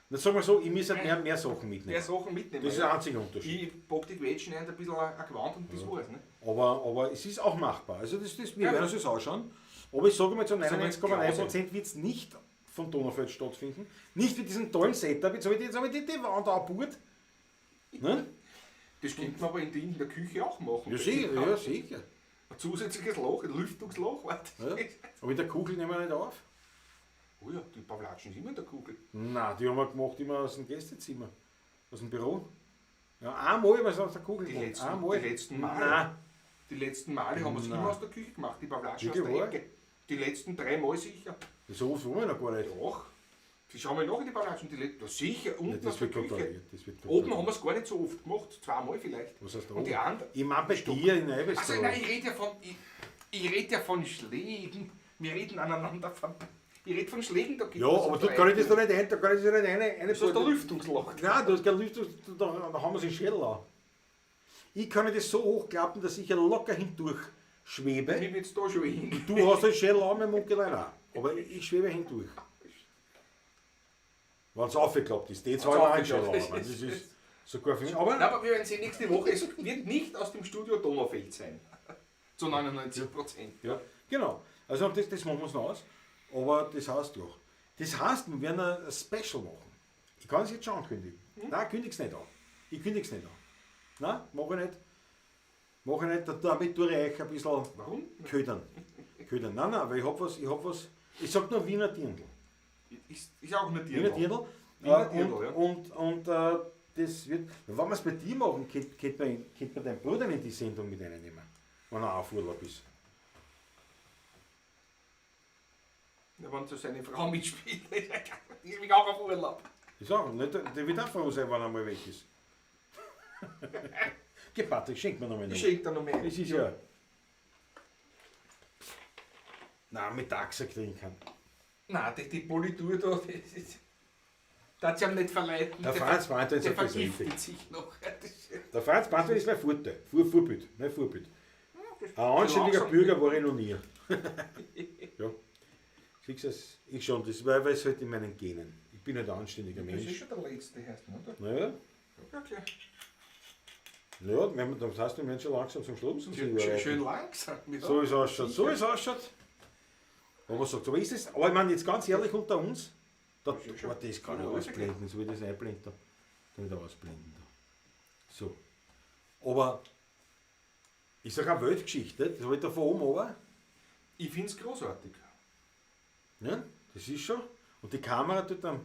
Dann sagen wir so, ich muss halt mehr Sachen mehr mitnehmen. Sachen mitnehmen. Das ist der einzige Unterschied. Ich pack die Quetschen ein, ein bisschen ein Gewand und das war's. Ne? Aber es ist auch machbar. Also wir Ja. werden uns das anschauen. Aber ich sage mal, zu So eine 99,9% wird es nicht von Donaufeld stattfinden. Nicht mit diesem tollen Setup. Jetzt habe ich die Wand abgebaut. Ne? Das könnte man aber in der Küche auch machen. Ja, sicher. Ja, sicher. Ein zusätzliches Loch, ein Lüftungsloch. Warte. Ja. Aber in der Kugel nehmen wir nicht auf. Oh ja, die Pavlatschen sind immer in der Kugel. Nein, die haben wir gemacht immer aus dem Gästezimmer. Aus dem Büro. Ja, einmal haben wir es aus der Kugel Die gemacht. letzten- Einmal. die letzten Male. Nein. Die letzten Male haben wir es Nein. immer aus der Küche gemacht, die Pavlatschen aus Wirklich der wahr? Ecke. Die letzten 3 Mal sicher. So oft waren wir noch gar nicht. Doch. Die schauen wir nach in die Pavlatschen. Die letzten, sicher, Ja, unten aus das der wird Küche. kontrolliert. Das wird Oben kontrolliert. haben wir es gar nicht so oft gemacht, 2 Mal vielleicht. Was heißt da Und die oben? anderen. Ich meine bei dir in Eiweiß. Also nein, ich rede ja von Schlägen. Wir reden aneinander vorbei. Ich rede von Schlägen, da gibt Ja, aber dort kann ich das doch nicht ein, da kann ich das nicht eine Das ist der Lüftungsloch. Nein, du hast keine Lüftung, da haben wir sie Schädel an. Ich kann das so hochklappen, dass ich ja locker hindurch schwebe. Ich will jetzt da schon hin. Du hast den Schädel an, mein Munkelein auch. Aber ich schwebe hindurch. Wenn es aufgeklappt ist, die zwei Mal Schädel an. Das ist sogar für mich. Nein, aber wir werden sehen nächste Woche. Es wird nicht aus dem Studio Donaufeld sein. Zu 99%. Ja, genau. Also das machen wir noch aus. Aber das heißt doch. Das heißt, wir werden ein Special machen. Ich kann es jetzt schon ankündigen. Nein, kündige es nicht an. Ich kündige es nicht an. Nein, mache ich nicht. Mache ich nicht. Damit tue ich euch ein bisschen Warum? ködern. Nein, weil ich hab was. Ich sag nur Wiener Dirndl. Ist auch nicht Wiener Dirndl. Wiener Dirndl, ja. Und das wird. Wenn wir es bei dir machen, könnte man deinen Bruder in die Sendung mit reinnehmen. Wenn er auf Urlaub ist. Ja, wenn so seine Frau mitspielt, ist mich auch auf Urlaub. Ich sag, nicht, der wird auch froh sein, wenn er mal weg ist. Geh, Patrick, schenk mir noch mal. Ich schenke da noch mehr. Das ist ja. Nein, mit Taxa kriegen kann. Nein, die Politur da, das ist. Das hat sie ihm nicht verleiten. Der Franz Bantel der sagt das richtig. vergiftet sich noch. Der Franz Bantel ist mein Vorbild. Mein Vorbild. Ein anständiger Bürger war ich noch nie. Ja. Siehst du, ich schon, das war es halt in meinen Genen. Ich bin halt ein anständiger Das Mensch. ist schon der letzte, heißt oder? Naja, Ja, klar. ja, das heißt, wir werden schon langsam zum Schluss. Schön langsam. So wie es ausschaut. Aber sagt, aber ist es, aber ich meine jetzt ganz ehrlich unter uns, das kann ich ausblenden, so wie das einblenden, da kann ich da ausblenden. So. Aber ich sage eine Weltgeschichte, das habe ich da von oben runter. Ich finde es großartig. Ja, das ist schon. Und die Kamera tut dann,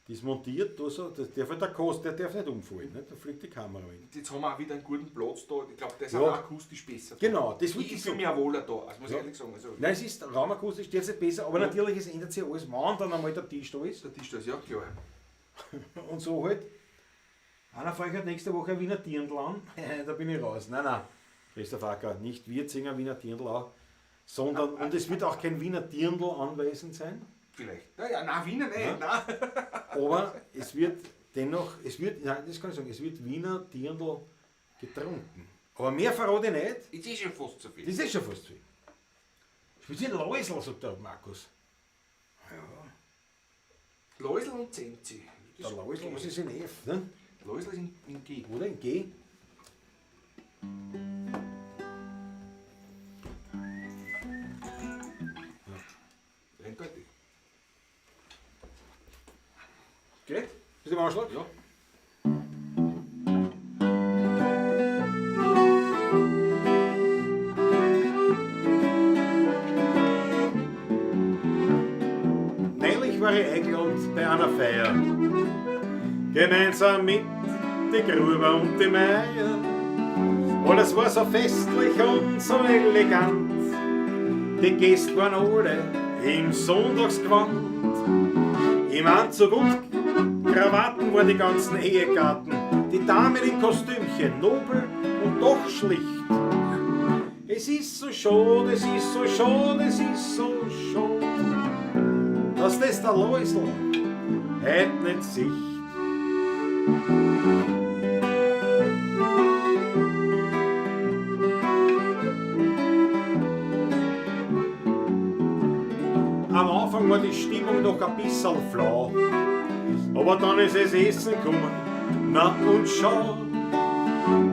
die ist montiert, da so, das darf halt der Kost, der darf nicht umfallen, ne? Da fliegt die Kamera rein. Jetzt haben wir auch wieder einen guten Platz da. Ich glaube, der ist Ja. auch akustisch besser. Genau, das wird Ich fühle mich auch wohler da, also muss ich Ja. ehrlich sagen. Also, Nein, es ist raumakustisch, der ist nicht besser, aber Ja. natürlich, es ändert sich alles, wann dann einmal der Tisch da ist. der Tisch, das ist ja klar. Und so halt. Einer fahre ich halt nächste Woche ein Wiener Dirndl an. Da bin ich raus. Nein, Christoph Acker, nicht wir singen Wiener Dirndl an, sondern, und es wird auch kein Wiener Dirndl anwesend sein, Vielleicht. Naja, nein, Wiener nicht. Ja. Nein. aber es wird dennoch, nein, das kann ich sagen, es wird Wiener Dirndl getrunken. Aber mehr verrate ich nicht, Jetzt ist schon fast zu viel. das ist schon fast viel. Speziell Läusel, sagt der Markus. Ja, Läusel und Zenzi. der Läusel, was ist in F, ne? Läusel ist in G. Oder in G? Eindeutig. Geht? Bist du im Anschlag? Ja. Neulich war ich eingeladen bei einer Feier, gemeinsam mit die Gruber und die Meier. Alles war so festlich und so elegant, die Gäste waren alle im Sonntagsgewand, im Anzug und Krawatten waren die ganzen Ehegatten, die Damen in Kostümchen, nobel und doch schlicht. Es ist so schade, es ist so schade, es ist so schade, dass das der Läusel heut nicht sieht. Am Anfang war die Stimmung noch ein bisschen flau, aber dann ist das Essen gekommen, na und schau,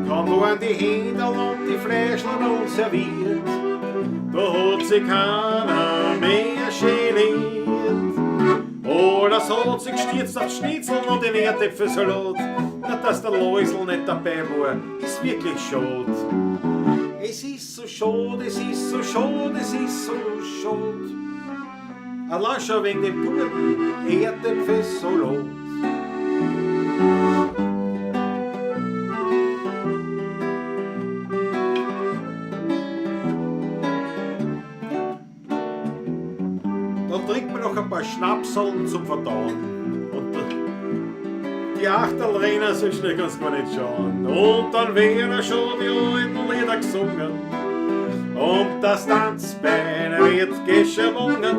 kaum waren die Händel und die Fleischlein und serviert, da hat sich keiner mehr geniert. Oder so hat sich gestürzt auf Schnitzel und den Erdäpfelsalat, na dass der Läusel nicht dabei war, ist wirklich schade. Es ist so schade, es ist so schade, es ist so schade. Allein schon wegen dem guten Erdäpfelsalat. Dann trinkt man noch ein paar Schnapseln zum Verdauen. Und die Achterlreiner so schnell kannst du gar nicht schauen. Und dann werden schon die alten Lieder gesungen. Und das Tanzbein wird geschwungen.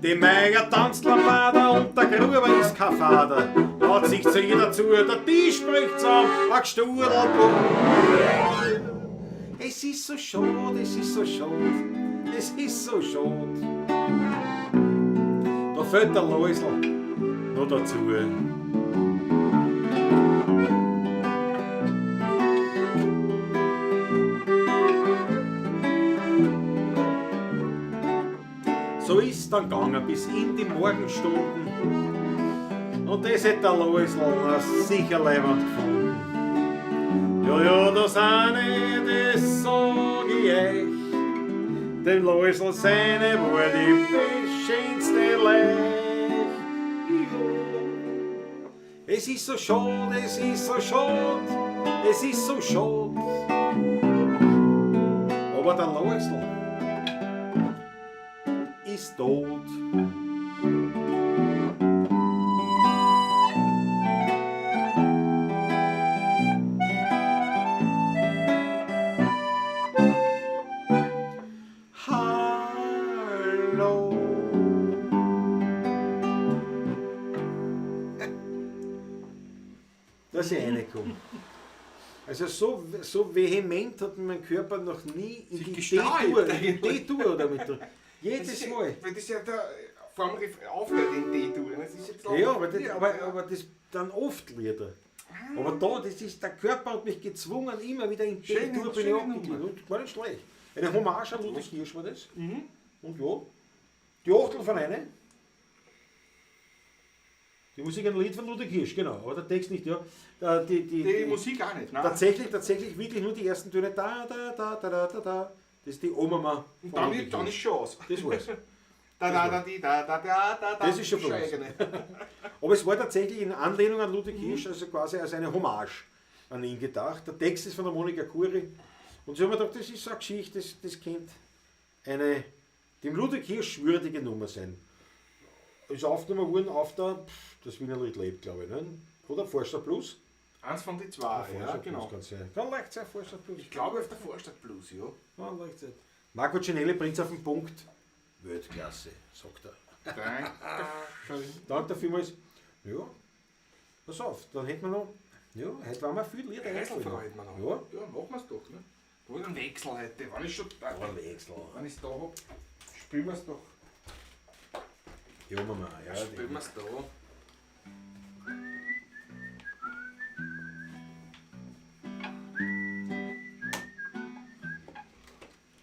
Die Meiger tanzt Lambada und der Gruber ist kein Vater. Hat sich zu jeder zu, der Tisch bricht zusammen, ein Gestudel. Es ist so schade, es ist so schade, es ist so schade. Da fällt der Läusel noch dazu. So ist dann gegangen bis in die Morgenstunden. Und das hätte der Läusel sicher leibend gefunden. Ja, das eine, das sag ich euch. Dem Läusel seine war die schönste Lech. Es ist so schade, es ist so schade, es ist so schade. Aber der Läusel ist tot. Hallo. Dass ich reinkomme. Also so vehement hat mein Körper noch nie in die D-Tour oder mit der. Jedes Mal. Weil das ja da vor dem aufhört in D-Tour. Ja, aber das dann oft Lieder. Aber da, das ist, der Körper hat mich gezwungen, immer wieder in D-Tour bin ich abgegangen. Und war nicht schlecht. Eine Hommage an Ludwig Hirsch war das. Und ja, die Achtel von einer. Die Musik ein Lied von Ludwig Hirsch, genau, aber der Text nicht, ja. Die Musik auch nicht, nein. Tatsächlich wirklich nur die ersten Töne. Da. Das ist die Oma. Und dann ist schon aus. Das war's. Da. Das ist schon bloß. Aber es war tatsächlich in Anlehnung an Ludwig Hirsch, also quasi als eine Hommage an ihn gedacht. Der Text ist von der Monika Kuri. Und so haben wir gedacht, das ist so eine Geschichte, das könnte eine dem Ludwig Hirsch würdige Nummer sein. Ist aufgenommen worden auf das Wiener Lied lebt, glaube ich. Ne? Oder Vorstadt Plus? Eins von den zwei, ja, genau. Kann leicht sein, Vorstadt Plus. Ich glaube auf der Vorstadt Plus, ja. Kann leicht sein. Marco Cinelli bringt es auf den Punkt. Weltklasse, sagt er. Dankeschön. Danke vielmals. Ja, pass auf, dann hätten wir noch. Ja, heute waren wir viel Lieder. Häuselfrau hätten wir noch. Ja. Ja, machen wir es doch. Ne? Da ist ein Wechsel heute. Wenn ich schon da Wechsel. Wenn ich es da habe, spielen wir es doch. Ja, Mama, ja. Spielen wir es da.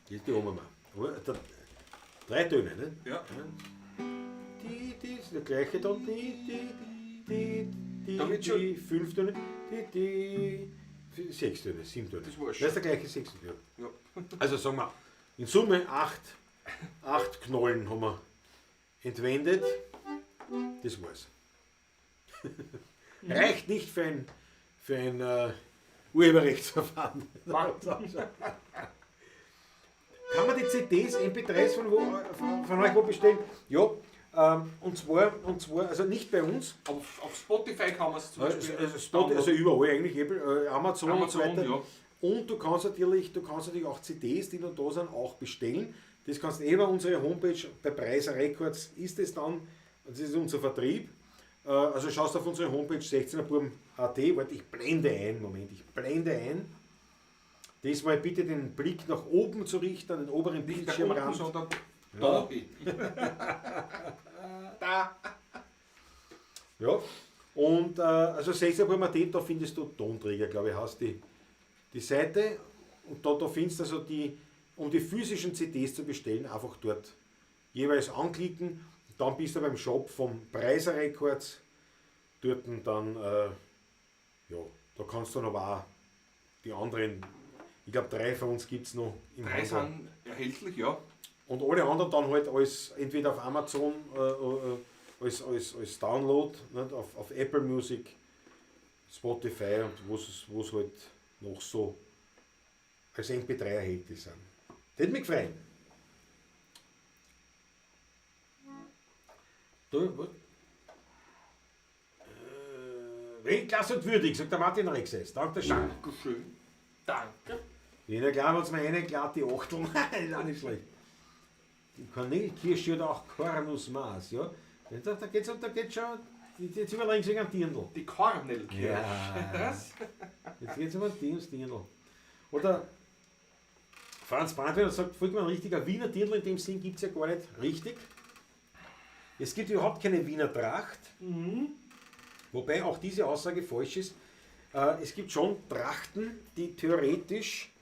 Das ist die Oma. Drei Töne, ne? Ja. Die ist der gleiche dann. Da wird schon- Die 5 Töne. Die 6 Töne, 7 Töne. Das war's Das ist der gleiche 6 Töne. Ja. Also sagen wir, in Summe 8 Knollen haben wir entwendet. Das war's. Reicht nicht für ein Urheberrechtsverfahren. Kann man die CDs, MP3s von euch wo bestellen? Ja, und zwar, also nicht bei uns. Auf Spotify kann man es zum Beispiel. Also überall eigentlich, Amazon und so weiter. ja. Und du kannst natürlich auch CDs, die noch da sind, auch bestellen. Das kannst du über unsere Homepage, bei Preiser Records ist es dann, das ist unser Vertrieb. Also schaust auf unsere Homepage 16erburm.at, warte, ich blende ein. Diesmal bitte den Blick nach oben zu richten, an den oberen Nicht nach Bildschirmrand. unten, sondern Ja. da hin. Da. Ja, und also 16erburm.at, da findest du Tonträger, glaube ich, hast die Seite. Und da findest du also um die physischen CDs zu bestellen, einfach dort jeweils anklicken. Dann bist du beim Shop vom Preiser Records. Dort dann, ja, da kannst du noch auch die anderen, ich glaube 3 von uns gibt es noch im 3 Handel. sind erhältlich, ja. Und alle anderen dann halt als entweder auf Amazon als Download, nicht? Auf Apple Music, Spotify und wo es halt noch so als MP3 erhältlich sind. Das hat mich gefreut. Weltklasse und würdig, sagt der Martin Rexes. Dankeschön. Dankeschön. Danke. Jeder klar hat es mir eine glatt die Achtel. Nein, ist auch nicht schlecht. Kanelkirsche oder auch Kornusmaß, ja. Da geht's schon, jetzt überlegen Sie einen Dirndl. Die Kornelkirsche. Ja. Jetzt geht's um ein Dirndl. Oder Franz Brandweber sagt, folgt mir ein richtiger Wiener Dirndl, in dem Sinn gibt es ja gar nicht richtig. Es gibt überhaupt keine Wiener Tracht, wobei auch diese Aussage falsch ist. Es gibt schon Trachten, die theoretisch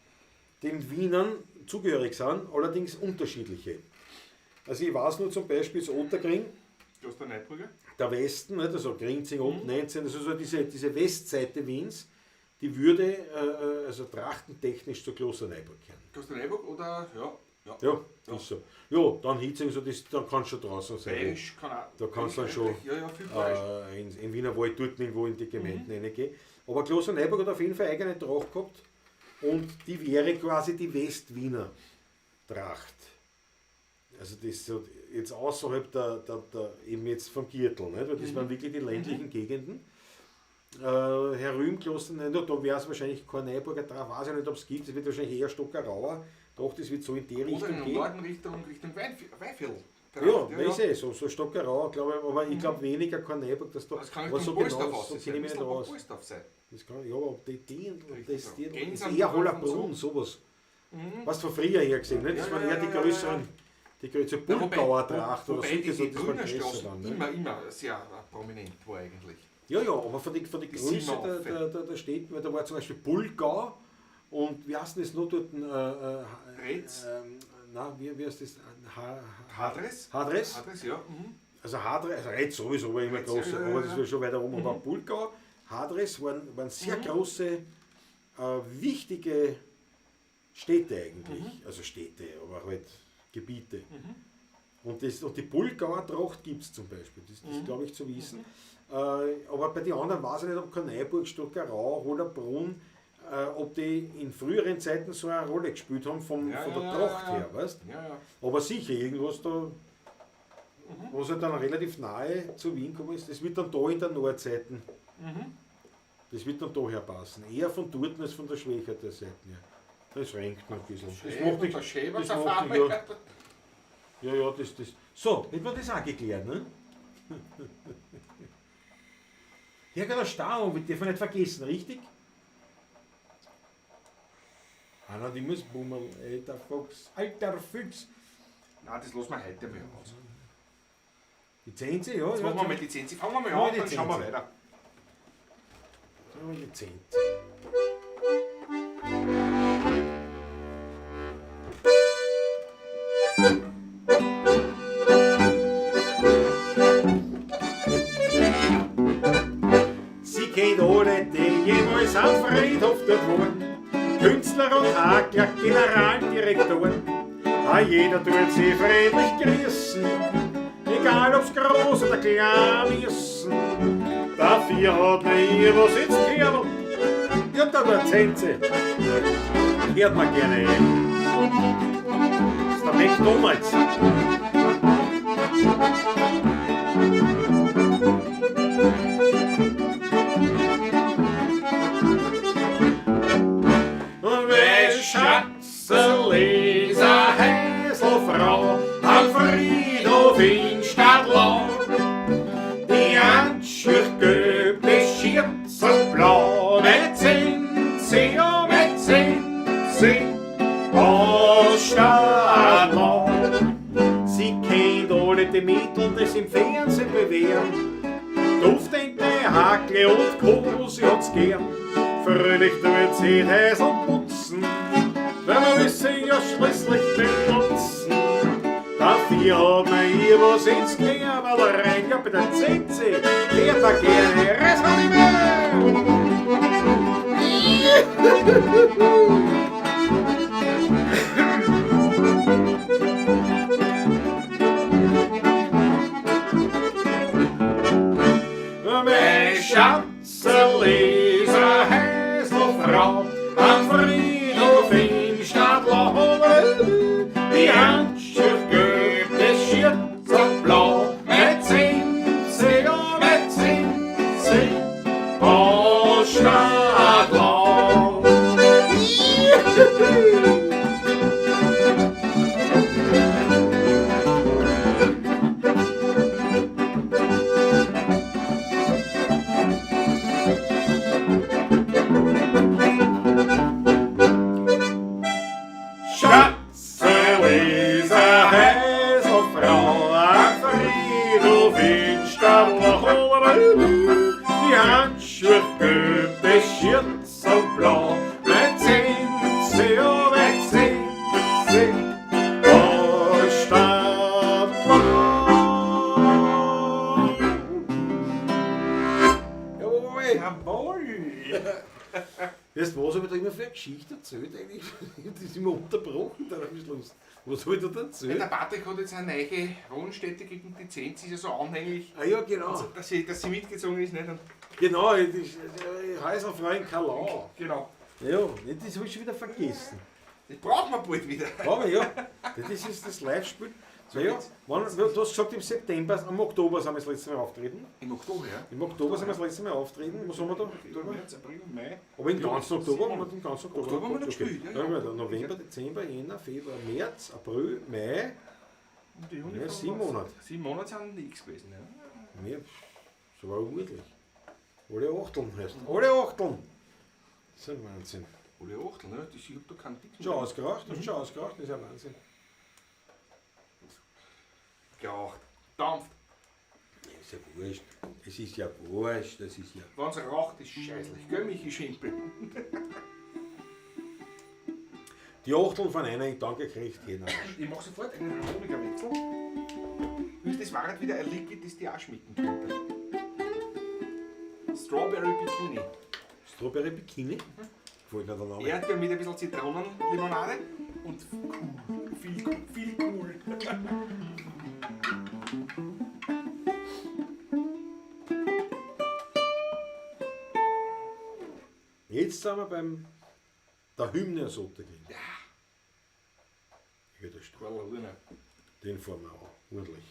den Wienern zugehörig sind, allerdings unterschiedliche. Also ich weiß nur zum Beispiel das Otterkring, Klosterneubrücker. der Westen, nicht? Also Grinzing, Ob, 19, also so diese Westseite Wiens, die würde also trachtentechnisch zur Klosterneuburg gehören. Klosterneuburg oder, Ja, ist so. Ja, dann Hitzing, so dann kannst du schon draußen sein. Bayerisch kann auch. Da kannst du dann schon Ja, viel Bayerisch. in Wiener Wald dort irgendwo in die Gemeinden reingehen. Aber Klosterneuburg hat auf jeden Fall eigene Tracht gehabt und die wäre quasi die Westwiener Tracht. Also das ist so jetzt außerhalb der eben jetzt vom Gürtel, nicht? Weil das waren wirklich die ländlichen Gegenden. Herr Rühmkloster, da wäre es wahrscheinlich Korneuburger Tracht, weiß ich nicht, ob es gibt, es wird wahrscheinlich eher Stockerauer. Doch, das wird so in die Oder Richtung im gehen. Norden Richtung Weifel. Ja, weiß ich, so Stockerauer, glaube ich, aber ich glaube weniger Korneuburg, dass da. Das kann aber Richtung so Polsdorf genau, aus. so Das kenne ich mich nicht aus. Polsdorf sein. Das kann, ja, aber das ist Gänse eher am Hollerbrunn, sowas. Was von früher her gesehen, nicht? Das Ja, waren ja, eher die ja, größeren, die größere Pulgauer Tracht oder wobei so, die das war Grüner größer Straße dann. Ne? immer sehr prominent war eigentlich. Ja, aber von der Größe Siebenhofen. der Städte, weil da war zum Beispiel Pulgau und wie heißt denn das noch dort? Retz? Nein, wie heißt das? Hadres? Hadres? Hadres, ja. Also Hadres, also Retz sowieso war immer Retz, groß, ja, aber das war schon weiter oben. Aber Mhm. Pulgau, Hadres waren sehr große, wichtige Städte eigentlich. Also Städte, aber halt Gebiete. Und die Pulgauer Tracht gibt es zum Beispiel, das glaube ich zu wissen. Aber bei den anderen weiß ich nicht, ob Korneuburg, Stockerau, Hollerbrunn, ob die in früheren Zeiten so eine Rolle gespielt haben von der Tracht her, weißt? Ja. Aber sicher, irgendwas da, was halt dann relativ nahe zu Wien gekommen ist, das wird dann da in der Nordseite, das wird dann da her passen. Eher von dort als von der schwächeren Seite her. Das renkt mir ein bisschen. Das macht nichts. Das macht nichts, ja, das. So, hätten wir das auch geklärt, ne? Hier kann der Stau, wir dürfen nicht vergessen, richtig? Einer, die muss bummeln, alter Fuchs, alter Fuchs. Nein, das lassen wir heute mal aus. Die Zehnte, ja. Jetzt machen wir mal die 10. Fangen wir mal Ja, an, die dann schauen wir 10. weiter. Die Zehnte. Sie kennt alle, die jemals am Friedhof dort wohnen. Künstler und Hakler, Generaldirektoren. Jeder tut sie friedlich grüßen, egal ob's groß oder klein ist. Dafür hat man ihr was ins Kerbel. Ja, da wird Zenze. Hört man gerne ein. Das ist der McDonalds. Weil Schatzenleser Häselfrau am Friedhof in Stadtlau die Anschrift gelb beschirrt blau mit Zinzi, oh mit Zinzi aus Stadtlau. Sie kennt alle die Mittel, das im Fernsehen bewähren. Duftende Hakle und Co. sie hat's gern. Fröhlich tut sie Häsel putzen, weil wir müssen ja schließlich benutzen. Dafür hat man ihr was ins Knärberl rein, ja bitte zieht sie, hört man gerne, reiß mal die Mein Schatzenleser Häselfrau am Friedhof in Stadtlau, die Handschrift gelb, das Schürzen blau, mit Zinzi, oh mit Zinzi aus Stadtlau. durchgöpte Schürzelblau, mein Zinsi, oh mein Zinsi, oh Stadtmann. Jawohl! Weißt du, was habe ich da immer für eine Geschichte erzählt eigentlich? Das ist immer unterbrochen dann am Schluss. Was habe ich da Ja, erzählt? der Patrick hat jetzt eine neue Wohnstätte gegen die 10, sie ist ja so anhänglich, Ah ja, genau. also, dass sie mitgezogen ist. Nicht? Und Genau, das ist Häuserfrau in Kalau. genau. Ja, das habe ich schon wieder vergessen. Das brauchen wir bald wieder. Aber ja, das ist das Live-Spiel. Naja, du hast gesagt, im September, am Oktober sind wir das letzte Mal auftreten. Im Oktober, ja? Im Oktober sind wir das letzte Mal auftreten. Was haben wir da? März, April, Mai. Aber im Ja, ganzen Oktober? Simon. Haben wir den ganzen Oktober? Oktober haben wir nicht Okay. gespielt, ja, Dann haben wir ja. da November, Dezember, Jänner, Februar, März, April, Mai. Und die Juni Ja, kommen 7 raus. Monate. 7 Monate sind nichts gewesen. Ja. Mehr, so war ordentlich. Alle Achteln heißt. Alle Achteln! Das ist ein Wahnsinn. Alle Achtel, ne? Ich hab da keinen Dick Schon ausgeraucht? Hast du schon ausgeraucht? Das ist ein Wahnsinn. Geraucht. Dampft. Ja, ist ja wurscht. Es ist ja wurscht, das ist ja. Wenn es raucht, ist scheißlich. Gell, Michi Schimpel? Die Achteln von einer in Dank gekriegt, jeden Arsch. Ich mache sofort einen Harmonikerwechsel. Das war halt wieder ein Liquid, das die auch schmecken könnte. Strawberry Bikini. Strawberry Bikini? Gefällt mir der Name. Erdbeer mit ein bisschen Zitronenlimonade und cool. Viel cool. Jetzt sind wir beim der Hymne Sotte gehen. Ja. Ja, das stimmt. Quella Luna. Den fahren wir auch. Ordentlich.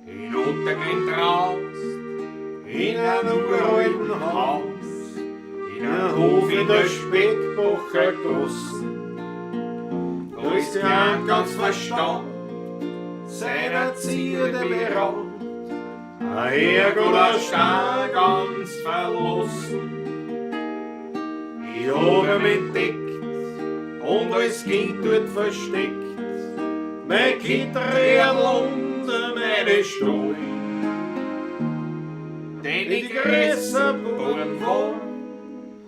In Ottergren traust, in einem uralten Haus, in einem Hof in der Speckbacher Goss. Da ist der Jan ganz verstanden, seiner Zierde beraubt, ein Herrgott Star ganz verlassen. Ich hab ihn entdeckt und als Kind dort versteckt, mein Kindredl unter meine Stuhl. Denn die größer Buben wohnen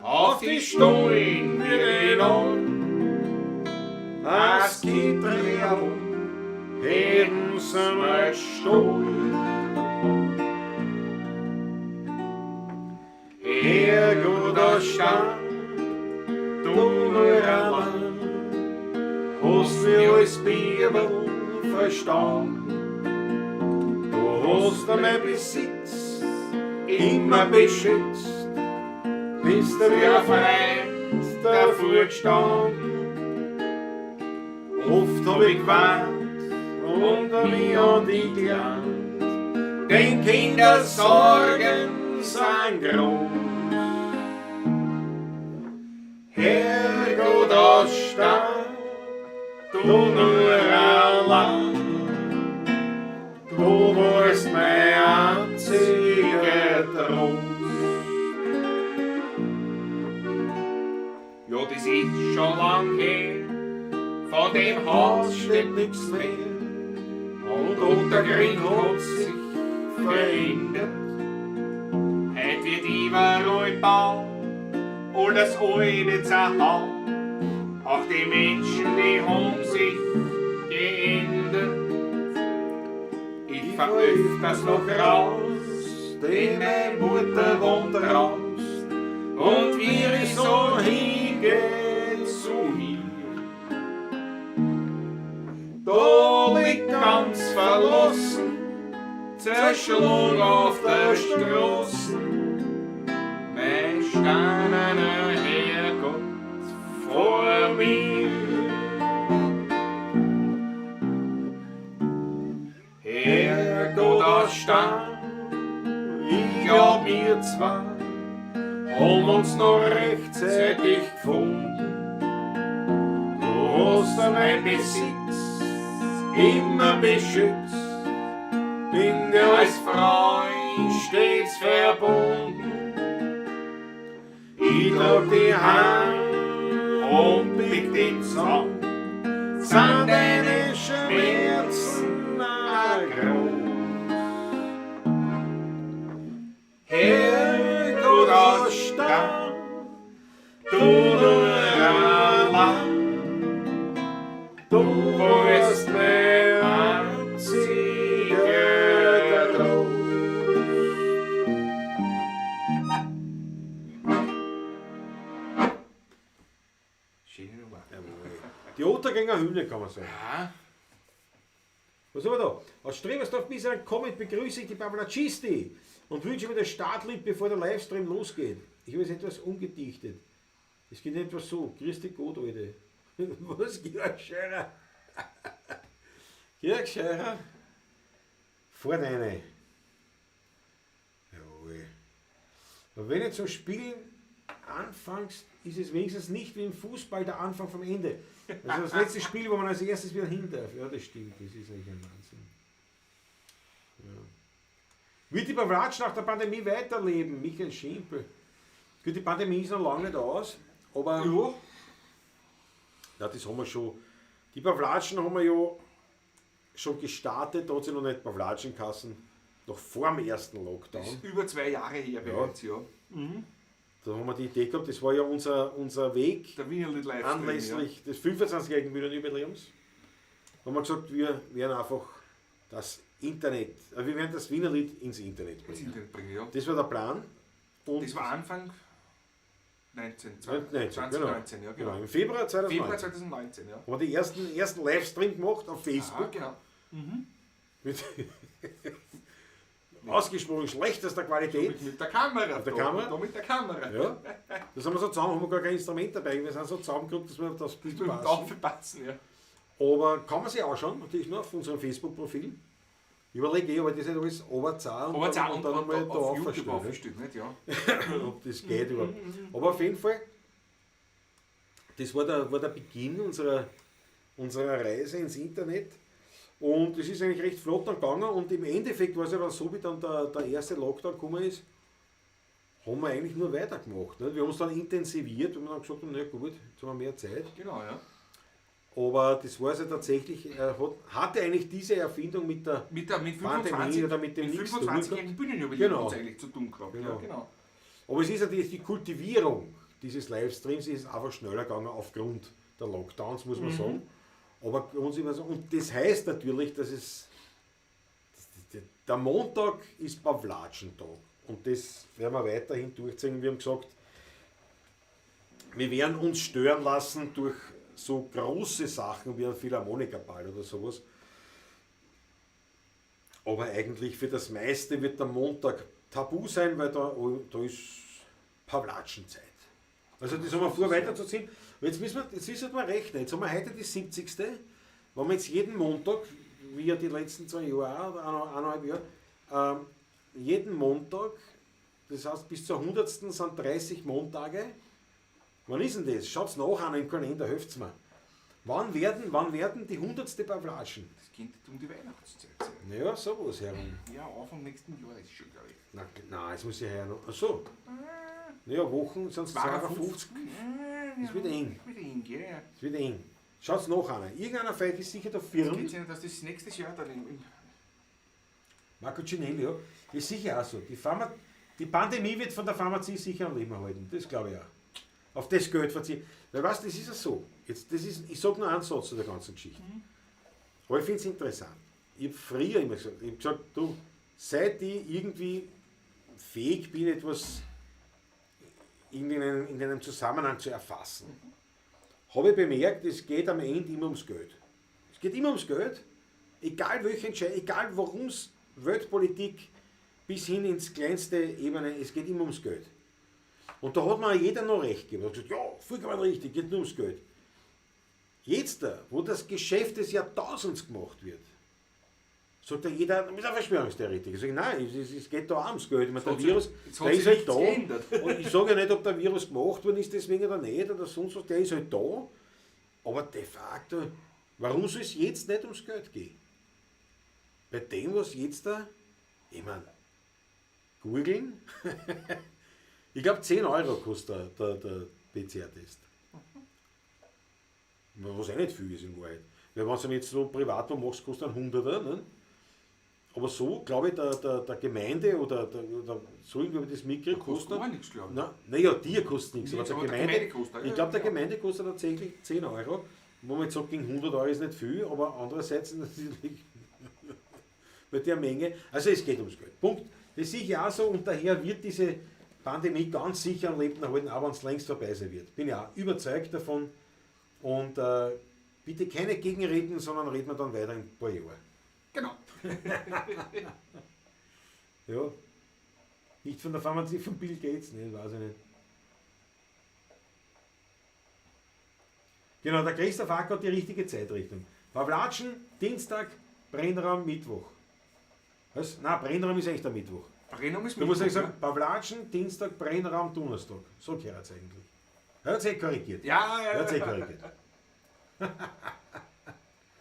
auf die Stullen wieder an. Als Kindredl heben sie mein Stuhl. Herrgott Stand, du nur allein, hast mir als Bibel verstanden. Du hast mein Besitz immer beschützt, bist du wie ein Freund davor gestanden. Oft hab ich gewarnt und mich an dich gelernt, denn Kindersorgen sind groß. Herrgott ausstand, du nur allein, du warst mein einziger Trost. Ja, das ist schon lang her, von dem Haus steht nichts mehr, und Ottergren hat sich verändert. Heut wird überall Bau, all das Alte zerhaut, auch die Menschen, die haben sich geändert. Ich fahr öfters noch raus, denn meine Mutter wohnt raus, und wir ich so hingehen zu ihr. Da liegt ganz verlassen, zerschlungen auf der Straße, mein steinerner Herrgott vor mir. Herrgott ausstand, ich hab wir zwei, haben uns noch rechtzeitig gefunden. Du hast mein Besitz immer beschützt, bin dir als Freund stets verbunden. Ich trag die Hand und bieg den Song, sind deine Schmerzen auch groß. Herrgott aus Stahl, du Mann, du warst mein einziger Trost. Schöne Nummer. Die Ottergänger Hymne kann man sagen. Ja, Was haben wir da? Aus Strebersdorf bis ein Comet begrüße ich die Pavlacisti und wünsche mir das Startlied, bevor der Livestream losgeht. Ich habe es etwas umgedichtet. Es geht etwas so. Grüß dich Gott, Alter. Was, Georg Scheurer? Georg Scheurer? Vor deine. Jawohl. Aber wenn du zum Spielen anfängst, ist es wenigstens nicht wie im Fußball der Anfang vom Ende. Also das letzte Spiel, wo man als erstes wieder hin darf. Ja, das stimmt, das ist eigentlich ein Wahnsinn. Ja. Wird die Pavlatsch nach der Pandemie weiterleben? Michael Schimpel. Gut, die Pandemie ist noch lange nicht aus, aber ja, das haben wir schon. Die Pavlatschen haben wir ja schon gestartet, da hat sie noch nicht Pavlatschenkassen, noch vor dem ersten Lockdown. das ist über 2 Jahre her bereits, ja. Da haben wir die Idee gehabt, das war ja unser Weg Der Wiener Lied Livestream, anlässlich des 25-jährigen Wiener-Jubiläums. Haben wir gesagt, wir werden einfach das Internet, wir werden das Wienerlied ins Internet ins bringen. Internet bringen, ja. Das war der Plan. Und Das war Anfang 19, 19, 2019, ja, genau. genau. Im Februar 2019 Februar 2019, ja. haben wir die ersten Livestream gemacht auf Ah, Facebook. genau. Mit ausgesprochen schlechtester Qualität. Mit der Kamera. Mit der da, Kamera? Da mit der Kamera. Ja. Das haben wir so zusammen, haben wir gar kein Instrument dabei. Wir sind so zusammengeguckt, dass wir auf das Bild Mit dem passen. Aufpassen, ja. Aber kann man sich anschauen, natürlich nur auf unserem Facebook-Profil. Überlege ich, aber das ist alles runterzahlen Aber jetzt auch und dann einmal da auf YouTube aufstellen. aufgestellt, nicht? Ja. Ob das geht überhaupt. Aber auf jeden Fall, das war der Beginn unserer Reise ins Internet. Und es ist eigentlich recht flott dann gegangen und im Endeffekt war es ja dann so, wie dann der erste Lockdown gekommen ist, haben wir eigentlich nur weitergemacht. Nicht? Wir haben uns dann intensiviert und wir dann gesagt haben, na gut, jetzt haben wir mehr Zeit. Genau, ja. Aber das war es ja tatsächlich, hatte eigentlich diese Erfindung mit der Mit Pandemie 25, oder mit dem mit nichts zu 25-jährigen Bühnenjubiläum Genau. uns eigentlich zu tun gehabt. Genau. Ja, genau. Aber es ist ja die Kultivierung dieses Livestreams ist einfach schneller gegangen aufgrund der Lockdowns, muss man sagen. Aber uns immer so, und das heißt natürlich, dass der Montag ist Pavlatschentag. Und das werden wir weiterhin durchziehen. Wir haben gesagt, wir werden uns stören lassen durch so große Sachen wie ein Philharmonikerball oder sowas. Aber eigentlich für das meiste wird der Montag tabu sein, weil da ist Pavlatschenzeit. Also das haben wir vor weiterzuziehen. Jetzt müssen wir rechnen. Jetzt haben wir heute die 70. Wenn wir jetzt jeden Montag, wie ja die letzten 2 Jahre auch, oder 1,5 Jahre, jeden Montag, das heißt bis zur 100. sind 30 Montage. Wann ist denn das? Schaut's nach an im Kalender, helft's mir. Wann werden die 100. Pavlatschen? Das geht um die Weihnachtszeit sein. Naja, sowas herum. Ja, Anfang nächsten Jahr ist schon, glaube ich. Nein, jetzt muss ich ja noch. Achso. Naja, Wochen sind es 52. Das wird eng. Das wird eng, gell? Ja. Das wird eng. Schaut's nach an. Irgendeiner Feld ist sicher der Es Firm. geht ja, dass das nächstes Jahr dann im Marco Cinelli, ja. Das ist sicher auch so. Die Pandemie wird von der Pharmazie sicher am Leben erhalten. Das glaube ich auch. Auf das Geld verziehen. Weil weißt, das ist ja so. Jetzt, ich sage nur einen Satz zu der ganzen Geschichte. Aber ich finde es interessant. Ich habe früher immer gesagt, du, seit ich irgendwie fähig bin, etwas in einem Zusammenhang zu erfassen, habe ich bemerkt, es geht am Ende immer ums Geld. Es geht immer ums Geld, egal welche Entscheidung, egal worum es Weltpolitik bis hin ins kleinste Ebene, es geht immer ums Geld. Und da hat mir jeder noch recht gegeben. Er hat gesagt, ja, vollkommen richtig, geht nur ums Geld. Jetzt, wo das Geschäft des Jahrtausends gemacht wird, sagt ja jeder, du bist ein Verschwörungstheoretiker. Ich sage, nein, es geht da auch ums Geld. Ich meine, der Virus, jetzt hat der sich ist halt nichts da. geändert. Und ich sage ja nicht, ob der Virus gemacht worden ist, deswegen oder nicht, oder sonst was, der ist halt da. Aber de facto, warum soll es jetzt nicht ums Geld gehen? Bei dem, was jetzt da, ich meine, googeln, Ich glaube 10 Euro kostet der PCR-Test. Was auch nicht viel ist in Wahrheit. Weil wenn du ihn jetzt so privat machst, kostet er 100er. Ne? Aber so, glaube ich, der Gemeinde oder so irgendwie das mitgekriegt, Kostet gar nichts, glaube ich. Naja, dir kostet nichts. Nee, Aber aber der der Gemeinde, Gemeinde kostet, ich ja, glaube, der ja. Gemeinde kostet tatsächlich 10 Euro. Wo man jetzt sagt, gegen 100 Euro ist nicht viel, aber andererseits natürlich bei der Menge. Also es geht ums Geld. Punkt. Das sehe ich auch so und daher wird diese Pandemie ganz sicher am Leben erhalten, auch wenn es längst vorbei sein wird. Bin ja auch überzeugt davon. Und bitte keine Gegenreden, sondern reden wir dann weiter in ein paar Jahren. Genau. Ja. Nicht von der Pharmazie von Bill Gates, ne, weiß ich nicht. Genau, der Christoph Acker hat die richtige Zeitrichtung. Pawlatschen, Dienstag, Brennraum, Mittwoch. Was? Nein, Brennraum ist echt der Mittwoch. Brennung ist Du musst Mittwoch, sagen, Pawlatschen, Dienstag, Brennraum, Donnerstag. So gehört es eigentlich. Er hat sich korrigiert. Ja, Er ja, hat sich ja. korrigiert.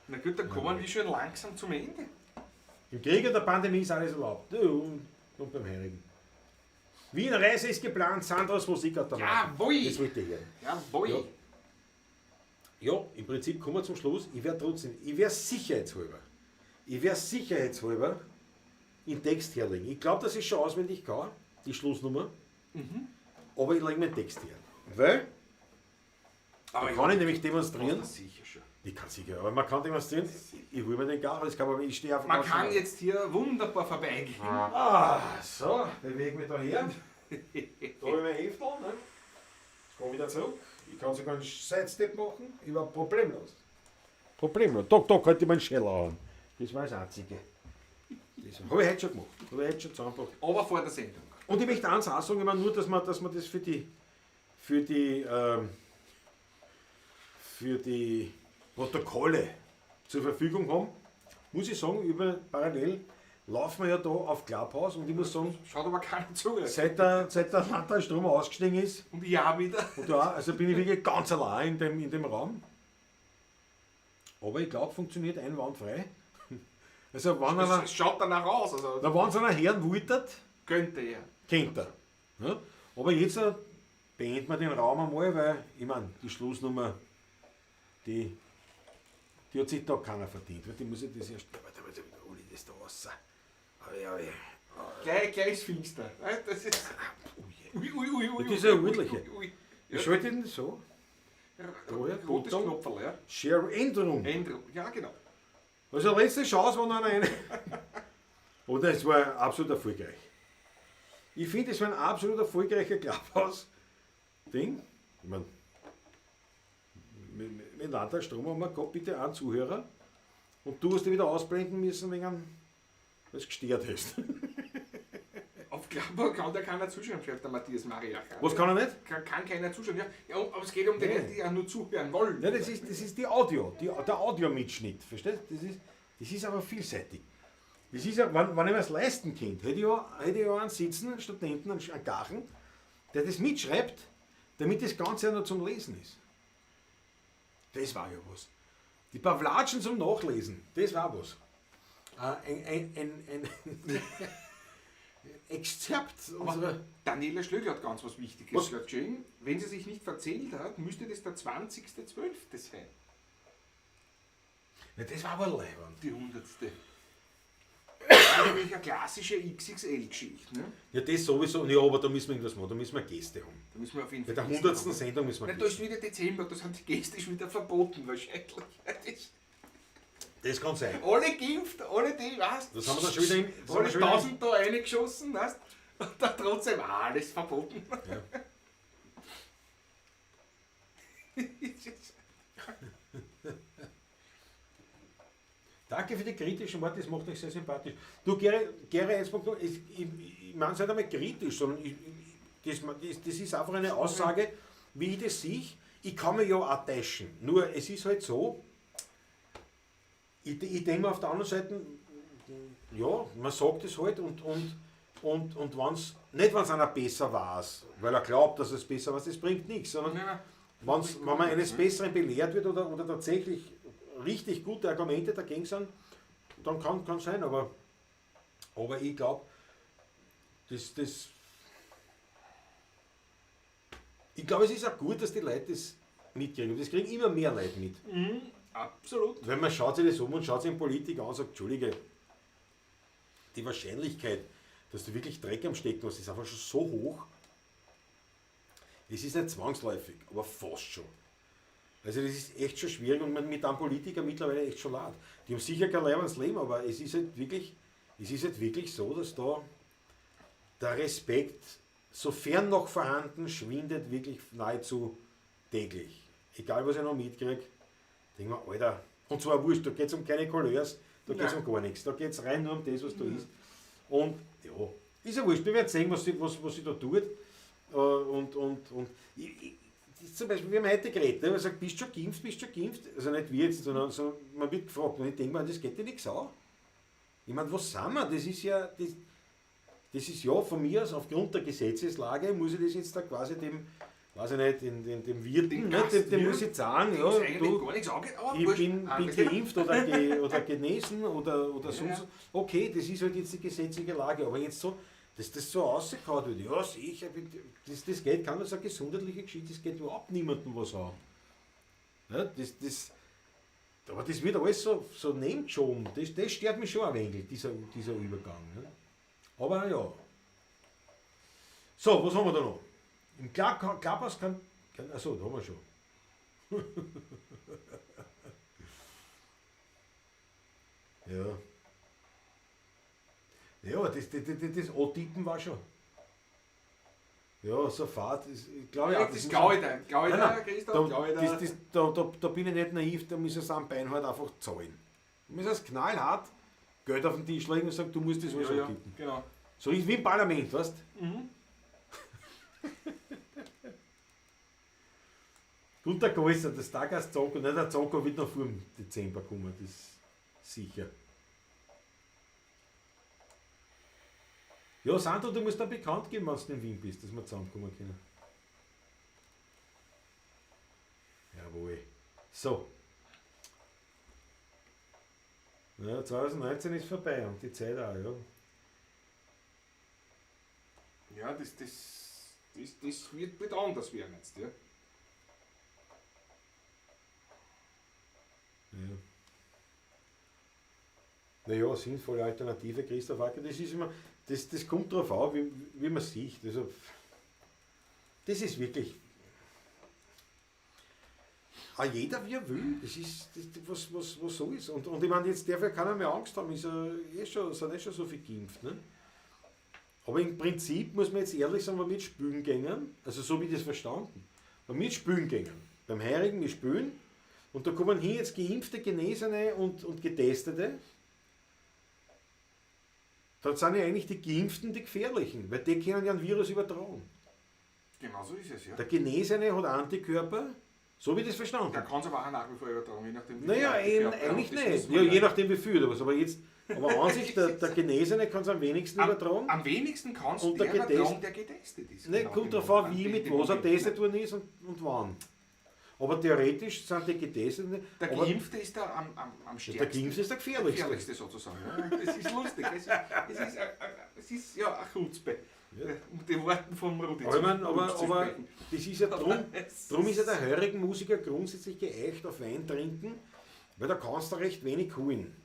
Na gut, dann kommen wir schon langsam zum Ende. Im Krieg und der Pandemie ist alles erlaubt. Ja, und beim Heiligen. Wien Reise ist geplant, Sandras Musikautomat. Jawohl! Das wollte ich hören. Jawohl! Ja. Ja, im Prinzip kommen wir zum Schluss. Ich werde sicherheitshalber in Text herlegen. Ich glaube, dass ich schon auswendig kann, die Schlussnummer. Aber ich lege meinen Text her. Weil, da kann ich nämlich demonstrieren. Das sicher schon. Ich kann sicher, aber man kann demonstrieren. Ich hole mir den gar nicht, aber ich stehe auf Man kann jetzt hier wunderbar vorbeigehen. So, bewege mich da her. Da habe ich mein Heftel, ne? Jetzt komme ich wieder zurück. Ich kann sogar einen Sidestep machen, überhaupt problemlos. Problemlos. Da könnte ich meinen Scheller an. Das war das Einzige. Das habe ich heute schon gemacht. Habe ich heute schon zusammengebracht. Aber vor der Sendung. Und ich möchte eins auch sagen, ich meine nur, dass man das für die Protokolle zur Verfügung haben, muss ich sagen, parallel laufen wir ja da auf Clubhouse und ich muss sagen, Schaut aber keiner zu. seit der Landesstrom ausgestiegen ist, Und ich auch wieder. und da, also bin ich wirklich ganz allein in dem Raum. Aber ich glaube, funktioniert einwandfrei. Also wenn einer, Es schaut danach aus. Also wenn es einer Herrn wultert, könnte er. kennt er. Ja? Aber jetzt beenden wir den Raum einmal, weil, ich meine, die Schlussnummer, die hat sich da keiner verdient. Weil die muss ich das erst. Warte, hol ich das da raus. Gleich ist finster. Das ist. Ui. Das ist ja ordentliche. Ui. Ich schalte den so. Rotes Button. Knopferl, ja. Share Änderung. Änderung. Ja, genau. Also letzte Chance, wenn einer eine. Oder es war absolut erfolgreich. Ich finde, es war ein absolut erfolgreicher Clubhouse-Ding. Ich meine, mit Landtagsstrom haben wir gehabt, bitte einen Zuhörer. Und du hast dich wieder ausblenden müssen, wegen weil du gestört hast. Auf Klapper kann da keiner zuschauen, schreibt der Matthias Mariach. Was kann er nicht? Kann keiner zuschauen. Ja, aber es geht um die, die ja nur zuhören wollen. Ja, das ist die Audio, der Audiomitschnitt. Verstehst du? Das ist aber vielseitig. Das ist ja, wenn ich mir das leisten könnte, hätte ich ja einen sitzen, Studenten, einen Gachen, der das mitschreibt, damit das Ganze ja noch zum Lesen ist. Das war ja was. Die Pawlatschen zum Nachlesen, das war was. Ein Exzerpt unserer. Aber Daniela Schlögl hat ganz was Wichtiges Was? gesagt. Jane, wenn sie sich nicht verzählt hat, müsste das der 20.12. sein. Ja, das war aber leibend. Die 100. Das ist nämlich eine klassische XXL-Geschichte. Ne? Ja, das sowieso. Ja, aber da müssen wir irgendwas machen, da müssen wir Gäste haben. Da müssen wir auf jeden Bei Fall. der 100. Sendung müssen wir Da ist Gäste. wieder Dezember, da sind die Gäste schon wieder verboten wahrscheinlich. Das kann sein. Alle geimpft, alle die, weißt Das haben wir dann schon wieder in. das haben wir alle schon wieder in- 1000 da reingeschossen, weißt und da trotzdem alles verboten. Ja. Danke für die kritischen Worte, das macht euch sehr sympathisch. Du, Gere 1.0, ich meine es nicht einmal kritisch, sondern das ist einfach eine Aussage, wie ich das sehe. Ich kann mich ja auch täuschen. Nur es ist halt so, ich denke mir auf der anderen Seite, ja, man sagt es halt und wenn's, nicht wenn es einer besser weiß, weil er glaubt, dass es besser weiß, das bringt nichts, sondern Ja, wenn man eines Besseren belehrt wird oder tatsächlich richtig gute Argumente dagegen sind, dann kann sein, aber Ich glaube, es ist auch gut, dass die Leute das mitkriegen. Und das kriegen immer mehr Leute mit. Absolut. Wenn man schaut sich das um und schaut sich in Politik an und sagt, Entschuldige, die Wahrscheinlichkeit, dass du wirklich Dreck am Stecken hast, ist einfach schon so hoch. Es ist nicht zwangsläufig, aber fast schon. Also das ist echt schon schwierig und man mit einem Politiker mittlerweile echt schon leid. Die haben sicher kein leibendes Leben, aber es ist halt wirklich so, dass da der Respekt, sofern noch vorhanden, schwindet wirklich nahezu täglich. Egal was ich noch mitkriege, denke mir, Alter, und zwar wurscht, da geht es um keine Couleurs, da geht es um gar nichts, da geht es rein nur um das, was da ist. Und ja, ist ja wurscht, wir werden sehen, was sie da tut. Zum Beispiel, wir haben heute geredet, man sagt, bist du schon geimpft? Also nicht wir jetzt, sondern man wird gefragt und ich denke mir, das geht dir nichts an. Ich meine, was sind wir? Das ist ja von mir aus, aufgrund der Gesetzeslage, muss ich das jetzt da quasi dem, weiß ich nicht, dem Wirten, dem muss ich sagen, ja, du, ich bin geimpft oder genesen oder sonst. Okay, das ist halt jetzt die gesetzliche Lage, aber jetzt so, dass das so rausgehauen wird, ja sicher, das geht, kann das eine gesundheitliche Geschichte, das geht überhaupt niemandem was an. Ja, aber das wird alles so nebengeschoben, das stört mich schon ein wenig, dieser Übergang. Ne? Aber ja. So, was haben wir da noch? Im Clubhouse kann. Achso, da haben wir schon. Ja. Ja, das A-Tippen war schon. Ja, so Fahrt, ich glaube ja. Das glaube ich da, Christoph, da bin ich nicht naiv, da müssen sie am Bein halt einfach zahlen. Da müssen sie knallhart Geld auf den Tisch legen und sagen, du musst das alles tippen. Genau. So wie im Parlament, weißt du? Mhm. Gut, der Größer, das Tagas Zonko, nicht der Zonko wird noch vor dem Dezember kommen, das ist sicher. Ja, Sandro, du musst dann bekannt geben, wenn du in Wien bist, dass wir zusammenkommen können. Jawohl. So. Ja, 2019 ist vorbei und die Zeit auch, ja. Ja, das wird anders werden jetzt, ja. Ja. Naja, sinnvolle Alternative, Christoph Acker, das ist immer, das kommt darauf an, wie man sieht. Also, das ist wirklich. Auch jeder wie er will, das ist was so ist. Und ich meine, jetzt darf ja keiner mehr Angst haben, sind schon so viel geimpft. Ne? Aber im Prinzip muss man jetzt ehrlich sagen, wenn wir mit Spülen gehen, also so wie ich das verstanden, wenn wir mit Spülen gehen, beim Heurigen wir spülen, und da kommen hier jetzt Geimpfte, Genesene und Getestete, dann sind ja eigentlich die Geimpften die Gefährlichen, weil die können ja einen Virus übertragen. Genau so ist es, ja. Der Genesene hat Antikörper, so wie ich das verstanden Der habe. kann es aber auch nach wie vor übertragen, je nachdem wie Naja, eigentlich nicht. Ja, je nachdem wie viel oder was. Aber an sich, der Genesene kann es am wenigsten übertragen. Am wenigsten kannst du Und der der übertragen, der getestet ist. Ne, Genau, kommt genau. darauf an, wie, mit was er getestet worden ist und wann. Aber theoretisch sind die Getesteten. Der Geimpfte ist da am Der stärksten. Geimpfte ist der gefährlichste. Gefährlichste sozusagen. Ja. Das ist lustig. Es ist ja eine Chutzpe. Ja. Um die Worten vom Rudi Aber, ich mein, zu aber sprechen. das ist ja drum ist ja der heurige Musiker grundsätzlich geeicht auf Wein trinken, weil da kannst du recht wenig holen,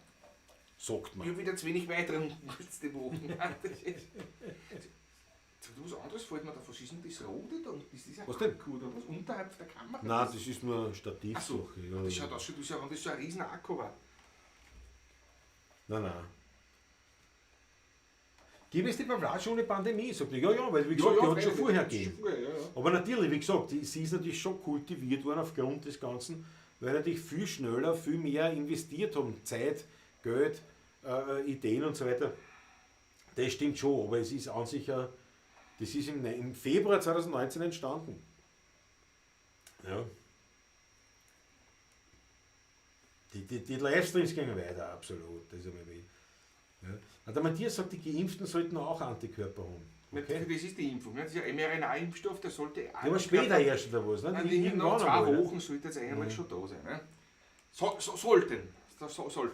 sagt Ich man. habe wieder zu wenig Wein drin letzte Woche. Was anderes fällt mir da, was ist denn das Rote da? Ist das Was ein denn? Akku oder was? Unterhalb der Kamera? Nein, das ist nur eine Ach so. Stativsache. Ja, Das schaut aus, als wenn das so ein riesen Akku war. Nein. Gibt es die Pavlatsch ohne Pandemie? Sagt er, ja, weil wie gesagt, die hat schon vorher gegeben. Aber natürlich, wie gesagt, sie ist natürlich schon kultiviert worden aufgrund des Ganzen, weil natürlich viel schneller, viel mehr investiert haben. Zeit, Geld, Ideen und so weiter. Das stimmt schon, aber es ist an sich ja, das ist im Februar 2019 entstanden. Ja. Die Livestreams gehen weiter, absolut. Das ist einmal wie. Ja. Der Matthias sagt, die Geimpften sollten auch Antikörper haben. Okay? Das ist die Impfung. Das ist ja mRNA-Impfstoff, der sollte. Ja, aber später erst oder was? Ne? Nein, Die in noch 2 einmal, Wochen sollte es eigentlich schon da sein. Ne? Sollten. So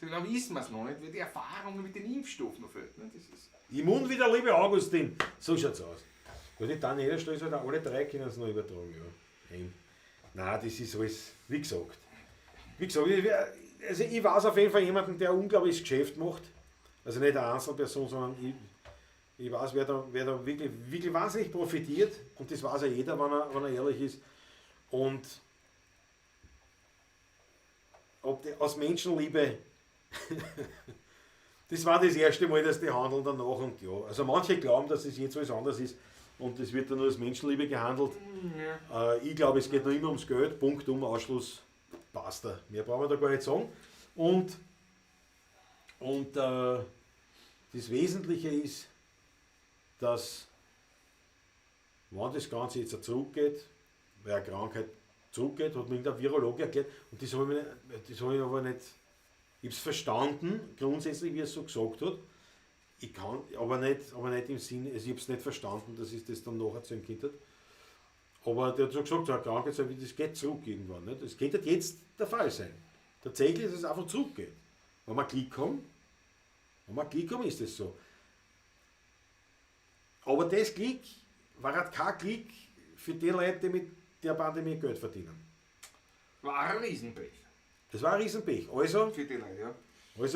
genau wissen wir es noch nicht, weil die Erfahrung mit den Impfstoffen noch fehlt. Ne? Das ist Immun wieder, liebe Augustin. So schaut's aus. Ja, die Daniela Stößer, halt alle drei können es noch übertragen, ja. Nein, das ist alles, wie gesagt. Also ich weiß auf jeden Fall jemanden, der ein unglaubliches Geschäft macht. Also nicht eine Einzelperson, sondern ich weiß, wer da wirklich, wirklich wahnsinnig profitiert. Und das weiß ja jeder, wenn er ehrlich ist. Und aus Menschenliebe, das war das erste Mal, dass die handeln danach. Und ja, also manche glauben, dass es jetzt alles anders ist. Und es wird dann nur aus Menschenliebe gehandelt. Ja. Ich glaube, es geht noch immer ums Geld. Punkt, Ausschluss, basta. Mehr brauchen wir da gar nicht sagen. Und das Wesentliche ist, dass, wenn das Ganze jetzt zurückgeht, weil eine Krankheit zurückgeht, hat mir irgendein Virologe erklärt, und das habe ich aber nicht, ich habe es verstanden, grundsätzlich, wie er es so gesagt hat. Ich kann, aber nicht im Sinne, also ich habe es nicht verstanden, dass ich das dann nachher zu ihm Kind hat. Aber der hat so gesagt, so eine Krankheit, das geht zurück irgendwann. Nicht? Das könnte jetzt der Fall sein. Tatsächlich, dass es einfach zurückgeht. Wenn wir Glück haben, ist das so. Aber das Glück war halt kein Glück für die Leute, die mit der Pandemie Geld verdienen. War ein Riesenpech. Das war ein Riesenpech. Also Für die Leute, ja.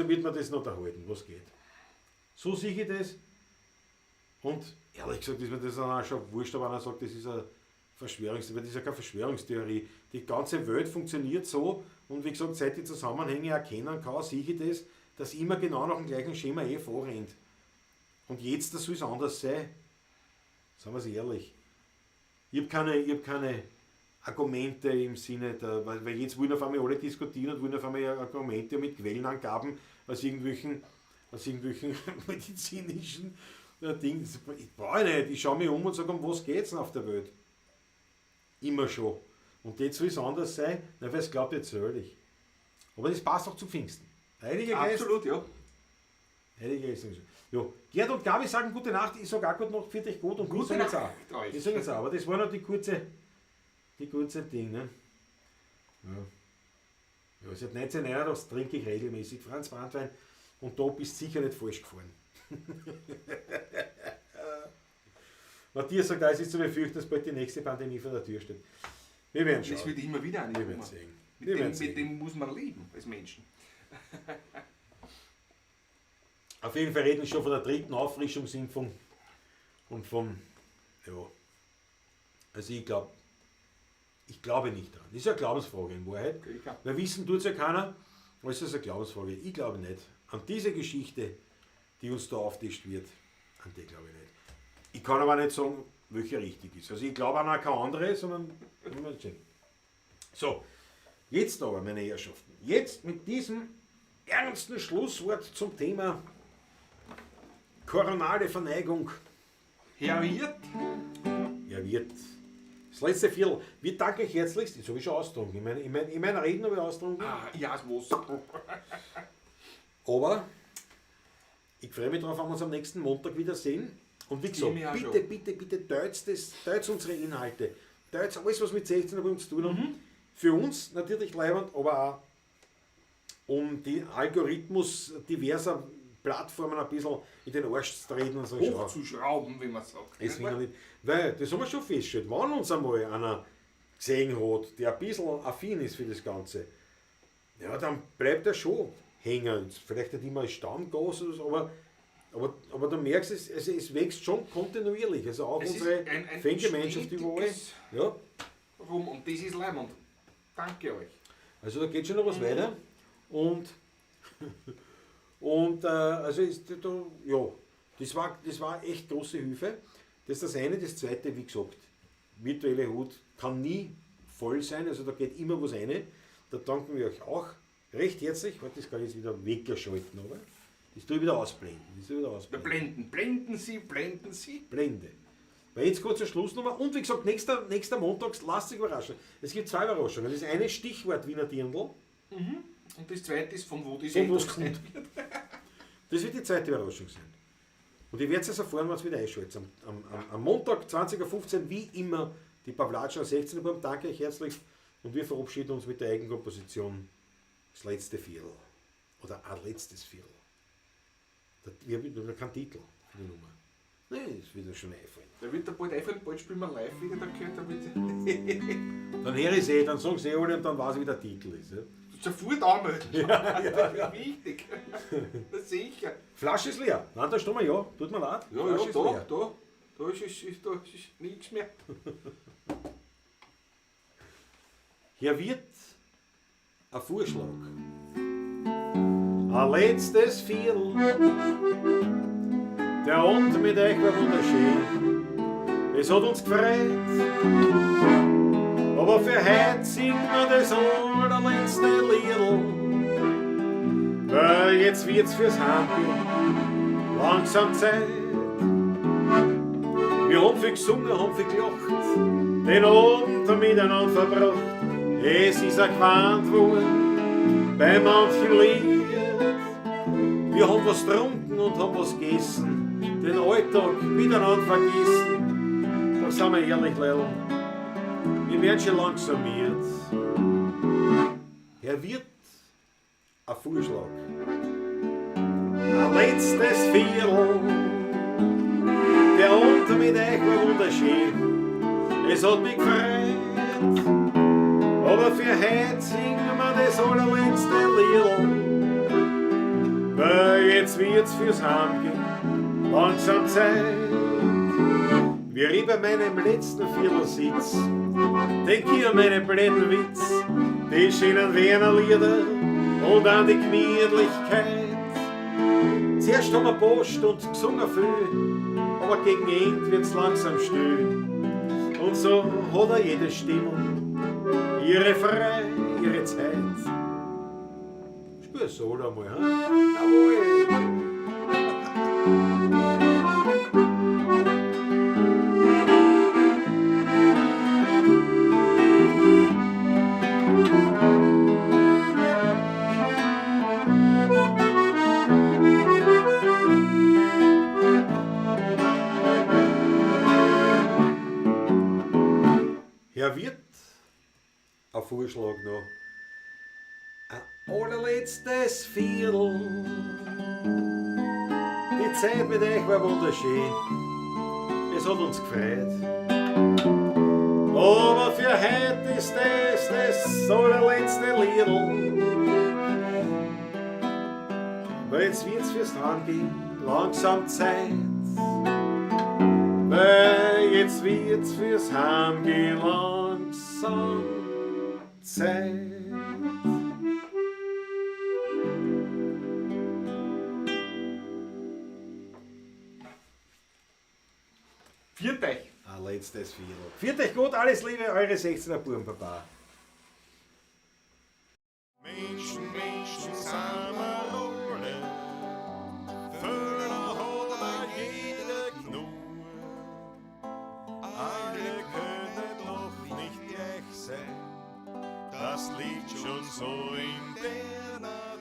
wird man das noch erhalten, was geht. So sehe ich das. Und ehrlich gesagt ist mir das dann auch schon wurscht, wenn er sagt, das ist eine Verschwörungstheorie. Das ist ja keine Verschwörungstheorie. Die ganze Welt funktioniert so, und wie gesagt, seit ich die Zusammenhänge erkennen kann, sehe ich das, dass immer genau nach dem gleichen Schema vorrennt. Und jetzt, das soll es anders sein. Sagen wir es ehrlich. Ich habe keine Argumente im Sinne der, weil jetzt wollen auf einmal alle diskutieren und wollen auf einmal Argumente mit Quellenangaben aus irgendwelchen medizinischen Dingen. Ich brauche nicht. Ich schaue mich um und sage, um was geht es denn auf der Welt? Immer schon. Und jetzt soll es anders sein, weil es glaubt jetzt ehrlich. Aber das passt auch zu Pfingsten. Der Heilige Geist. Absolut, ja. Heilige Geist. Ja. Gerd und Gabi sagen gute Nacht, ich sage auch gute Nacht, für dich gut und Gute ich sage jetzt Nacht auch. euch. Ich sage jetzt auch, aber das war noch die kurze Ding, ne? Ja, seit 1989 trinke ich regelmäßig Franz Brandwein, und da bist du sicher nicht falsch gefahren. Matthias sagt, es ist zu befürchten, dass bald die nächste Pandemie vor der Tür steht. Wir werden schauen. Das wird immer wieder eine Wir werden Nummer. sehen. Mit dem muss man leben, als Menschen. Auf jeden Fall reden wir schon von der dritten Auffrischungsimpfung und vom, ja, also ich glaube nicht daran. Das ist eine Glaubensfrage in Wahrheit. Okay, klar. Weil wissen tut es ja keiner, aber es ist eine Glaubensfrage. Ich glaube nicht. An diese Geschichte, die uns da auftischt wird, an die glaube ich nicht. Ich kann aber nicht sagen, welche richtig ist. Also ich glaube an keine andere, sondern mal sehen. So, jetzt aber, meine Herrschaften, jetzt mit diesem ernsten Schlusswort zum Thema koronale Verneigung. Herr Wirt, Er wird. Das letzte Viertel. Wir danken euch herzlichst. Das habe ich schon ausgetrunken. In meiner Reden habe ich ausgetrunken. ja, das Wasser. Aber ich freue mich darauf, wenn wir uns am nächsten Montag wieder sehen. Und wie gesagt, mich auch bitte teilt unsere Inhalte. Teilt alles, was mit 16 Uhr zu tun hat. Für uns natürlich leibend, aber auch um den Algorithmus diverser Plattformen ein bisschen in den Arsch zu treten und so. Hochzuschrauben, wie man sagt. Das will ich nicht. Weil, das haben wir schon festgestellt, wenn uns einmal einer gesehen hat, der ein bisschen affin ist für das Ganze, ja, dann bleibt er schon hängen. Vielleicht nicht immer als Stammgas oder so, aber du merkst, es wächst schon kontinuierlich. Also auch Es unsere ist ein Fangemeinschaft, die wir alle. stetiges Ja, Rum, und das ist leibend. Danke euch. also da geht schon noch was weiter. Und also ist da, ja, das war echt große Hilfe. Das ist das eine. Das zweite, wie gesagt, virtuelle Hut kann nie voll sein, also da geht immer was rein. Da danken wir euch auch recht herzlich. Warte, das kann ich jetzt wieder wegschalten, aber das tue ich wieder ausblenden. Blenden Sie. Blende. Weil jetzt kurz zur Schlussnummer. Und wie gesagt, nächster Montag, lasst sich überraschen. Es gibt zwei Überraschungen. Das eine Stichwort Wiener Dirndl. Und das zweite ist, von wo die Von wo es Sendung kommt. Das wird die zweite Überraschung sein. Und ich werde es erfahren, wenn es wieder einschaltet. Am Montag, 20.15 Uhr, wie immer, die Pavlatschen 16 Uhr. Danke euch herzlich. Und wir verabschieden uns mit der Eigenkomposition das letzte Viertel. Oder ein letztes Viertel. Wir haben keinen Titel für die Nummer. Nee, ist wieder schon einfallen. Der wird da bald einfallen, bald spielen wir live wieder, da gehört damit. Dann höre ich eh, dann sagen sie alle und dann weiß ich, wie der Titel ist. Ja? Sofort anmelden. Ja. Wichtig. Das sicher. Flasche ist leer. Nein, da steht mir ja. Tut mir leid. Ja, Flasche ja, ist da leer. ist nichts mehr. Hier wird ein Vorschlag. Ein letztes Viertel. Der Abend mit euch war wunderschön. Es hat uns gefreut. Aber für heute singen wir das allerletzte Liedl. Weil jetzt wird's fürs Heimgehen langsam Zeit. Wir haben viel gesungen, haben viel gelacht, den Abend miteinander verbracht. Es ist ein gewarnt worden bei manchen Lied. Wir haben was getrunken und haben was gegessen, den Alltag miteinander vergessen. Doch sind wir ehrlich, Leute, wir werden schon langsam müde. Er wird ein Vorschlag. Ein letztes Viertel. Der Abend mit euch war wunderschön. Es hat mich gefreut. Aber für heute singen wir das allerletzte Lied. Weil jetzt wird's fürs Heimgehen langsam Zeit. Wie ich bei meinem letzten Viertel sitz, denk ich an meine blöden Witz, die schönen Wienerlieder und an die Gemütlichkeit. Zuerst haben wir Post und gesungen viel, aber gegen End wird's langsam still. Und so hat auch jede Stimmung ihre Frei, ihre Zeit. Spür so da mal, ha? Jawohl. Hier wird ein Vorschlag noch. Ein allerletztes Viertel. Die Zeit mit euch war wunderschön. Es hat uns gefreut. Aber für heute ist das allerletzte Liedl. Weil jetzt wird's fürs Heimgehen langsam Zeit. Weil jetzt wird's fürs Heimgehen langsam Zeit. Viert euch. Ein letztes Viertel. Viert euch gut, alles Liebe, eure 16er Bubenpapa. Menschen, Menschen, samen für hat mal jeder genug. Alle können doch nicht gleich sein, das liegt schon so in der Natur.